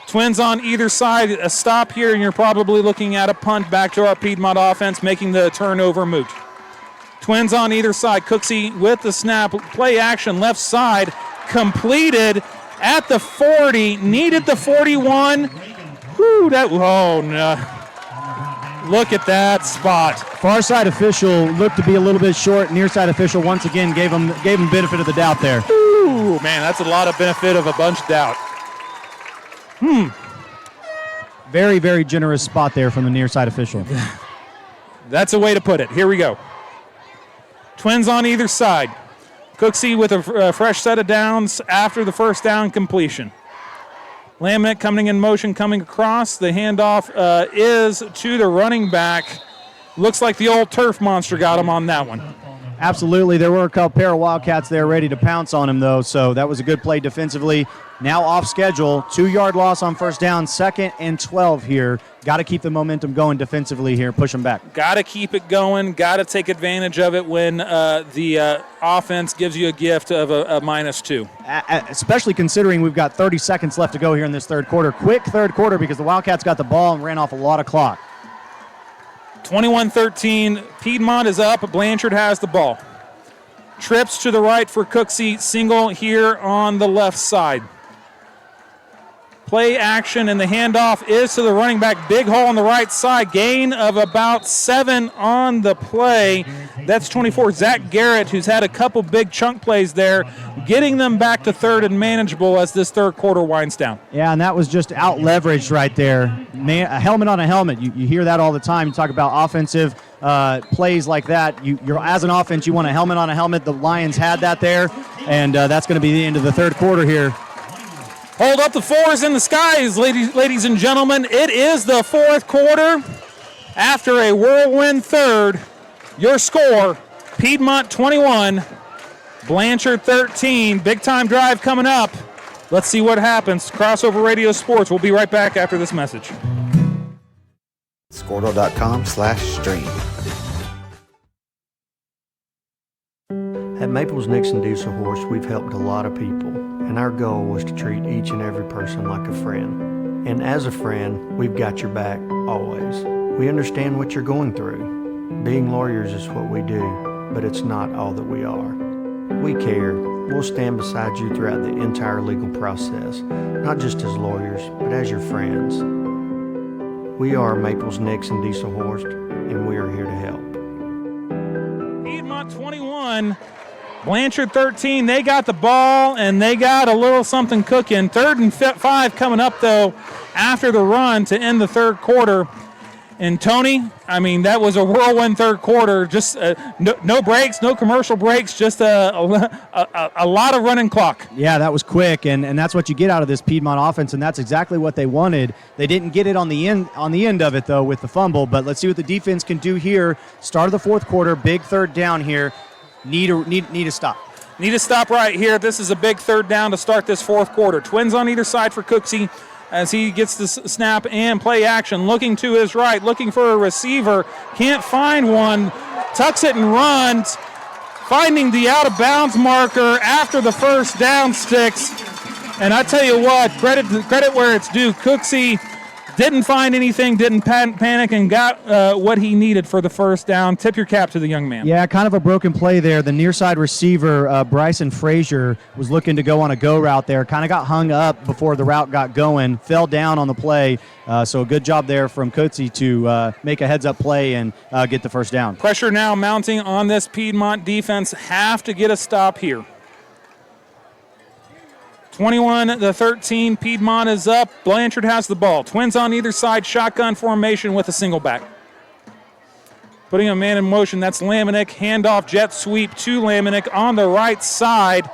Twins on either side, a stop here, and you're probably looking at a punt back to our Piedmont offense, making the turnover moot. Twins on either side. Cooksey with the snap, play action, left side, completed at the 40, needed the 41. Whew, oh no. Look at that spot. Far side official looked to be a little bit short. Near side official once again gave him benefit of the doubt there. Ooh, man, that's a lot of benefit of a bunch of doubt. Very, very generous spot there from the near side official. That's a way to put it. Here we go. Twins on either side. Cooksey with a fresh set of downs after the first down completion. Laminack coming in motion, coming across. The handoff is to the running back. Looks like the old turf monster got him on that one. Absolutely. There were a couple pair of Wildcats there ready to pounce on him, though, so that was a good play defensively. Now off schedule, 2-yard loss on first down, 2nd and 12 here. Got to keep the momentum going defensively here, push them back. Got to keep it going. Got to take advantage of it when the offense gives you a gift of a -2. Especially considering we've got 30 seconds left to go here in this third quarter. Quick third quarter because the Wildcats got the ball and ran off a lot of clock. 21-13, Piedmont is up, Blanchard has the ball. Trips to the right for Cooksey, single here on the left side. Play action, and the handoff is to the running back. Big hole on the right side. Gain of about 7 on the play. That's 24. Zach Garrett, who's had a couple big chunk plays there, getting them back to third and manageable as this third quarter winds down. Yeah, and that was just out-leveraged right there. Man, a helmet on a helmet. You hear that all the time. You talk about offensive plays like that. You're as an offense, you want a helmet on a helmet. The Lions had that there, and that's going to be the end of the third quarter here. Hold up the fours in the skies, ladies and gentlemen. It is the fourth quarter. After a whirlwind third, your score, Piedmont 21, Blanchard 13. Big time drive coming up. Let's see what happens. Crossover Radio Sports. We'll be right back after this message. Squirtle.com/stream. At Maples Nixon Diesel Horse, we've helped a lot of people, and our goal was to treat each and every person like a friend. And as a friend, we've got your back, always. We understand what you're going through. Being lawyers is what we do, but it's not all that we are. We care. We'll stand beside you throughout the entire legal process, not just as lawyers, but as your friends. We are Maples Nixon Diesel Horse, and we are here to help. Piedmont 21, Blanchard 13. They got the ball, and they got a little something cooking. 3rd and 5 coming up, though, after the run to end the third quarter. And, Tony, I mean, that was a whirlwind third quarter. Just no breaks, no commercial breaks, just a lot of running clock. Yeah, that was quick, and that's what you get out of this Piedmont offense, and that's exactly what they wanted. They didn't get it on the end of it, though, with the fumble, but let's see what the defense can do here. Start of the fourth quarter, big third down here. Need a stop. Need to stop right here. This is a big third down to start this fourth quarter. Twins on either side for Cooksey as he gets the snap and play action. Looking to his right, looking for a receiver. Can't find one. Tucks it and runs. Finding the out-of-bounds marker after the first down sticks. And I tell you what, credit where it's due. Cooksey didn't find anything, didn't panic, and got what he needed for the first down. Tip your cap to the young man. Yeah, kind of a broken play there. The near side receiver, Bryson Frazier, was looking to go on a go route there. Kind of got hung up before the route got going. Fell down on the play. So a good job there from Coetzee to make a heads-up play and get the first down. Pressure now mounting on this Piedmont defense. Have to get a stop here. 21-13, Piedmont is up. Blanchard has the ball. Twins on either side, shotgun formation with a single back. Putting a man in motion, that's Lamanick. Handoff, jet sweep to Lamanick on the right side.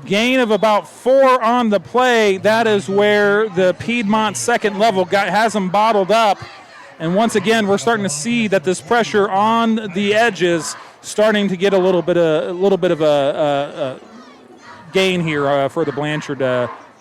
Gain of about 4 on the play. That is where the Piedmont second level has them bottled up. And once again, we're starting to see that this pressure on the edges starting to get a little bit of a gain here for the Blanchard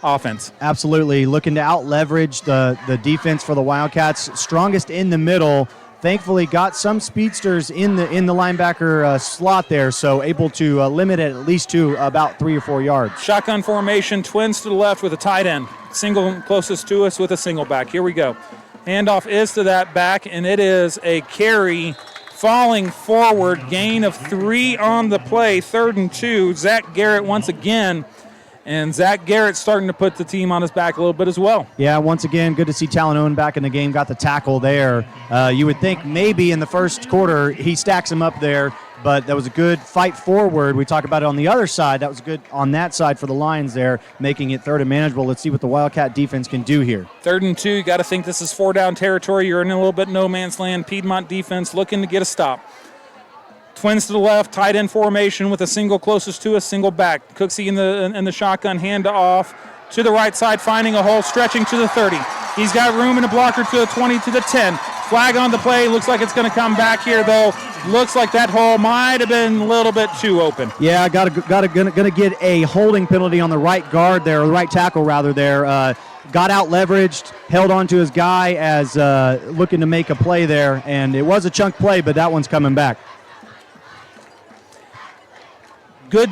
offense. Absolutely. Looking to out-leverage the defense for the Wildcats. Strongest in the middle. Thankfully got some speedsters in the linebacker slot there, so able to limit it at least to about 3 or 4 yards. Shotgun formation, Twins to the left with a tight end. Single closest to us with a single back. Here we go. Handoff is to that back, and it is a carry falling forward. Gain of 3 on the play. 3rd and 2. Zach Garrett once again. And Zach Garrett starting to put the team on his back a little bit as well. Yeah, once again, good to see Talon Owen back in the game. Got the tackle there. You would think maybe in the first quarter he stacks him up there, but that was a good fight forward. We talk about it on the other side. That was good on that side for the Lions there, making it 3rd and manageable. Let's see what the Wildcat defense can do here. 3rd and 2. You got to think this is 4-down territory. You're in a little bit no man's land. Piedmont defense looking to get a stop. Twins to the left, tight end formation with a single closest to a single back. Cooksey in the shotgun, hand off to the right side, finding a hole, stretching to the 30. He's got room in the blocker to the 20, to the 10. Flag on the play. Looks like it's going to come back here, though. Looks like that hole might have been a little bit too open. Yeah, gonna get a holding penalty on the right guard there, or the right tackle rather there. Got out leveraged, held on to his guy as looking to make a play there, and it was a chunk play, but that one's coming back. Good,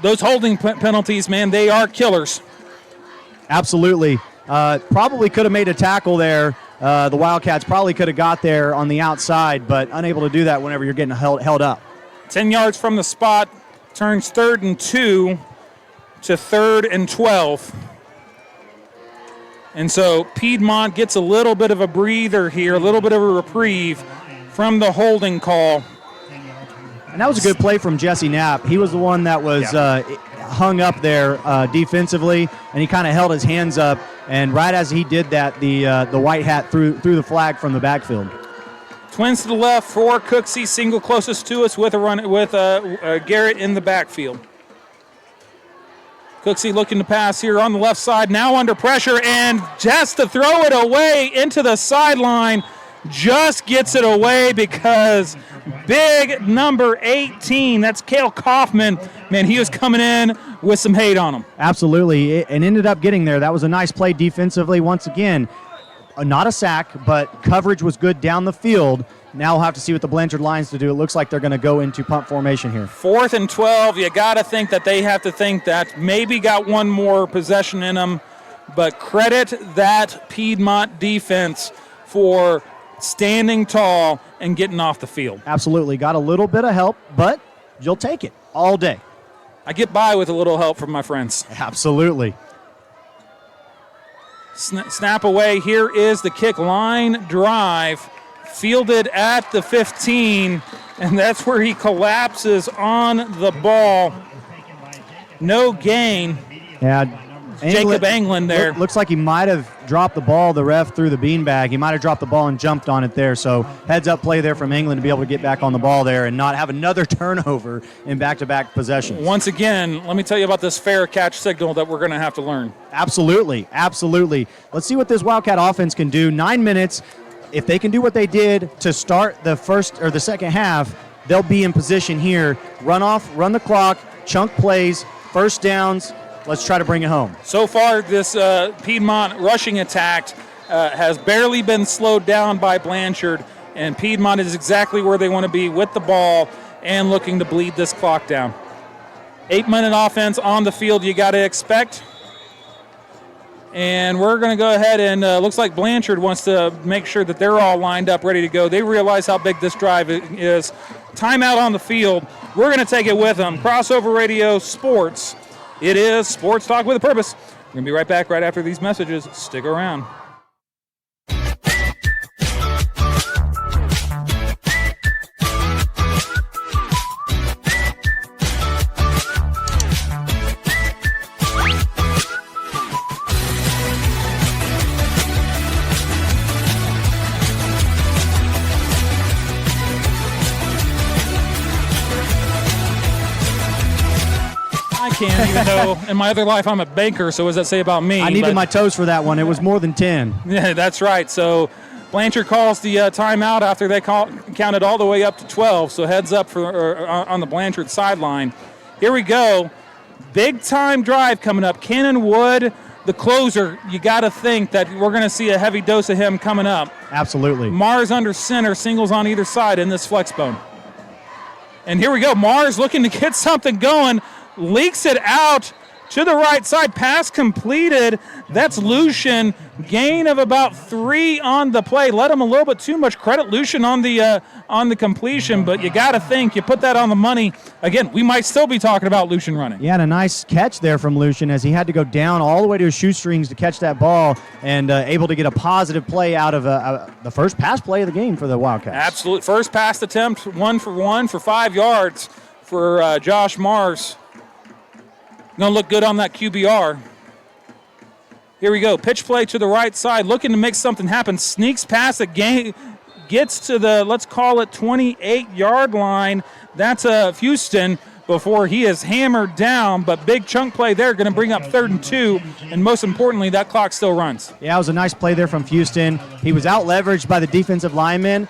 those holding penalties, man, they are killers. Absolutely. Probably could have made a tackle there. The Wildcats probably could have got there on the outside, but unable to do that whenever you're getting held up. 10 yards from the spot, turns 3rd and 2 to 3rd and 12. And so Piedmont gets a little bit of a breather here, a little bit of a reprieve from the holding call. And that was a good play from Jesse Knapp. He was the one that was hung up there defensively, and he kind of held his hands up. And right as he did that, the white hat threw the flag from the backfield. Twins to the left for Cooksey, single closest to us with a run with Garrett in the backfield. Cooksey looking to pass here on the left side, now under pressure, and just to throw it away into the sideline, just gets it away because big number 18, that's Cale Kaufman, man, he was coming in with some hate on him. Absolutely, and ended up getting there. That was a nice play defensively. Once again, not a sack, but coverage was good down the field. Now we'll have to see what the Blanchard Lions to do. It looks like they're going to go into punt formation here. 4th and 12, you got to think that they have to think that maybe got one more possession in them, but credit that Piedmont defense for standing tall and getting off the field. Absolutely. Got a little bit of help, but you'll take it all day. I get by with a little help from my friends. Absolutely. Snap away. Here is the kick. Line drive. Fielded at the 15, and that's where he collapses on the ball. No gain. Yeah, Jacob Anglin there. Looks like he might have dropped the ball. The ref threw the beanbag. He might have dropped the ball and jumped on it there. So heads up play there from England to be able to get back on the ball there and not have another turnover in back-to-back possessions. Once again, let me tell you about this fair catch signal that we're going to have to learn. Absolutely, absolutely. Let's see what this Wildcat offense can do. 9 minutes. If they can do what they did to start the first or the second half, they'll be in position here. Run off, run the clock, chunk plays, first downs. Let's try to bring it home. So far, this Piedmont rushing attack has barely been slowed down by Blanchard, and Piedmont is exactly where they want to be with the ball and looking to bleed this clock down. 8-minute offense on the field you got to expect. And we're going to go ahead and looks like Blanchard wants to make sure that they're all lined up, ready to go. They realize how big this drive is. Timeout on the field. We're going to take it with them. Crossover Radio Sports. It is Sports Talk with a Purpose. We're going to be right back right after these messages. Stick around. Can't even though in my other life I'm a banker, so what does that say about me? I needed my toes for that one. It was more than 10. Yeah, that's right. So Blanchard calls the timeout after they counted all the way up to 12, so heads up on the Blanchard sideline. Here we go. Big time drive coming up. Cannon Wood, the closer, you got to think that we're going to see a heavy dose of him coming up. Absolutely. Mars under center, singles on either side in this flex bone. And here we go. Mars looking to get something going. Leaks it out to the right side. Pass completed. That's Lucian. Gain of about 3 on the play. Let him a little bit too much credit, Lucian, on the completion, but you got to think, you put that on the money. Again, we might still be talking about Lucian running. Yeah, and a nice catch there from Lucian as he had to go down all the way to his shoestrings to catch that ball and able to get a positive play out of the first pass play of the game for the Wildcats. Absolutely. First pass attempt, 1 for 1 for 5 yards for Josh Mars. Going to look good on that QBR. Here we go. Pitch play to the right side. Looking to make something happen. Sneaks past the game. Gets to the, let's call it, 28-yard line. That's Houston before he is hammered down. But big chunk play there. Going to bring up 3rd and 2. And most importantly, that clock still runs. Yeah, it was a nice play there from Houston. He was out-leveraged by the defensive lineman.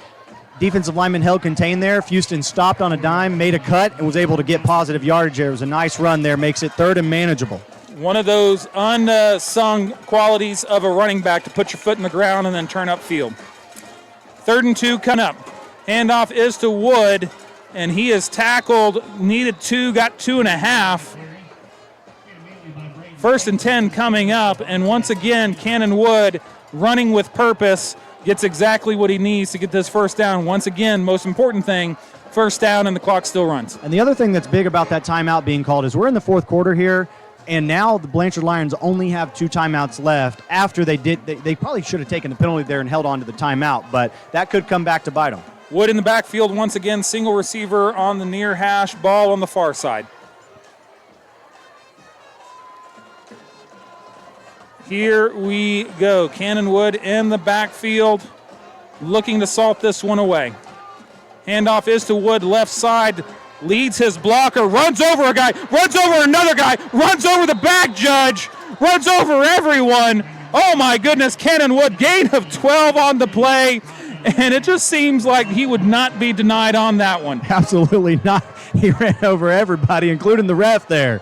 Defensive lineman held contained there. Houston stopped on a dime, made a cut, and was able to get positive yardage there. It was a nice run there, makes it 3rd and manageable. One of those unsung qualities of a running back to put your foot in the ground and then turn upfield. 3rd and 2 coming up. Handoff is to Wood, and he is tackled, needed 2, got 2.5. 1st and 10 coming up, and once again, Cannon Wood running with purpose. Gets exactly what he needs to get this first down. Once again, most important thing, first down and the clock still runs. And the other thing that's big about that timeout being called is we're in the 4th quarter here. And now the Blanchard Lions only have 2 timeouts left. After they probably should have taken the penalty there and held on to the timeout, but that could come back to bite them. Wood in the backfield once again, single receiver on the near hash, ball on the far side. Here we go. Cannon Wood in the backfield, looking to salt this one away. Handoff is to Wood, left side, leads his blocker, runs over a guy, runs over another guy, runs over the back judge, runs over everyone. Oh my goodness, Cannon Wood, gain of 12 on the play, and it just seems like he would not be denied on that one. Absolutely not. He ran over everybody, including the ref there.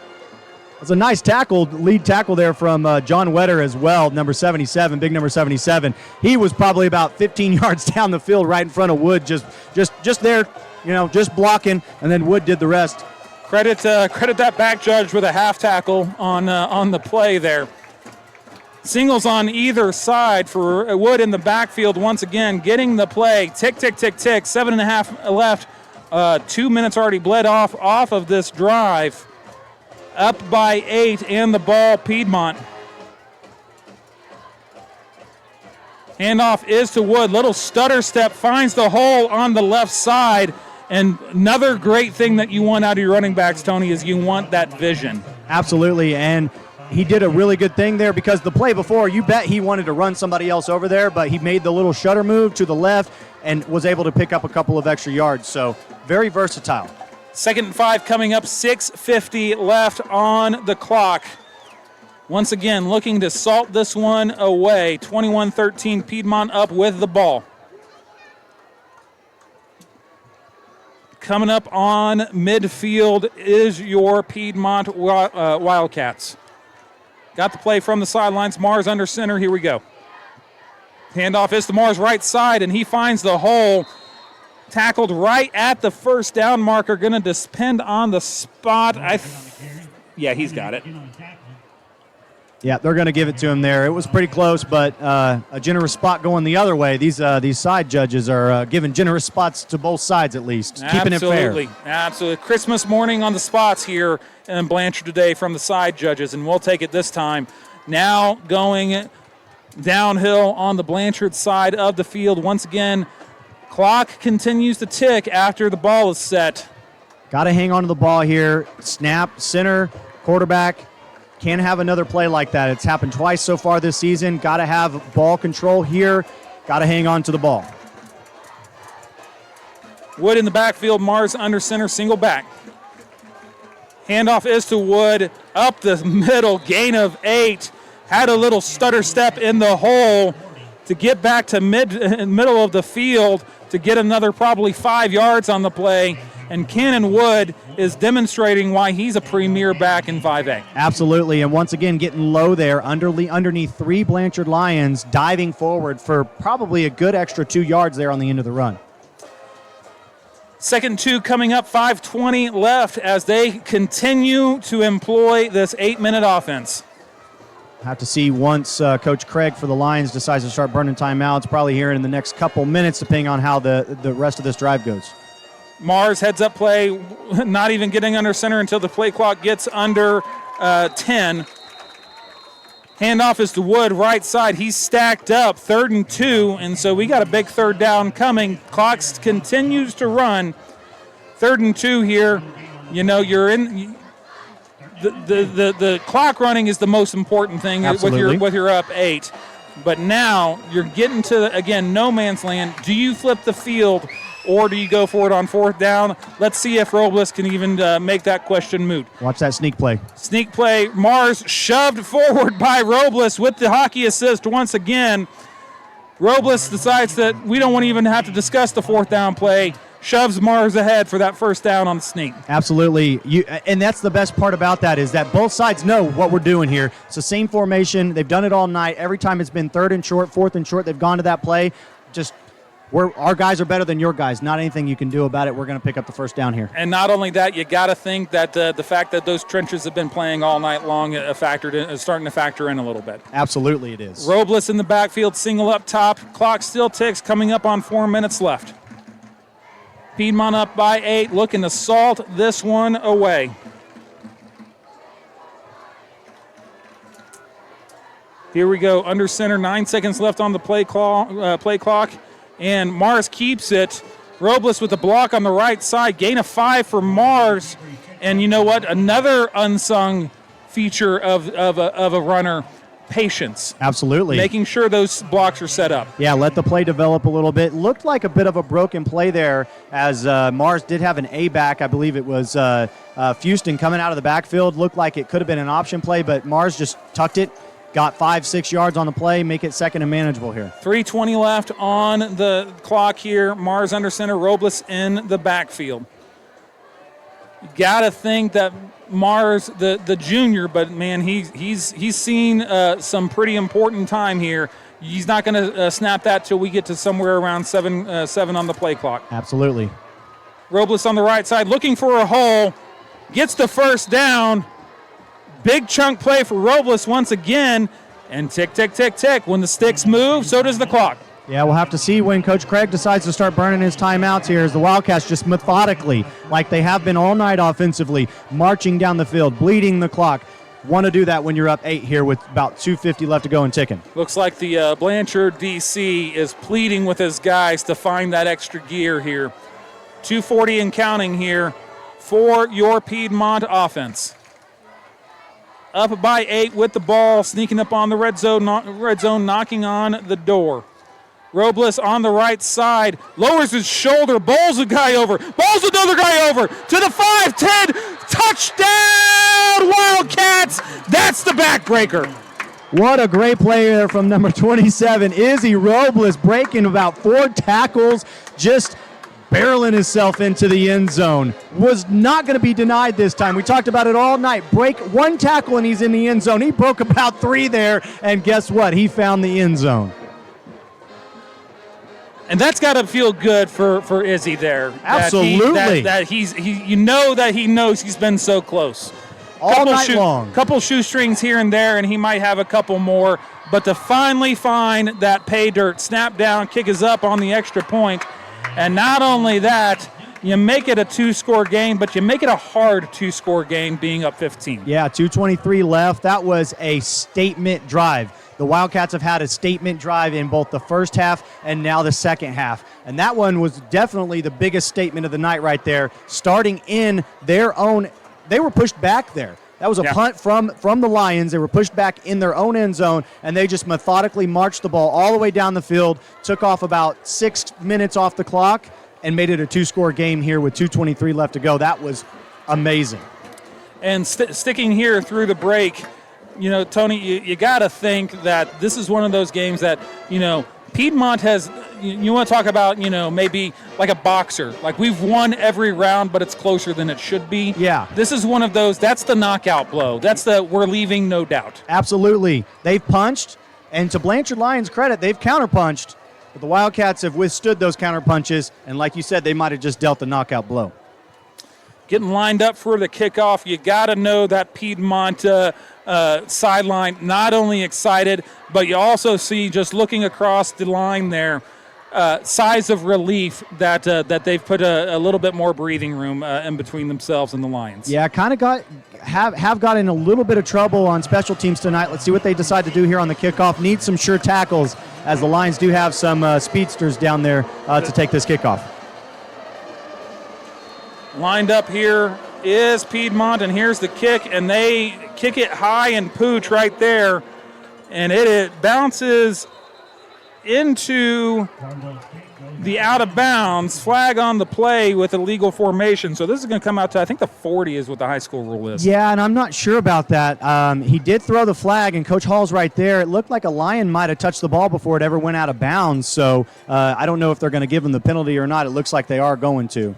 It's a nice tackle, lead tackle there from John Wetter as well, number 77, big number 77. He was probably about 15 yards down the field right in front of Wood, just there, just blocking, and then Wood did the rest. Credit that back judge with a half tackle on the play there. Singles on either side for Wood in the backfield once again, getting the play. Tick, tick, tick, tick, 7.5 left. 2 minutes already bled off of this drive. Up by 8 and the ball, Piedmont. Handoff is to Wood. Little stutter step, finds the hole on the left side. And another great thing that you want out of your running backs, Tony, is you want that vision. Absolutely, and he did a really good thing there because the play before, you bet he wanted to run somebody else over there, but he made the little shutter move to the left and was able to pick up a couple of extra yards. So very versatile. 2nd and 5 coming up, 6:50 left on the clock. Once again, looking to salt this one away. 21-13, Piedmont up with the ball. Coming up on midfield is your Piedmont Wildcats. Got the play from the sidelines. Mars under center. Here we go. Handoff is to Mars right side, and he finds the hole. Tackled right at the first down marker. Going to depend on the spot. Yeah, he's got it. Yeah, they're going to give it to him there. It was pretty close, but a generous spot going the other way. These side judges are giving generous spots to both sides at least, keeping it fair. Absolutely. Christmas morning on the spots here in Blanchard today from the side judges, and we'll take it this time. Now going downhill on the Blanchard side of the field once again. Clock continues to tick after the ball is set. Got to hang on to the ball here. Snap, center, quarterback. Can't have another play like that. It's happened twice so far this season. Got to have ball control here. Got to hang on to the ball. Wood in the backfield. Mars under center, single back. Handoff is to Wood. Up the middle, gain of 8. Had a little stutter step in the hole to get back to middle of the field to get another probably 5 yards on the play. And Cannon Wood is demonstrating why he's a premier back in 5A. Absolutely, and once again getting low there underneath 3 Blanchard Lions, diving forward for probably a good extra 2 yards there on the end of the run. 2nd and 2 coming up, 5:20 left as they continue to employ this 8-minute offense. Have to see once Coach Craig for the Lions decides to start burning timeouts, probably here in the next couple minutes, depending on how the rest of this drive goes. Mars heads up play, not even getting under center until the play clock gets under 10. Handoff is to Wood, right side. He's stacked up, 3rd and 2, and so we got a big 3rd down coming. Clock continues to run. 3rd and 2 here. You know, you're in. The clock running is the most important thing with your up 8. But now you're getting to, again, no man's land. Do you flip the field or do you go for it on 4th down? Let's see if Robles can even make that question moot. Watch that sneak play. Sneak play. Mars shoved forward by Robles with the hockey assist once again. Robles decides that we don't want to even have to discuss the 4th down play. Shoves Mars ahead for that 1st down on the sneak. Absolutely. And that's the best part about that is that both sides know what we're doing here. It's the same formation. They've done it all night. Every time it's been 3rd and short, 4th and short, they've gone to that play. Just our guys are better than your guys. Not anything you can do about it. We're going to pick up the 1st down here. And not only that, you got to think that the fact that those trenches have been playing all night long is starting to factor in a little bit. Absolutely it is. Robles in the backfield, single up top. Clock still ticks, coming up on 4 minutes left. Piedmont up by 8, looking to salt this one away. Here we go, under center, 9 seconds left on the play clock, and Mars keeps it. Robles with the block on the right side, gain of 5 for Mars. And you know what? Another unsung feature of a runner, patience. Absolutely. Making sure those blocks are set up. Yeah, let the play develop a little bit. Looked like a bit of a broken play there as Mars did have an A-back. I believe it was Houston coming out of the backfield. Looked like it could have been an option play, but Mars just tucked it. Got 5-6 yards on the play, make it second and manageable here. 3:20 left on the clock here. Mars under center, Robles in the backfield. You gotta think that Mars, the junior, but man, he's seen some pretty important time here. He's not going to snap that till we get to somewhere around 7 on the play clock. Absolutely. Robles on the right side, looking for a hole, gets the first down. Big chunk play for Robles once again, and tick, tick, tick, tick. When the sticks move, so does the clock. Yeah, we'll have to see when Coach Craig decides to start burning his timeouts here as the Wildcats just methodically, like they have been all night offensively, marching down the field, bleeding the clock. Want to do that when you're up 8 here with about 2:50 left to go and ticking. Looks like the Blanchard DC is pleading with his guys to find that extra gear here. 2:40 and counting here for your Piedmont offense. Up by 8 with the ball, sneaking up on the red zone, knocking on the door. Robles on the right side, lowers his shoulder, bowls a guy over, bowls another guy over, to the 5-10, touchdown Wildcats! That's the backbreaker. What a great play there from number 27, Izzy Robles, breaking about 4 tackles, just barreling himself into the end zone. Was not going to be denied this time. We talked about it all night. Break 1 tackle and he's in the end zone. He broke about 3 there, and guess what? He found the end zone. And that's got to feel good for Izzy there. Absolutely. That you know that he knows he's been so close. All night long. Couple shoestrings here and there, and he might have a couple more. But to finally find that pay dirt, snap down, kick is up on the extra point. And not only that, you make it a 2-score game, but you make it a hard 2-score game being up 15. Yeah, 2:23 left. That was a statement drive. The Wildcats have had a statement drive in both the first half and now the second half. And that one was definitely the biggest statement of the night right there. Starting in their own, they were pushed back there. That was a punt from the Lions. They were pushed back in their own end zone, and they just methodically marched the ball all the way down the field, took off about 6 minutes off the clock, and made it a 2-score game here with 2:23 left to go. That was amazing. And sticking here through the break, you know, Tony, you got to think that this is one of those games that, you know, Piedmont has, you want to talk about, you know, maybe like a boxer. Like we've won every round, but it's closer than it should be. Yeah. This is one of those, that's the knockout blow. That's the we're leaving no doubt. Absolutely. They've punched, and to Blanchard Lions' credit, they've counterpunched, but the Wildcats have withstood those counterpunches, and like you said, they might have just dealt the knockout blow. Getting lined up for the kickoff, you got to know that Piedmont sideline not only excited, but you also see just looking across the line there, sighs of relief that they've put a little bit more breathing room in between themselves and the Lions. Yeah, kind of have got in a little bit of trouble on special teams tonight. Let's see what they decide to do here on the kickoff. Need some sure tackles, as the Lions do have some speedsters down there to take this kickoff. Lined up here is Piedmont, and here's the kick, and they kick it high and pooch right there, and it bounces into the out of bounds, flag on the play with illegal formation. So this is going to come out to, I think the 40 is what the high school rule is. Yeah, and I'm not sure about that. He did throw the flag, and Coach Hall's right there. It looked like a Lion might have touched the ball before it ever went out of bounds, so I don't know if they're going to give him the penalty or not. It looks like they are going to.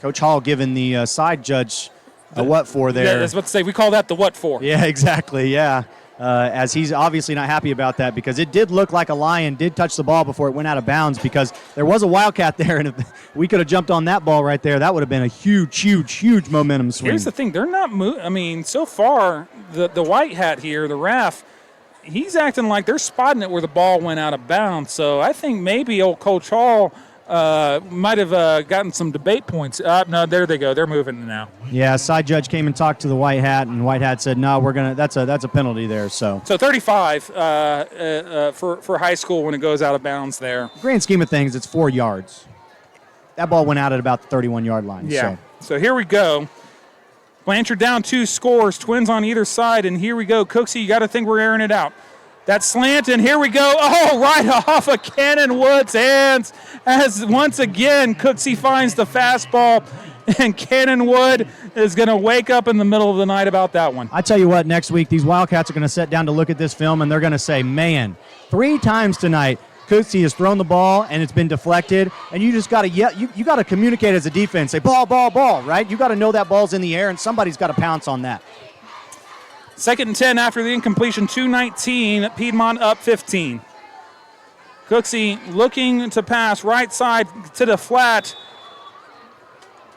Coach Hall giving the side judge a what for there. Yeah, I was about to say, we call that the what for. Yeah, exactly, yeah. As he's obviously not happy about that, because it did look like a Lion did touch the ball before it went out of bounds, because there was a Wildcat there, and if we could have jumped on that ball right there, that would have been a huge, huge, huge momentum swing. Here's the thing. They're not I mean, so far, the white hat here, the ref, he's acting like they're spotting it where the ball went out of bounds. So I think maybe old Coach Hall might have gotten some debate points. No, there they go. They're moving now. Yeah, side judge came and talked to the white hat, and white hat said, "No, that's a penalty there." So 35 for high school when it goes out of bounds there. Grand scheme of things, it's 4 yards. That ball went out at about the 31-yard line. Yeah. So here we go. Blanchard down 2 scores, Twins on either side, and here we go. Cooksey, you got to think we're airing it out. That slant, and here we go. Oh, right off of Cannon Wood's hands as once again Cooksey finds the fastball, and Cannon Wood is going to wake up in the middle of the night about that one. I tell you what, next week these Wildcats are going to sit down to look at this film, and they're going to say, man, 3 times tonight Cooksey has thrown the ball, and it's been deflected, and you just got to you got to communicate as a defense. Say, ball, ball, ball, right? You got to know that ball's in the air, and somebody's got to pounce on that. 2nd and 10 after the incompletion, 2:19, Piedmont up 15. Cooksey looking to pass right side to the flat.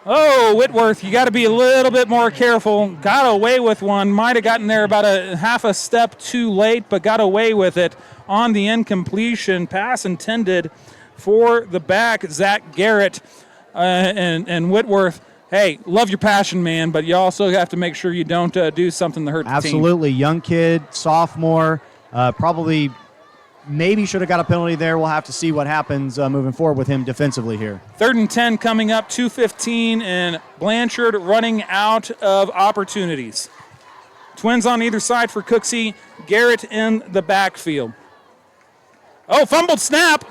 Oh, Whitworth, you got to be a little bit more careful. Got away with one. Might have gotten there about a half a step too late, but got away with it on the incompletion. Pass intended for the back, Zach Garrett and Whitworth. Hey, love your passion, man, but you also have to make sure you don't do something to hurt the team. Absolutely. Young kid, sophomore, probably maybe should have got a penalty there. We'll have to see what happens moving forward with him defensively here. 3rd and 10 coming up, 2:15, and Blanchard running out of opportunities. Twins on either side for Cooksey, Garrett in the backfield. Oh, fumbled snap.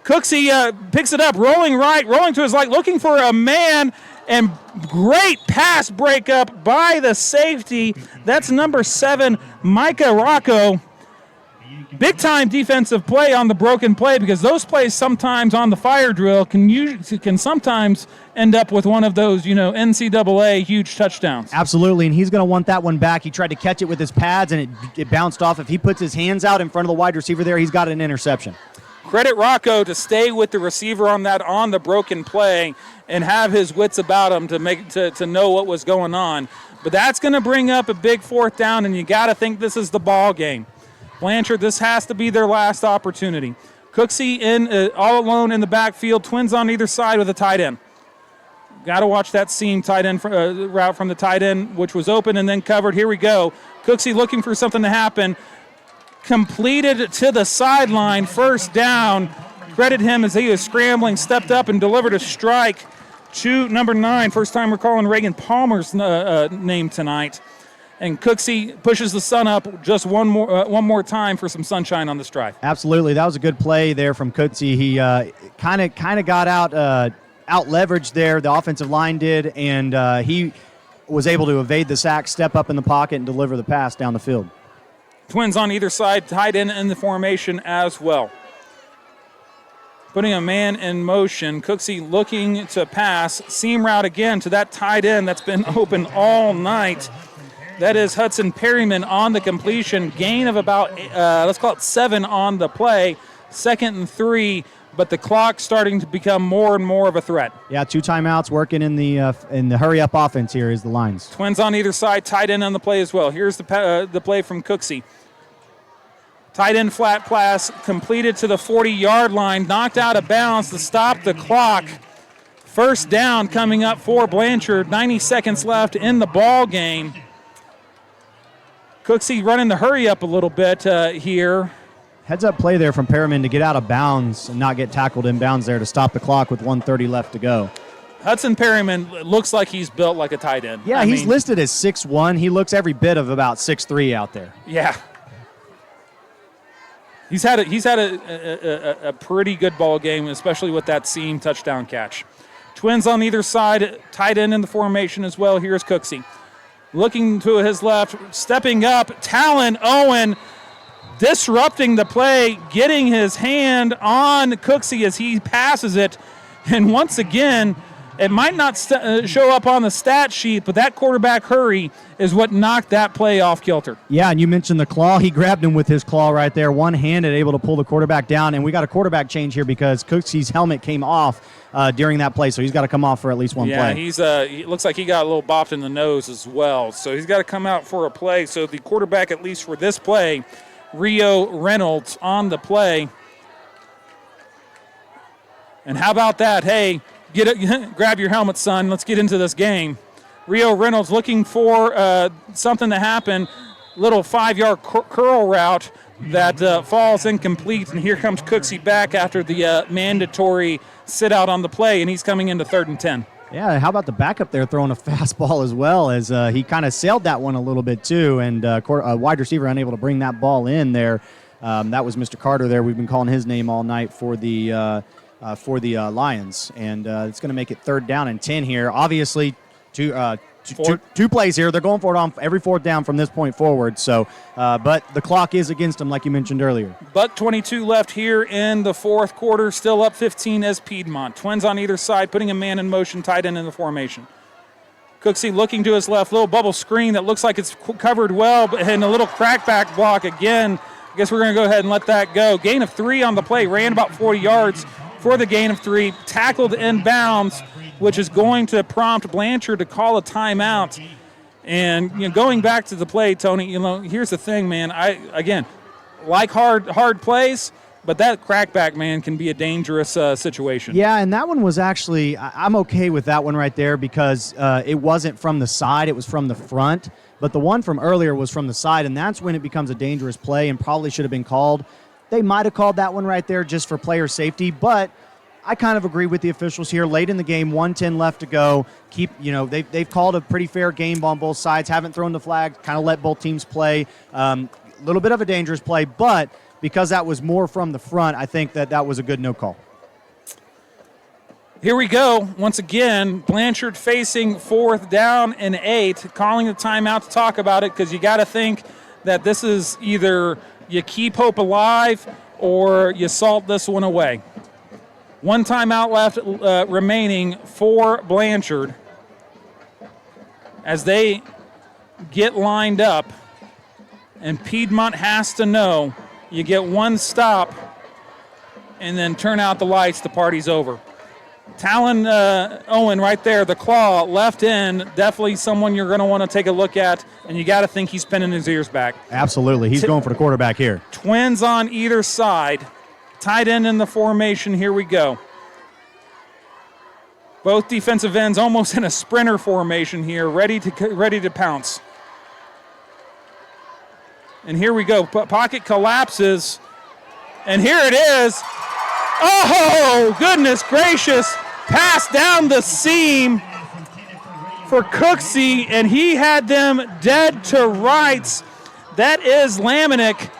Cooksey picks it up, rolling right, rolling to his right, looking for a man, and great pass breakup by the safety. That's number 7, Micah Rocco. Big-time defensive play on the broken play, because those plays sometimes on the fire drill can sometimes end up with one of those, NCAA huge touchdowns. Absolutely, and he's going to want that one back. He tried to catch it with his pads, and it bounced off. If he puts his hands out in front of the wide receiver there, he's got an interception. Credit Rocco to stay with the receiver on the broken play and have his wits about him to know what was going on. But that's going to bring up a big 4th down, and you got to think this is the ball game. Blanchard, this has to be their last opportunity. Cooksey all alone in the backfield. Twins on either side with a tight end. Got to watch that seam tight end route from the tight end, which was open and then covered. Here we go. Cooksey looking for something to happen. Completed to the sideline, 1st down. Credit him as he was scrambling, stepped up and delivered a strike to number 9. First time we're calling Reagan Palmer's name tonight. And Cooksey pushes the sun up just one more time for some sunshine on this drive. Absolutely, that was a good play there from Cooksey. He kind of got out leveraged there. The offensive line did, and he was able to evade the sack, step up in the pocket, and deliver the pass down the field. Twins on either side, tight end in the formation as well. Putting a man in motion. Cooksey looking to pass. Seam route again to that tight end that's been open all night. That is Hudson Perryman on the completion. Gain of about, let's call it 7 on the play. 2nd and 3, but the clock starting to become more and more of a threat. Yeah, 2 timeouts working in the hurry-up offense here is the lines. Twins on either side, tight end on the play as well. Here's the play from Cooksey. Tight end flat pass completed to the 40-yard line, knocked out of bounds to stop the clock. 1st down coming up for Blanchard. 90 seconds left in the ball game. Cooksey running the hurry up a little bit here. Heads-up play there from Perriman to get out of bounds and not get tackled in bounds there to stop the clock with 1:30 left to go. Hudson Perryman looks like he's built like a tight end. Yeah, he's listed as 6'1". He looks every bit of about 6'3" out there. Yeah. He's had a pretty good ball game, especially with that seam touchdown catch. Twins on either side, tight end in the formation as well. Here's Cooksey. Looking to his left, stepping up, Talon Owen disrupting the play, getting his hand on Cooksey as he passes it. And once again, it might not show up on the stat sheet, but that quarterback hurry is what knocked that play off kilter. Yeah, and you mentioned the claw. He grabbed him with his claw right there, one-handed, able to pull the quarterback down. And we got a quarterback change here because Cooksey's helmet came off during that play, so he's got to come off for at least one play. Yeah, he looks like he got a little bopped in the nose as well. So he's got to come out for a play. So the quarterback, at least for this play, Rio Reynolds on the play. And how about that? Hey, grab your helmet, son. Let's get into this game. Rio Reynolds looking for something to happen. Little 5-yard curl route that falls incomplete. And here comes Cooksey back after the mandatory sit-out on the play, and he's coming into 3rd and 10. Yeah, how about the backup there throwing a fastball as well, as he kind of sailed that one a little bit too, and wide receiver unable to bring that ball in there. That was Mr. Carter there. We've been calling his name all night for the Lions, and it's going to make it 3rd down and 10 here. Obviously, two plays here. They're going for it on every 4th down from this point forward. So, but the clock is against them, like you mentioned earlier. But 22 left here in the 4th quarter. Still up 15 as Piedmont. Twins on either side, putting a man in motion, tight end in the formation. Cooksey looking to his left, little bubble screen that looks like it's covered well, and a little crackback block again. I guess we're going to go ahead and let that go. Gain of 3 on the play. Ran about 40 yards for the gain of 3. Tackled inbounds, which is going to prompt Blanchard to call a timeout. And going back to the play, Tony, here's the thing, man. I like hard plays, but that crackback, man, can be a dangerous situation. Yeah, and that one was actually, I'm okay with that one right there because it wasn't from the side, it was from the front. But the one from earlier was from the side, and that's when it becomes a dangerous play and probably should have been called. They might have called that one right there just for player safety, but I kind of agree with the officials here. Late in the game, 1:10 left to go. They've called a pretty fair game on both sides. Haven't thrown the flag. Kind of let both teams play. A little bit of a dangerous play, but because that was more from the front, I think that was a good no call. Here we go. Once again, Blanchard facing 4th down and 8, calling the timeout to talk about it because you got to think that this is either you keep hope alive or you salt this one away. 1 timeout left remaining for Blanchard as they get lined up, and Piedmont has to know you get 1 stop and then turn out the lights, the party's over. Talon Owen right there, the claw, left in, definitely someone you're going to want to take a look at, and you got to think he's pinning his ears back. Absolutely. He's going for the quarterback here. Twins on either side. Tight end in the formation. Here we go. Both defensive ends almost in a sprinter formation here, ready to pounce. And here we go. Pocket collapses, and here it is. Oh, goodness gracious. Pass down the seam for Cooksey, and he had them dead to rights. That is Lamanick,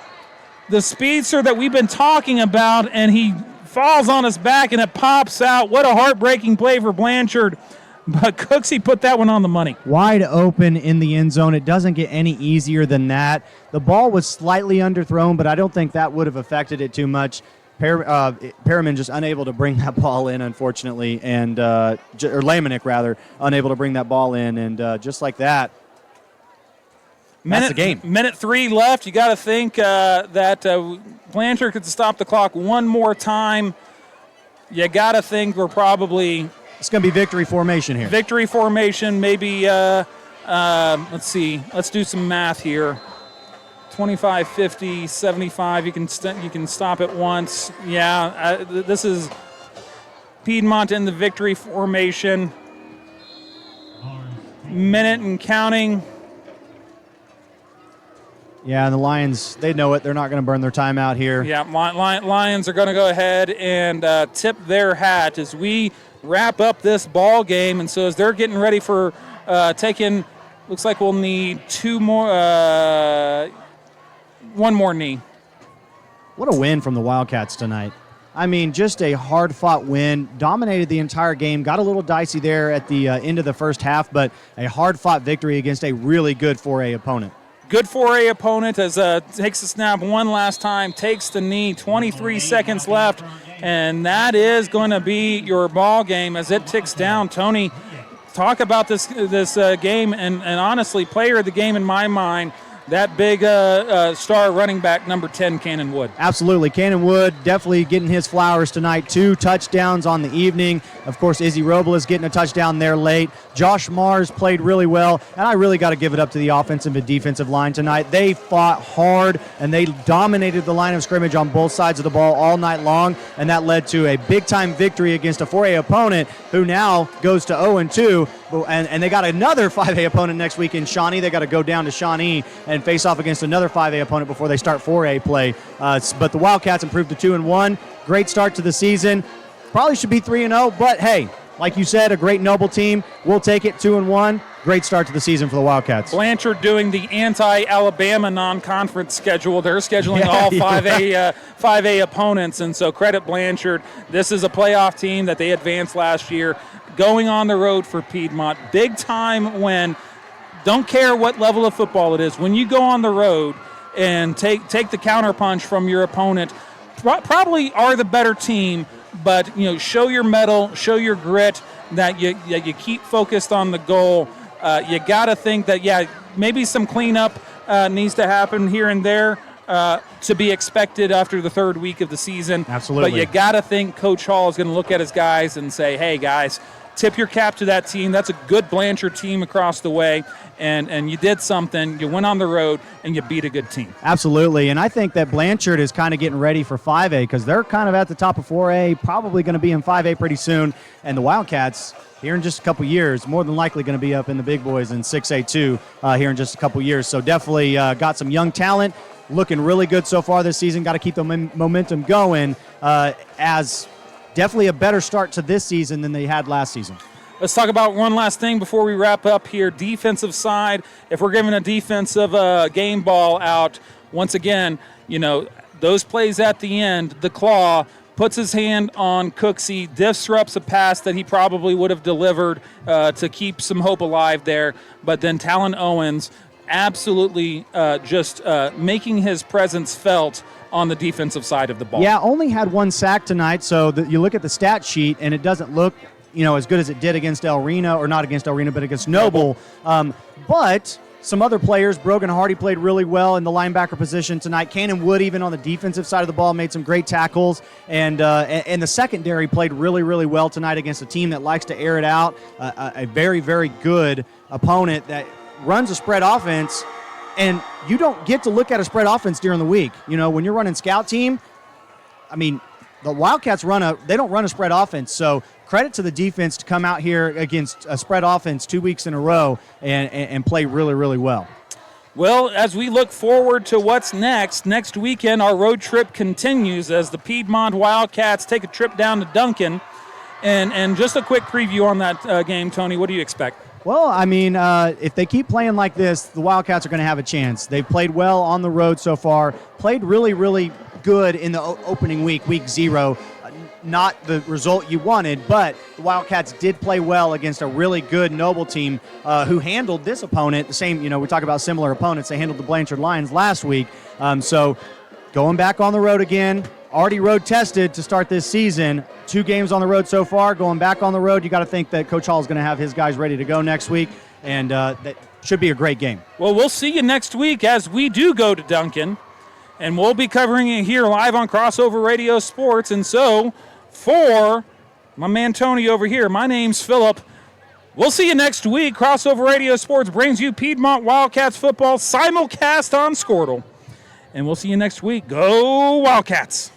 the speedster that we've been talking about, and he falls on his back and it pops out. What a heartbreaking play for Blanchard. But Cooksey put that one on the money. Wide open in the end zone. It doesn't get any easier than that. The ball was slightly underthrown, but I don't think that would have affected it too much. Perriman just unable to bring that ball in, unfortunately, and or Lamanick, rather, unable to bring that ball in, and just like that, that's the game. Minute 3 left. You got to think that Blanchard could stop the clock one more time. You got to think we're probably... It's going to be victory formation here. Victory formation, maybe, let's see. Let's do some math here. 25, 50, 75. You can stop it once. Yeah, this is Piedmont in the victory formation. Minute and counting. Yeah, and the Lions, they know it. They're not going to burn their time out here. Yeah, Lions are going to go ahead and tip their hat as we wrap up this ball game. And so as they're getting ready for taking, looks like we'll need one more knee. What a win from the Wildcats tonight. I mean, just a hard-fought win. Dominated the entire game. Got a little dicey there at the end of the first half, but a hard-fought victory against a really good 4A opponent. Good 4A opponent as takes the snap one last time, takes the knee, 23 seconds left, and that is going to be your ball game as it ticks down. Tony, talk about this game, and honestly, player of the game in my mind, that big star running back, number 10, Cannon Wood. Absolutely. Cannon Wood definitely getting his flowers tonight. 2 touchdowns on the evening. Of course, Izzy Robles getting a touchdown there late. Josh Mars played really well, and I really got to give it up to the offensive and defensive line tonight. They fought hard, and they dominated the line of scrimmage on both sides of the ball all night long, and that led to a big-time victory against a 4A opponent who now goes to 0-2, and they got another 5A opponent next week in Shawnee. They got to go down to Shawnee and face off against another 5A opponent before they start 4A play. But the Wildcats improved to 2-1. Great start to the season. Probably should be 3-0, but hey, like you said, a great Noble team. We'll take it, 2-1. Great start to the season for the Wildcats. Blanchard doing the anti-Alabama non-conference schedule. They're scheduling all 5A opponents, and so credit Blanchard. This is a playoff team that they advanced last year, going on the road for Piedmont. Big time win. Don't care what level of football it is. When you go on the road and take the counterpunch from your opponent, probably are the better team, but show your mettle, show your grit, that you keep focused on the goal. You got to think that, maybe some cleanup needs to happen here and there to be expected after the third week of the season. Absolutely. But you got to think Coach Hall is going to look at his guys and say, hey, guys, tip your cap to that team. That's a good Blanchard team across the way, and you did something. You went on the road, and you beat a good team. Absolutely, and I think that Blanchard is kind of getting ready for 5A because they're kind of at the top of 4A, probably going to be in 5A pretty soon, and the Wildcats here in just a couple years, more than likely going to be up in the big boys in 6A too here in just a couple years. So definitely got some young talent, looking really good so far this season. Got to keep the momentum going as definitely a better start to this season than they had last season. Let's talk about one last thing before we wrap up here. Defensive side, if we're giving a defensive game ball out, once again, those plays at the end, the claw puts his hand on Cooksey, disrupts a pass that he probably would have delivered to keep some hope alive there. But then Talon Owens absolutely just making his presence felt on the defensive side of the ball. Yeah, only had 1 sack tonight, so you look at the stat sheet, and it doesn't look as good as it did against El Reno, or not against El Reno, but against Noble. But some other players, Brogan Hardy played really well in the linebacker position tonight. Cannon Wood, even on the defensive side of the ball, made some great tackles. And the secondary played really, really well tonight against a team that likes to air it out, a very, very good opponent that runs a spread offense. And you don't get to look at a spread offense during the week. When you're running scout team, the Wildcats they don't run a spread offense. So credit to the defense to come out here against a spread offense 2 weeks in a row and play really, really well. Well, as we look forward to what's next weekend our road trip continues as the Piedmont Wildcats take a trip down to Duncan. And just a quick preview on that game, Tony, what do you expect? Well, if they keep playing like this, the Wildcats are going to have a chance. They've played well on the road so far, played really, really good in the opening week 0. Not the result you wanted, but the Wildcats did play well against a really good Noble team who handled this opponent the same. We talk about similar opponents. They handled the Blanchard Lions last week. So going back on the road again, already road tested to start this season. 2 games on the road so far. Going back on the road, you got to think that Coach Hall is going to have his guys ready to go next week, and that should be a great game. Well, we'll see you next week as we do go to Duncan, and we'll be covering it here live on Crossover Radio Sports. And so, for my man Tony over here, my name's Philip. We'll see you next week. Crossover Radio Sports brings you Piedmont Wildcats football simulcast on Squirtle. And we'll see you next week. Go Wildcats!